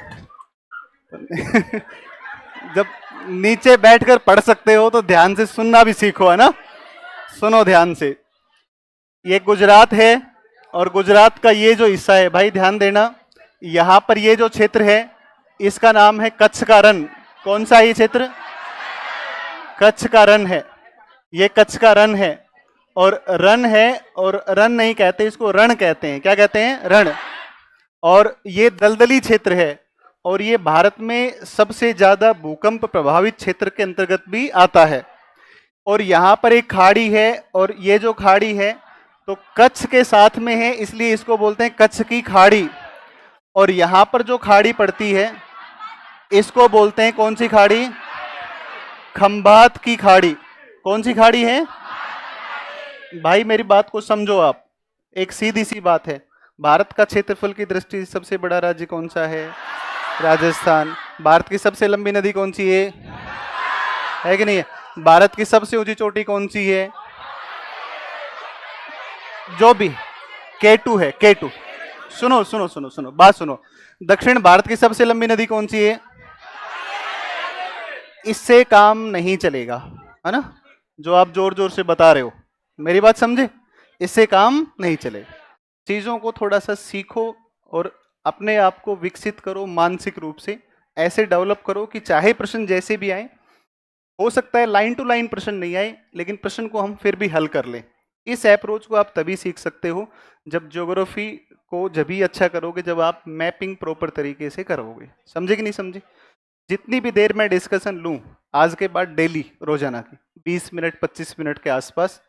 जब नीचे बैठकर पढ़ सकते हो तो ध्यान से सुनना भी सीखो, है ना। सुनो ध्यान से। ये गुजरात है, और गुजरात का ये जो हिस्सा है भाई ध्यान देना, यहां पर ये जो क्षेत्र है इसका नाम है कच्छ का रण। कौन सा ये क्षेत्र? कच्छ का रण है। ये कच्छ का रण है, और रण है, और रण नहीं कहते इसको, रण कहते हैं। क्या कहते हैं? रण। और ये दलदली क्षेत्र है, और ये भारत में सबसे ज्यादा भूकंप प्रभावित क्षेत्र के अंतर्गत भी आता है। और यहाँ पर एक खाड़ी है, और ये जो खाड़ी है तो कच्छ के साथ में है, इसलिए इसको बोलते हैं कच्छ की खाड़ी। और यहाँ पर जो खाड़ी पड़ती है इसको बोलते हैं कौन सी खाड़ी? खंभात की खाड़ी। कौन सी खाड़ी है भाई? मेरी बात को समझो आप, एक सीधी सी बात है। भारत का क्षेत्रफल की दृष्टि से सबसे बड़ा राज्य कौन सा है? राजस्थान। भारत की सबसे लंबी नदी कौन सी है कि नहीं है? भारत की सबसे ऊंची चोटी कौन सी है? जो भी K2 है, K2। सुनो सुनो सुनो सुनो, बात सुनो। दक्षिण भारत की सबसे लंबी नदी कौन सी है? इससे काम नहीं चलेगा, है ना, जो आप जोर जोर से बता रहे हो। मेरी बात समझे? इससे काम नहीं चलेगा। चीजों को थोड़ा सा सीखो और अपने आप को विकसित करो मानसिक रूप से। ऐसे डेवलप करो कि चाहे प्रश्न जैसे भी आए, हो सकता है लाइन टू लाइन प्रश्न नहीं आए, लेकिन प्रश्न को हम फिर भी हल कर लें। इस अप्रोच को आप तभी सीख सकते हो जब ज्योग्राफी को जब भी अच्छा करोगे, जब आप मैपिंग प्रॉपर तरीके से करोगे। समझे कि नहीं समझे? जितनी भी देर मैं डिस्कशन लूं आज के बाद डेली रोजाना की 20 मिनट 25 मिनट के आसपास,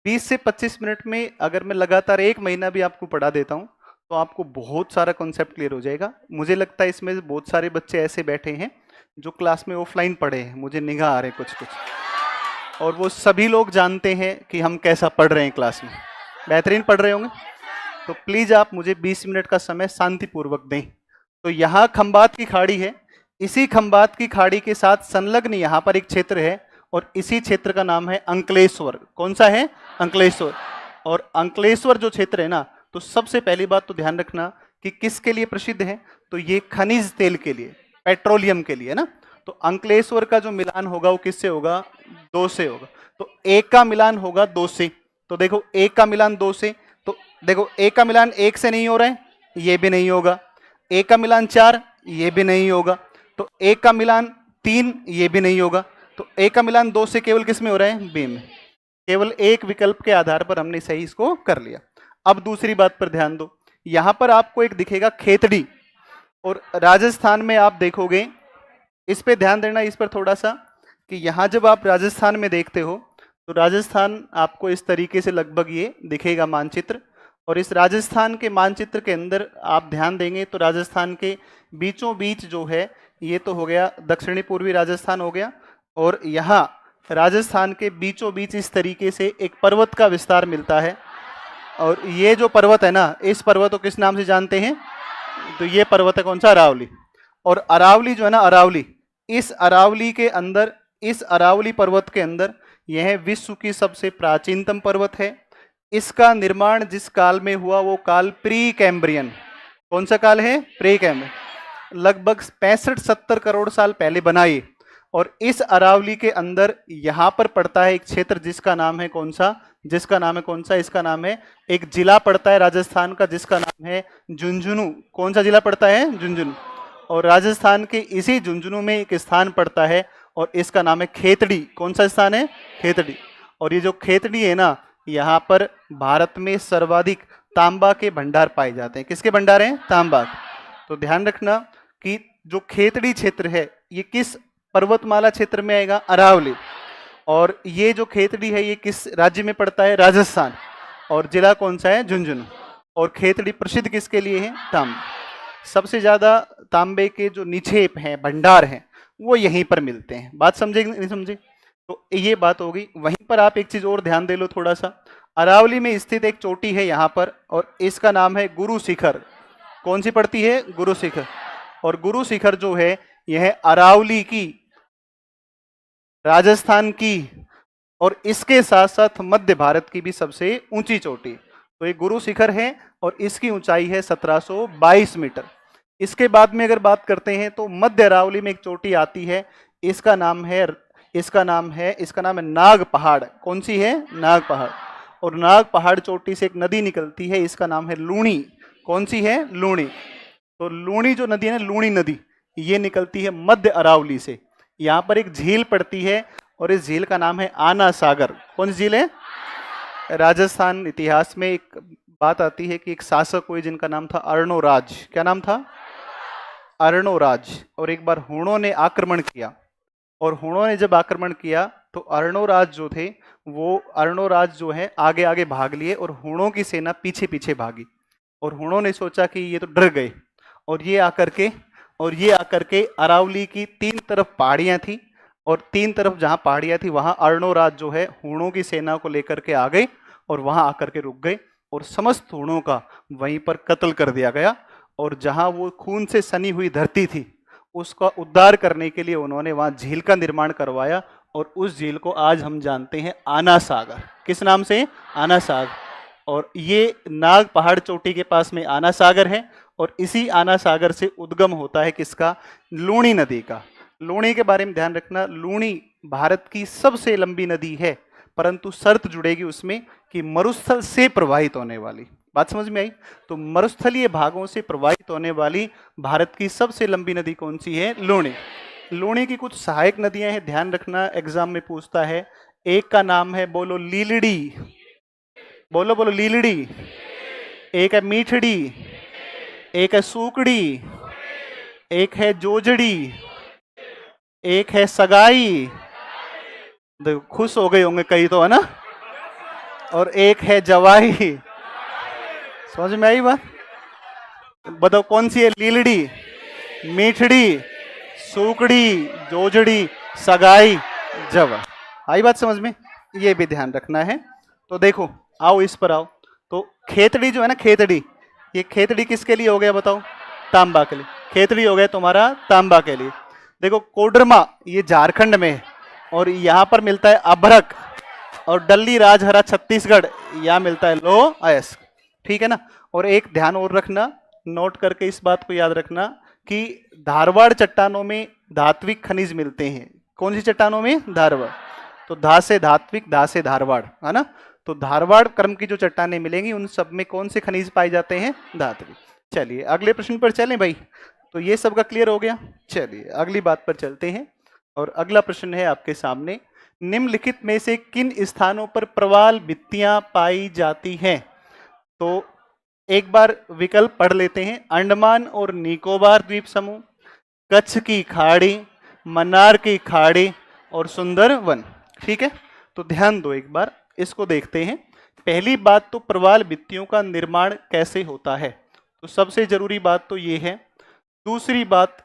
20 से 25 मिनट में अगर मैं लगातार 1 महीना भी आपको पढ़ा देता हूं तो आपको बहुत सारा कॉन्सेप्ट क्लियर हो जाएगा। मुझे लगता है इसमें बहुत सारे बच्चे ऐसे बैठे हैं जो क्लास में ऑफलाइन पढ़े हैं, मुझे निगाह आ रहे हैं कुछ, और वो सभी लोग जानते हैं कि हम कैसा पढ़ रहे हैं क्लास में। बेहतरीन पढ़ रहे होंगे। तो प्लीज आप मुझे 20 मिनट का समय शांतिपूर्वक दें। तो यहाँ खंबात की खाड़ी है, इसी खंबात की खाड़ी के साथ संलग्न यहाँ पर एक क्षेत्र है, और इसी क्षेत्र का नाम है अंकलेश्वर। कौन सा है? अंकलेश्वर। और अंकलेश्वर जो क्षेत्र है ना, तो सबसे पहली बात तो ध्यान रखना कि किसके लिए प्रसिद्ध है? तो ये खनिज तेल के लिए, पेट्रोलियम के लिए ना। तो अंकलेश्वर का जो मिलान होगा वो किससे होगा? 2 से होगा। तो 1 का मिलान होगा 2 से। तो देखो 1 का मिलान 2 से, तो देखो 1 का मिलान 1 से नहीं हो रहा है, ये भी नहीं होगा। 1 का मिलान 4, ये भी नहीं होगा। तो 1 का मिलान 3, ये भी नहीं होगा। तो 1 का मिलान 2 से केवल किस में हो रहा है? बी में। केवल एक विकल्प के आधार पर हमने सही इसको कर लिया। अब दूसरी बात पर ध्यान दो। यहां पर आपको एक दिखेगा खेतड़ी, और राजस्थान में आप देखोगे, इस पे ध्यान देना इस पर थोड़ा सा, कि यहां जब आप राजस्थान में देखते हो तो राजस्थान आपको इस तरीके से लगभग ये दिखेगा मानचित्र। और इस राजस्थान के मानचित्र के अंदर आप ध्यान देंगे तो राजस्थान के बीचों बीच जो है ये तो हो गया दक्षिणी पूर्वी राजस्थान हो गया, और यहाँ राजस्थान के बीचों बीच इस तरीके से एक पर्वत का विस्तार मिलता है। और ये जो पर्वत है ना, इस पर्वत को किस नाम से जानते हैं? तो ये पर्वत है कौन सा? अरावली। और अरावली जो है ना, अरावली, इस अरावली के अंदर, इस अरावली पर्वत के अंदर यह विश्व की सबसे प्राचीनतम पर्वत है। इसका निर्माण जिस काल में हुआ वो काल प्री कैम्ब्रियन। कौन सा काल है? Pre Cambrian. लगभग 65-70 करोड़ साल पहले बनाई। और इस अरावली के अंदर यहाँ पर पड़ता है एक क्षेत्र जिसका नाम है कौन सा? जिसका नाम है कौन सा? इसका नाम है, एक जिला पड़ता है राजस्थान का जिसका नाम है झुंझुनू। कौन सा जिला पड़ता है? झुंझुनू। और राजस्थान के इसी झुंझुनू में एक स्थान पड़ता है और इसका नाम है खेतड़ी। कौन सा स्थान है? खेतड़ी। और ये जो खेतड़ी है ना, यहाँ पर भारत में सर्वाधिक तांबा के भंडार पाए जाते हैं। किसके भंडार हैं? तांबा के। तो ध्यान रखना कि जो खेतड़ी क्षेत्र है ये किस पर्वतमाला क्षेत्र में आएगा? अरावली। और ये जो खेतड़ी है ये किस राज्य में पड़ता है? राजस्थान। और जिला कौन सा है? झुंझुनू। और खेतड़ी प्रसिद्ध किसके लिए है? तांबा। सबसे ज्यादा तांबे के जो निक्षेप हैं, भंडार हैं, वो यहीं पर मिलते हैं। बात समझे कि नहीं समझे? तो ये बात होगी। वहीं पर आप एक चीज और ध्यान दे लो थोड़ा सा। अरावली में स्थित एक चोटी है यहाँ पर, और इसका नाम है गुरु शिखर। कौन सी पड़ती है? गुरु शिखर। और गुरु शिखर जो है यह अरावली की, राजस्थान की, और इसके साथ साथ मध्य भारत की भी सबसे ऊंची चोटी। तो ये गुरु शिखर है और इसकी ऊंचाई है 1722 मीटर। इसके बाद में अगर बात करते हैं तो मध्य अरावली में एक चोटी आती है, इसका नाम है नाग पहाड़। कौन सी है? नाग पहाड़। और नाग पहाड़ चोटी से एक नदी निकलती है, इसका नाम है लूणी। कौन सी है? लूणी। तो लूणी जो नदी है ना, लूणी नदी, ये निकलती है मध्य अरावली से। यहाँ पर एक झील पड़ती है और इस झील का नाम है आना सागर। कौन सी झील है? राजस्थान इतिहास में एक बात आती है कि एक शासक हुए जिनका नाम था अर्णोराज। क्या नाम था? अर्णोराज। और एक बार हूणों ने आक्रमण किया, और हूणों ने जब आक्रमण किया तो अर्णोराज जो थे वो अर्णोराज जो है आगे आगे भाग लिए और हूणों की सेना पीछे पीछे भागी। और हूणों ने सोचा कि ये तो डर गए, और ये आकर के अरावली की तीन तरफ पहाड़ियां थी, और तीन तरफ जहां पहाड़ियां थी वहां अर्णोराज जो है हूणों की सेना को लेकर के आ गए और वहां आकर के रुक गए, और समस्त हूणों का वहीं पर कत्ल कर दिया गया। और जहां वो खून से सनी हुई धरती थी उसका उद्धार करने के लिए उन्होंने वहां झील का निर्माण करवाया, और उस झील को आज हम जानते हैं आना सागर। किस नाम से? आना सागर। और ये नाग पहाड़ चोटी के पास में आना सागर है, और इसी आना सागर से उद्गम होता है किसका? लूणी नदी का। लूणी के बारे में ध्यान रखना, लूणी भारत की सबसे लंबी नदी है, परंतु शर्त जुड़ेगी उसमें कि मरुस्थल से प्रवाहित होने वाली। बात समझ में आई? तो मरुस्थलीय भागों से प्रवाहित होने वाली भारत की सबसे लंबी नदी कौन सी है? लूणी। लूणी की कुछ सहायक नदियां हैं, ध्यान रखना, एग्जाम में पूछता है। एक का नाम है, बोलो, लीलड़ी। बोलो बोलो, लीलड़ी। एक है मीठड़ी, एक है सूकड़ी, एक है जोजड़ी, एक है सगाई। देखो खुश हो गए होंगे कई तो, है ना? और एक है जवाई। समझ में आई बात? बताओ कौन सी है? लीलड़ी, मीठड़ी, सूकड़ी, जोजड़ी, सगाई, जवाई। आई बात समझ में? ये भी ध्यान रखना है। तो देखो, आओ इस पर आओ। तो खेतड़ी जो है ना, खेतड़ी, ये खेतड़ी किसके लिए हो गया बताओ? तांबा के लिए। खेतड़ी हो गया तुम्हारा तांबा के लिए। देखो कोडरमा ये झारखंड में है, और यहाँ पर मिलता है अभ्रक, और डल्ली राजहरा छत्तीसगढ़, यहाँ मिलता है लो अयस्क। ठीक है ना? और एक ध्यान और रखना, नोट करके इस बात को याद रखना कि धारवाड़ चट्टानों में धात्विक खनिज मिलते हैं। कौन सी चट्टानों में? धारवाड़। तो धा से धात्विक, धा से धारवाड़, है ना? तो धारवाड़ क्रम की जो चट्टानें मिलेंगी उन सब में कौन से खनिज पाए जाते हैं? धात्विक। चलिए अगले प्रश्न पर चलें भाई। तो ये सबका क्लियर हो गया। चलिए अगली बात पर चलते हैं, और अगला प्रश्न है आपके सामने, निम्नलिखित में से किन स्थानों पर प्रवाल भित्तियां पाई जाती हैं? तो एक बार विकल्प पढ़ लेते हैं। अंडमान और निकोबार द्वीप समूह, कच्छ की खाड़ी, मन्नार की खाड़ी, और सुंदरवन। ठीक है, तो ध्यान दो, एक बार इसको देखते हैं। पहली बात तो प्रवाल भित्तियों का निर्माण कैसे होता है, तो सबसे जरूरी बात तो ये है। दूसरी बात,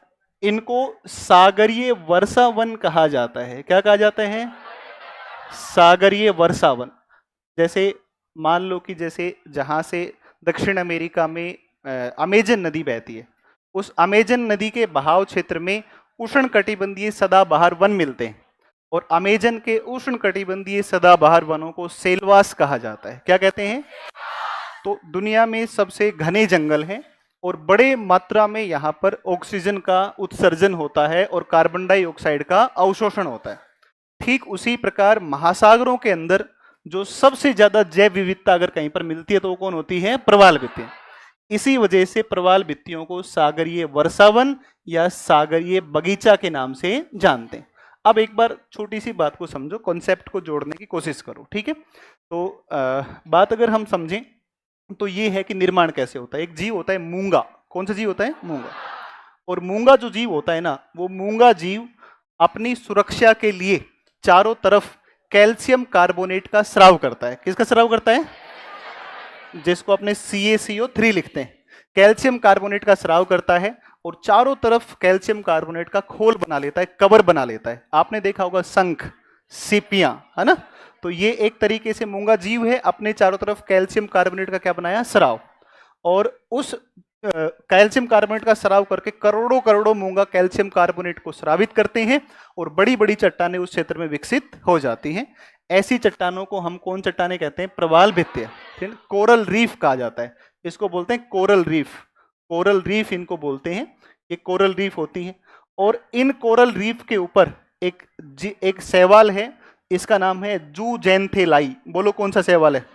इनको सागरीय वर्षावन कहा जाता है। क्या कहा जाता है? सागरीय वर्षावन। जैसे मान लो कि जैसे जहां से दक्षिण अमेरिका में अमेजन नदी बहती है, उस अमेजन नदी के बहाव क्षेत्र में उष्णकटिबंधीय सदाबहार वन मिलते हैं, और अमेजन के उष्णकटिबंधीय सदाबहार वनों को सेलवास कहा जाता है। क्या कहते हैं? तो दुनिया में सबसे घने जंगल हैं, और बड़े मात्रा में यहाँ पर ऑक्सीजन का उत्सर्जन होता है और कार्बन डाइऑक्साइड का अवशोषण होता है। ठीक उसी प्रकार महासागरों के अंदर जो सबसे ज्यादा जैव विविधता अगर कहीं पर मिलती है तो वो कौन होती है? प्रवाल भित्तियां। इसी वजह से प्रवाल भित्तियों को सागरीय वर्षावन या सागरीय बगीचा के नाम से जानते हैं। अब एक बार छोटी सी बात को समझो, कॉन्सेप्ट को जोड़ने की कोशिश करो, ठीक है। तो बात अगर हम समझें तो ये है कि निर्माण कैसे होता है। एक जीव होता है मूंगा, कौन सा जीव होता है? मूंगा। और मूंगा जो जीव होता है ना, वो मूंगा जीव अपनी सुरक्षा के लिए चारों तरफ कैल्शियम कार्बोनेट का स्राव करता है। किसका स्राव करता है? जिसको अपने CaCO3 लिखते हैं। कैल्शियम कार्बोनेट का स्राव करता है और चारों तरफ कैल्शियम कार्बोनेट का खोल बना लेता है, कवर बना लेता है। आपने देखा होगा शंख, सीपियां, है ना। तो ये एक तरीके से मूंगा जीव है, अपने चारों तरफ कैल्शियम कार्बोनेट का क्या बनाया? स्राव। और उस कैल्शियम कार्बोनेट का स्राव करके करोड़ों करोड़ों मूंगा कैल्शियम कार्बोनेट को स्रावित करते हैं और बड़ी बड़ी चट्टानें उस क्षेत्र में विकसित हो जाती हैं। ऐसी चट्टानों को हम कौन चट्टानें कहते हैं? प्रवाल भित्तियां, ठीक है। कोरल रीफ कहा जाता है इसको, बोलते हैं कोरल रीफ। कोरल रीफ इनको बोलते हैं, ये कोरल रीफ होती हैं। और इन कोरल रीफ के ऊपर एक शैवाल है, इसका नाम है जूजेंथेलाई। बोलो कौन सा शैवाल है?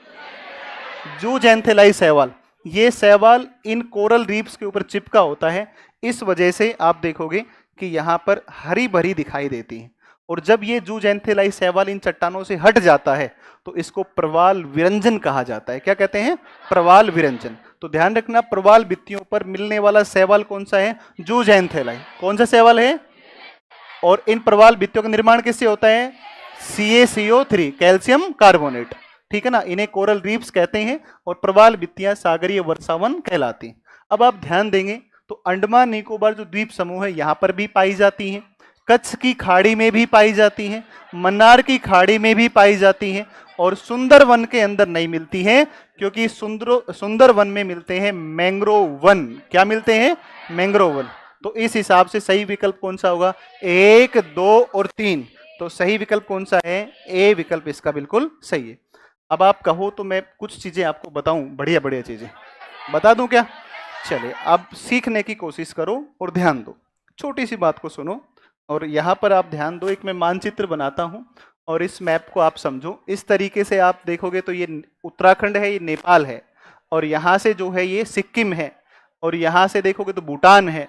जूजेंथेलाई शैवाल। ये शैवाल इन कोरल रीफ्स के ऊपर चिपका होता है, इस वजह से आप देखोगे कि यहाँ पर हरी भरी दिखाई देती है। और जब ये जूजेंथेलाई शैवाल इन चट्टानों से हट जाता है तो इसको प्रवाल विरंजन कहा जाता है। क्या कहते हैं? प्रवाल विरंजन। तो ध्यान रखना, प्रवाल भित्तियों पर मिलने वाला शैवाल कौन सा है? जूजेंथेलाई। कौन सा शैवाल है? और इन प्रवाल भित्तियों का निर्माण किससे होता है? CaCO3, कैल्शियम कार्बोनेट, ठीक है ना। इन्हें कोरल रीफ्स कहते हैं और प्रवाल भित्तियां सागरीय वर्षावन कहलाती हैं। अब आप ध्यान देंगे तो अंडमान निकोबार जो द्वीप समूह है यहाँ पर भी पाई जाती हैं, कच्छ की खाड़ी में भी पाई जाती हैं, मन्नार की खाड़ी में भी पाई जाती हैं, और सुंदरवन के अंदर नहीं मिलती हैं क्योंकि सुंदरवन में मिलते हैं मैंग्रोव वन। क्या मिलते हैं? Mangrove one. तो इस हिसाब से सही विकल्प कौन सा होगा? 1, 2 और 3। तो सही विकल्प कौन सा है? ए विकल्प इसका बिल्कुल सही है। अब आप कहो तो मैं कुछ चीजें आपको बताऊं, बढ़िया बढ़िया चीजें बता दूं क्या? चलिए, अब सीखने की कोशिश करो और ध्यान दो, छोटी सी बात को सुनो और यहाँ पर आप ध्यान दो। एक मैं मानचित्र बनाता हूँ और इस मैप को आप समझो। इस तरीके से आप देखोगे तो ये उत्तराखंड है, ये नेपाल है, और यहाँ से जो है ये सिक्किम है, और यहाँ से देखोगे तो भूटान है,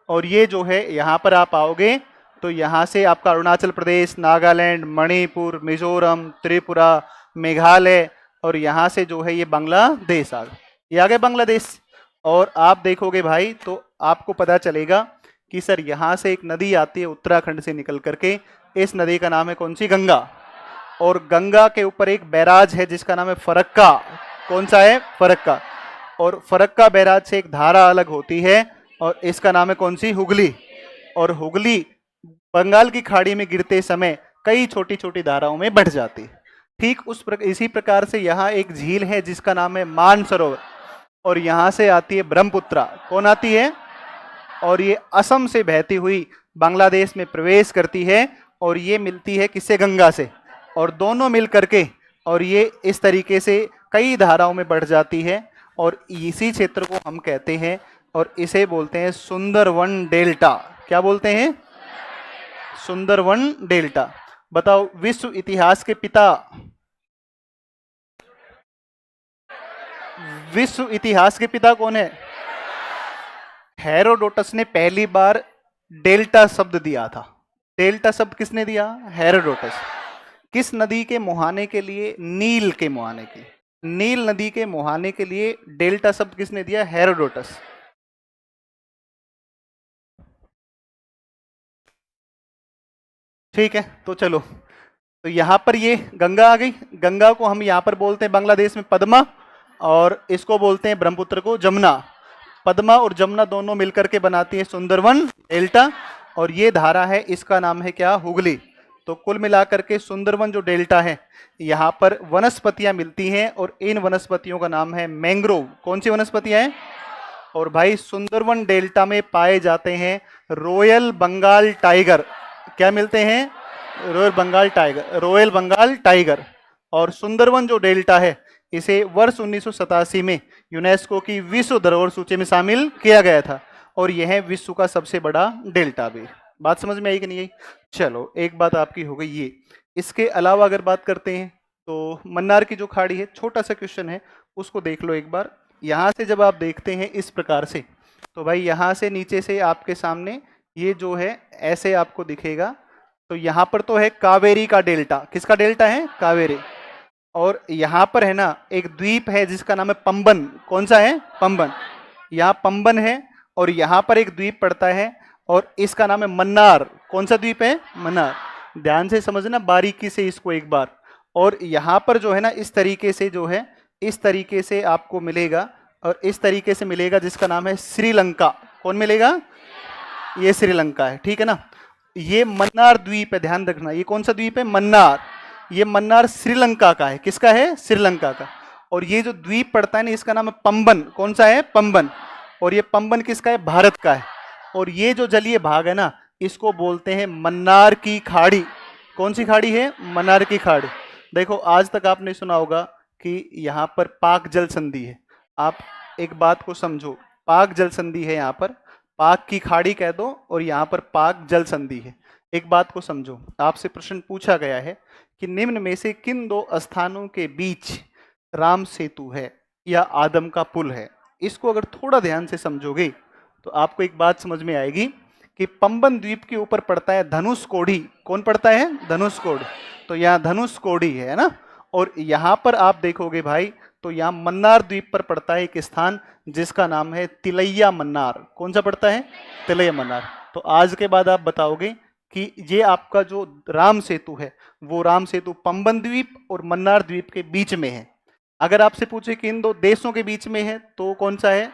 और ये जो है यहाँ पर आप आओगे तो यहाँ से आपका अरुणाचल प्रदेश, नागालैंड, मणिपुर, मिजोरम, त्रिपुरा, मेघालय, और यहाँ से जो है ये बांग्लादेश आ गया। ये आ गए बांग्लादेश। और आप देखोगे भाई तो आपको पता चलेगा कि सर यहाँ से एक नदी आती है उत्तराखंड से निकल करके, इस नदी का नाम है कौन सी? गंगा। और गंगा के ऊपर एक बैराज है जिसका नाम है फरक्का। कौन सा है? फरक्का। और फरक्का बैराज से एक धारा अलग होती है और इसका नाम है कौन सी? हुगली। और हुगली बंगाल की खाड़ी में गिरते समय कई छोटी छोटी धाराओं में बढ़ जाती है। ठीक इसी प्रकार से यहाँ एक झील है जिसका नाम है मानसरोवर, और यहाँ से आती है ब्रह्मपुत्रा। कौन आती है? और ये असम से बहती हुई बांग्लादेश में प्रवेश करती है, और ये मिलती है किससे? गंगा से। और दोनों मिल करके और ये इस तरीके से कई धाराओं में बढ़ जाती है, और इसी क्षेत्र को हम कहते हैं और इसे बोलते हैं सुंदरवन डेल्टा। क्या बोलते हैं? सुंदरवन डेल्टा। बताओ, विश्व इतिहास के पिता, विश्व इतिहास के पिता कौन है? हेरोडोटस ने पहली बार डेल्टा शब्द दिया था। डेल्टा शब्द किसने दिया? हेरोडोटस। किस नदी के मुहाने के लिए? नील के मुहाने के। नील नदी के मुहाने के लिए डेल्टा शब्द किसने दिया? हेरोडोटस। ठीक है, तो चलो, तो यहां पर ये गंगा आ गई। गंगा को हम यहां पर बोलते हैं बांग्लादेश में पद्मा, और इसको बोलते हैं ब्रह्मपुत्र को जमुना। पद्मा और जमुना दोनों मिलकर के बनाती है सुंदरवन डेल्टा, और ये धारा है इसका नाम है क्या? हुगली। तो कुल मिलाकर के सुंदरवन जो डेल्टा है, यहाँ पर वनस्पतियां मिलती हैं और इन वनस्पतियों का नाम है मैंग्रोव। कौन सी वनस्पतियां हैं? और भाई सुंदरवन डेल्टा में पाए जाते हैं रॉयल बंगाल टाइगर। क्या मिलते हैं? Royal Bengal tiger, royal Bengal tiger. और सुंदरवन जो डेल्टा है इसे वर्ष 1987 में यूनेस्को की विश्व धरोहर सूची में शामिल किया गया था, और यह विश्व का सबसे बड़ा डेल्टा भी। बात समझ में आई कि नहीं आई? चलो, एक बात आपकी हो गई ये। इसके अलावा अगर बात करते हैं तो मन्नार की जो खाड़ी है, छोटा सा क्वेश्चन है, उसको देख लो एक बार। यहाँ से जब आप देखते हैं इस प्रकार से, तो भाई यहाँ से नीचे से आपके सामने ये जो है ऐसे आपको दिखेगा तो यहां पर तो है कावेरी का डेल्टा, किसका डेल्टा है? कावेरी। और यहां पर है ना एक द्वीप है जिसका नाम है पंबन, कौन सा है? पंबन। यहाँ पंबन है और यहां पर एक द्वीप पड़ता है और इसका नाम है मन्नार, कौन सा द्वीप है? मन्नार। ध्यान से समझना बारीकी से इसको एक बार। और यहां पर जो है ना इस तरीके से जो है, इस तरीके से आपको मिलेगा और इस तरीके से मिलेगा जिसका नाम है श्रीलंका। कौन मिलेगा? ये श्रीलंका है, ठीक है ना। ये मन्नार द्वीप है, ध्यान रखना, ये कौन सा द्वीप है? मन्नार। ये मन्नार श्रीलंका का है, किसका है? श्रीलंका का। और ये जो द्वीप पड़ता है ना इसका नाम है पंबन, कौन सा है? पंबन। और ये पंबन किसका है? भारत का है। और ये जो जलीय भाग है ना इसको बोलते हैं मन्नार की खाड़ी। कौन सी खाड़ी है? मन्नार की खाड़ी। देखो आज तक आपने सुना होगा कि यहाँ पर पाक जल संधि है। आप एक बात को समझो, पाक जल संधि है, यहाँ पर पाक की खाड़ी कह दो और यहाँ पर पाक जल संधि है। एक बात को समझो, आपसे प्रश्न पूछा गया है कि निम्न में से किन दो स्थानों के बीच राम सेतु है या आदम का पुल है? इसको अगर थोड़ा ध्यान से समझोगे तो आपको एक बात समझ में आएगी कि पंबन द्वीप के ऊपर पड़ता है धनुषकोडी। कौन पड़ता है? धनुषकोडी। तो यहाँ धनुषकोडी है ना। और यहाँ पर आप देखोगे भाई तो यहाँ मन्नार द्वीप पर पड़ता है एक स्थान जिसका नाम है तिलैया मन्नार। कौन सा पड़ता है? तिलैया मन्नार। तो आज के बाद आप बताओगे कि ये आपका जो राम सेतु है वो राम सेतु पंबन द्वीप और मन्नार द्वीप के बीच में है। अगर आपसे पूछे कि इन दो देशों के बीच में है तो कौन सा है?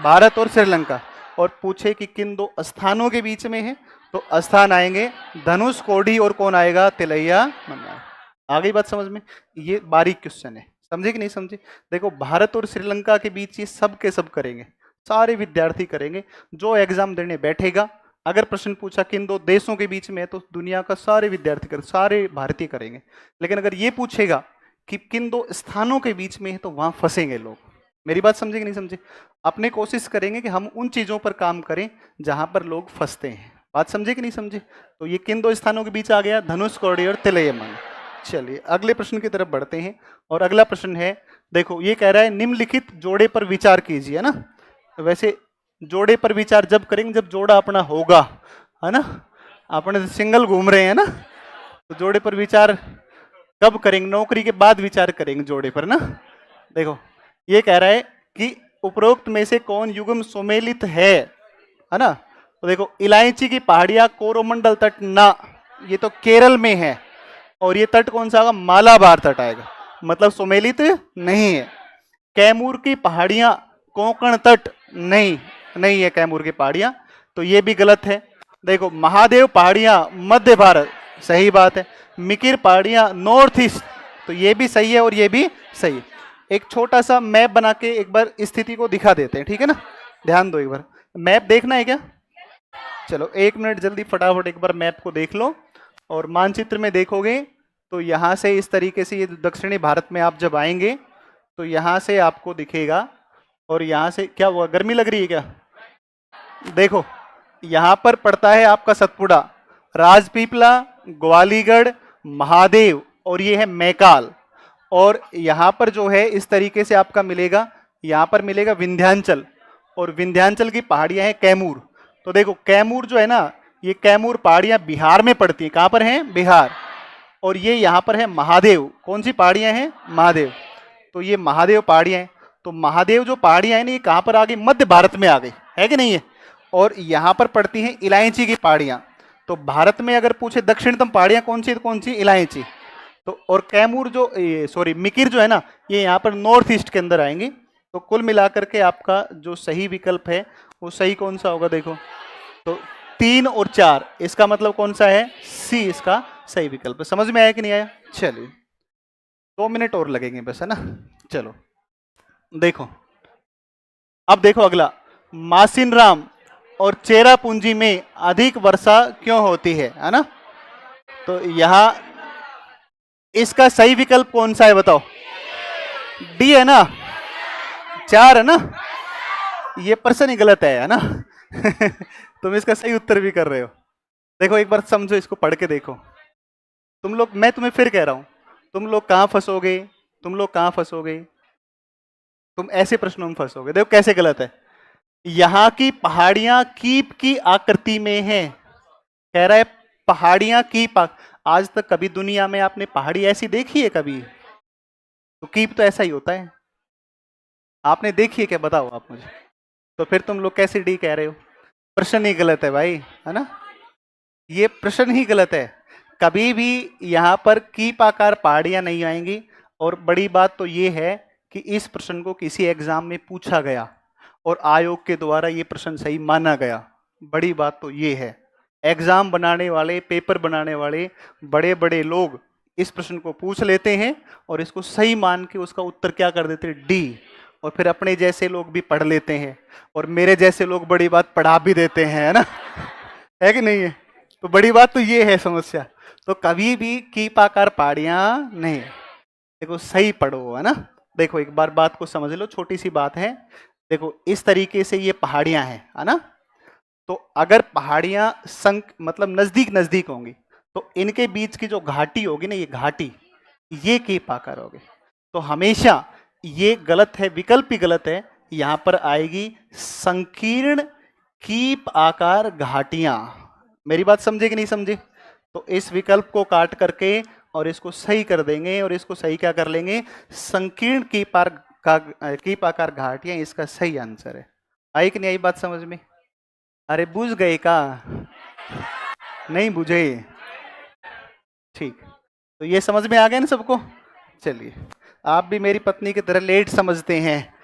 भारत और श्रीलंका। और पूछे कि किन दो स्थानों के बीच में है तो स्थान आएंगे धनुषकोडी और कौन आएगा? तिलैया मन्नार। आ गई बात समझ में? ये बारीक क्वेश्चन है, समझे कि नहीं समझे? देखो भारत और श्रीलंका के बीच ये सब के सब करेंगे, सारे विद्यार्थी करेंगे। जो एग्जाम देने बैठेगा अगर प्रश्न पूछा किन दो देशों के बीच में है तो दुनिया का सारे विद्यार्थी कर, सारे भारतीय करेंगे। लेकिन अगर ये पूछेगा कि किन दो स्थानों के बीच में है तो वहां फंसेंगे लोग। मेरी बात समझे कि नहीं समझे? अपने कोशिश करेंगे कि हम उन चीजों पर काम करें जहां पर लोग फंसते हैं। बात समझे कि नहीं समझे? तो ये किन दो स्थानों के बीच आ गया? धनुषकोडी और तिलैया मन्नार। चलिए अगले प्रश्न की तरफ बढ़ते हैं। और अगला प्रश्न है, देखो ये कह रहा है निम्नलिखित जोड़े पर विचार कीजिए, है ना। वैसे जोड़े पर विचार जब करेंगे जब जोड़ा अपना होगा, है ना। अपने सिंगल घूम रहे हैं ना, तो जोड़े पर विचार कब करेंगे? नौकरी के बाद विचार करेंगे जोड़े पर ना। देखो ये कह रहा है कि उपरोक्त में से कौन युग्म सुमेलित है ना। तो देखो इलायची की पहाड़ियां कोरोमंडल तट ना, ये तो केरल में है। और ये तट कौन सा आएगा? मालाबार तट आएगा, मतलब सुमेलित नहीं है। कैमूर की पहाड़ियां कोंकण तट नहीं है कैमूर की पहाड़ियां, तो ये भी गलत है। देखो महादेव पहाड़ियां मध्य भारत, सही बात है। मिकिर पहाड़ियां नॉर्थ ईस्ट, तो ये भी सही है और ये भी सही है। एक छोटा सा मैप बना के एक बार स्थिति को दिखा देते हैं, ठीक है ना। ध्यान दो, एक बार मैप देखना है क्या? चलो 1 मिनट जल्दी फटाफट एक बार मैप को देख लो। और मानचित्र में देखोगे तो यहाँ से इस तरीके से ये दक्षिणी भारत में आप जब आएंगे तो यहाँ से आपको दिखेगा। और यहाँ से क्या हुआ? गर्मी लग रही है क्या? देखो यहाँ पर पड़ता है आपका सतपुड़ा, राजपीपला, ग्वालीगढ़, महादेव और ये है मैकाल। और यहाँ पर जो है इस तरीके से आपका मिलेगा, यहाँ पर मिलेगा विंध्याचल, और विंध्याचल की पहाड़ियाँ हैं कैमूर। तो देखो कैमूर जो है ना, ये कैमूर पहाड़ियाँ बिहार में पड़ती हैं। कहाँ पर हैं? बिहार। और ये यहाँ पर है महादेव। कौन सी पहाड़ियाँ हैं? महादेव। तो ये महादेव पहाड़ियाँ हैं। तो महादेव जो पहाड़ियाँ हैं ना, ये कहाँ पर आ गई? मध्य भारत में आ गई, है कि नहीं है। और यहाँ पर पड़ती हैं इलायची की पहाड़ियाँ। तो भारत में अगर पूछे दक्षिणतम पहाड़ियाँ कौन सी, तो कौन सी? इलायची। तो और कैमूर जो सॉरी मिकिर जो है ना, ये यहाँ पर नॉर्थ ईस्ट के अंदर आएंगे। तो कुल मिलाकर के आपका जो सही विकल्प है वो सही कौन सा होगा? देखो तो 3 और 4, इसका मतलब कौन सा है? सी इसका सही विकल्प है। समझ में आया कि नहीं आया? चलिए 2 मिनट और लगेंगे बस, है ना। चलो देखो, अब देखो अगला, मासिनराम और चेरापूंजी में अधिक वर्षा क्यों होती है ना। तो यहाँ इसका सही विकल्प कौन सा है बताओ? डी है ना, 4 है ना। ये प्रश्न ही गलत है ना। तुम इसका सही उत्तर भी कर रहे हो। देखो एक बार समझो, इसको पढ़ के देखो। तुम लोग, मैं तुम्हें फिर कह रहा हूं, तुम लोग कहां फंसोगे? तुम ऐसे प्रश्नों में फंसोगे। देखो कैसे गलत है। यहां की पहाड़ियां कीप की आकृति में हैं। कह रहा है पहाड़ियां आज तक कभी दुनिया में आपने पहाड़ी ऐसी देखी है कभी? तो कीप तो ऐसा ही होता है। आपने देखी है क्या? बताओ आप मुझे। तो फिर तुम लोग कैसे डी कह रहे हो? प्रश्न ही गलत है भाई, है ना? ये प्रश्न ही गलत है। कभी भी यहाँ पर कीप आकार पहाड़ियां नहीं आएंगी। और बड़ी बात तो ये है कि इस प्रश्न को किसी एग्जाम में पूछा गया और आयोग के द्वारा ये प्रश्न सही माना गया। बड़ी बात तो ये है, एग्जाम बनाने वाले, पेपर बनाने वाले बड़े बड़े लोग इस प्रश्न को पूछ लेते हैं और इसको सही मान के उसका उत्तर क्या कर देते हैं? डी। और फिर अपने जैसे लोग भी पढ़ लेते हैं और मेरे जैसे लोग बड़ी बात पढ़ा भी देते हैं, है ना? है कि नहीं है? तो बड़ी बात तो ये है समस्या। तो कभी भी कीप आकार पहाड़ियां नहीं। देखो सही पढ़ो, है ना? देखो एक बार बात को समझ लो, छोटी सी बात है। देखो इस तरीके से ये पहाड़ियां हैं, है ना? तो अगर पहाड़ियां मतलब नजदीक नजदीक होंगी तो इनके बीच की जो घाटी होगी ना, ये घाटी, ये कीप आकार होगी। तो हमेशा ये गलत है, विकल्प ही गलत है। यहां पर आएगी संकीर्ण कीप आकार घाटियां। मेरी बात समझे कि नहीं समझे? तो इस विकल्प को काट करके और इसको सही कर देंगे और इसको सही क्या कर लेंगे? संकीर्ण कीप आकार घाटियां इसका सही आंसर है। आई कि नहीं आई बात समझ में? अरे बुझ गए का? नहीं बुझे? ठीक, तो ये समझ में आ गया ना सबको? चलिए, आप भी मेरी पत्नी की तरह लेट समझते हैं।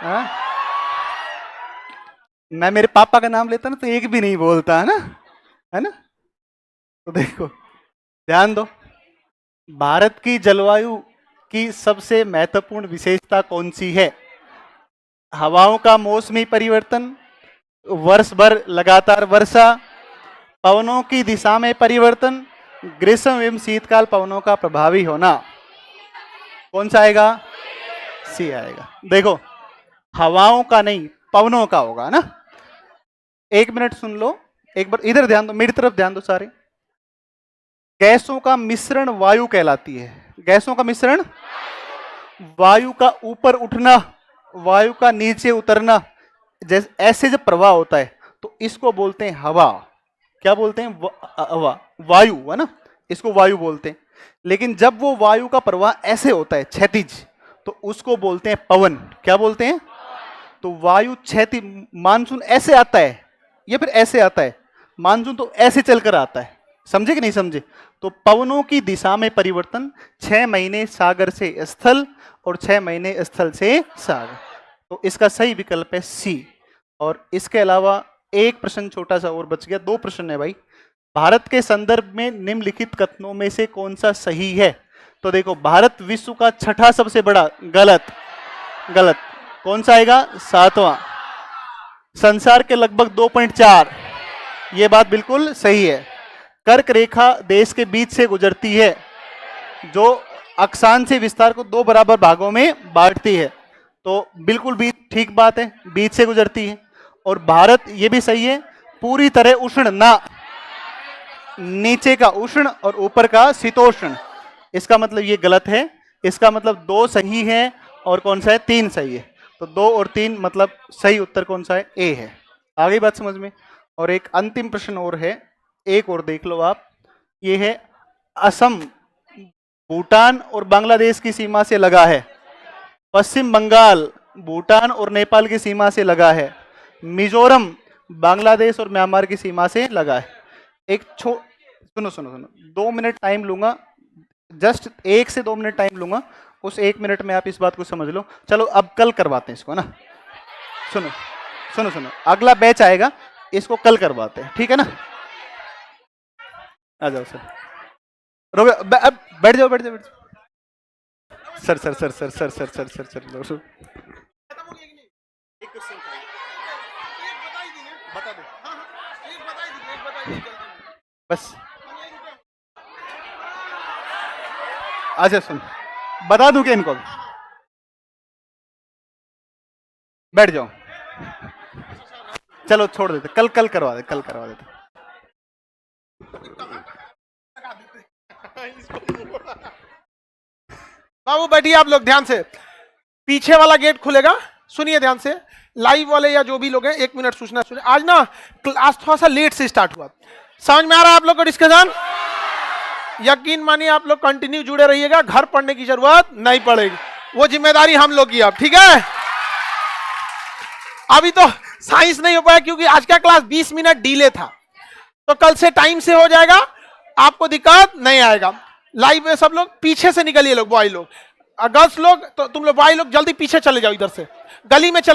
हाँ? मैं मेरे पापा का नाम लेता ना तो एक भी नहीं बोलता, है ना? तो देखो ध्यान दो, भारत की जलवायु की सबसे महत्वपूर्ण विशेषता कौन सी है? हवाओं का मौसमी परिवर्तन, वर्ष भर लगातार वर्षा, पवनों की दिशा में परिवर्तन, ग्रीष्म एवं शीतकाल पवनों का प्रभावी होना। कौन सा आएगा? सी आएगा। देखो हवाओं का नहीं, पवनों का होगा ना। एक मिनट सुन लो, एक बार इधर ध्यान दो, मेरी तरफ ध्यान दो सारे। गैसों का मिश्रण वायु कहलाती है। गैसों का मिश्रण, वायु का ऊपर उठना, वायु का नीचे उतरना, जैसे ऐसे जब प्रवाह होता है तो इसको बोलते हैं हवा। क्या बोलते हैं? हवा, वायु, है ना? इसको वायु बोलते हैं। लेकिन जब वो वायु का प्रवाह ऐसे होता है क्षैतिज, तो उसको बोलते हैं पवन। क्या बोलते हैं? तो वायु क्षैतिज, मानसून ऐसे आता है या फिर ऐसे आता है? मानसून तो ऐसे चलकर आता है। समझे कि नहीं समझे? तो पवनों की दिशा में परिवर्तन, 6 महीने सागर से स्थल और 6 महीने स्थल से सागर। तो इसका सही विकल्प है सी। और इसके अलावा एक प्रश्न छोटा सा और बच गया, 2 प्रश्न है भाई। भारत के संदर्भ में निम्नलिखित कथनों में से कौन सा सही है? तो देखो, भारत विश्व का 6ठा सबसे बड़ा, गलत। गलत। कौन सा आएगा? 7वां। संसार के लगभग 2.4, ये बात बिल्कुल सही है। कर्क रेखा देश के बीच से गुजरती है, जो अक्षांश विस्तार को 2 बराबर भागों में बांटती है। तो बिल्कुल भी ठीक बात है, बीच से गुजरती है। और भारत, ये भी सही है, पूरी तरह उष्ण ना, नीचे का उष्ण और ऊपर का शीतोष्ण। इसका मतलब ये गलत है। इसका मतलब 2 सही है और कौन सा है? 3 सही है। तो 2 और 3 मतलब सही उत्तर कौन सा है? ए है। आ गई बात समझ में? और एक अंतिम प्रश्न और है, एक और देख लो आप। ये है, असम भूटान और बांग्लादेश की सीमा से लगा है। पश्चिम बंगाल भूटान और नेपाल की सीमा से लगा है। मिजोरम बांग्लादेश और म्यांमार की सीमा से लगा है। एक सुनो 2 मिनट टाइम लूंगा, जस्ट 1 से 2 मिनट टाइम लूंगा। उस 1 मिनट में आप इस बात को समझ लो। चलो अब कल करवाते हैं इसको ना। सुनो, अगला बैच आएगा, इसको कल करवाते हैं, ठीक है ना? आ जाओ सर, अब बैठ जाओ। सर बस अच्छा सुन, बता दूं क्या इनको? बैठ जाओ, चलो छोड़ देते, कल करवा देते। बाबू बैठिए आप लोग ध्यान से। पीछे वाला गेट खुलेगा, सुनिए ध्यान से। लाइव वाले या जो भी लोग हैं 1 मिनट सूचना सुनिए। आज ना क्लास थोड़ा सा लेट से स्टार्ट हुआ, समझ में आ रहा है आप लोग को डिस्कशन? यकीन मानिए आप लोग कंटिन्यू जुड़े रहिएगा, घर पढ़ने की जरूरत नहीं पड़ेगी, वो जिम्मेदारी हम लोग की अब, ठीक है? अभी तो साइंस नहीं हो पाया क्योंकि आज का क्लास 20 मिनट डिले था, तो कल से टाइम से हो जाएगा, आपको दिक्कत नहीं आएगा। लाइव में सब लोग पीछे से निकलिए, लोग बॉय लोग, गर्ल्स लोग तो तुम लोग बॉय लोग जल्दी पीछे चले जाओ, इधर से गली में चले जाओ।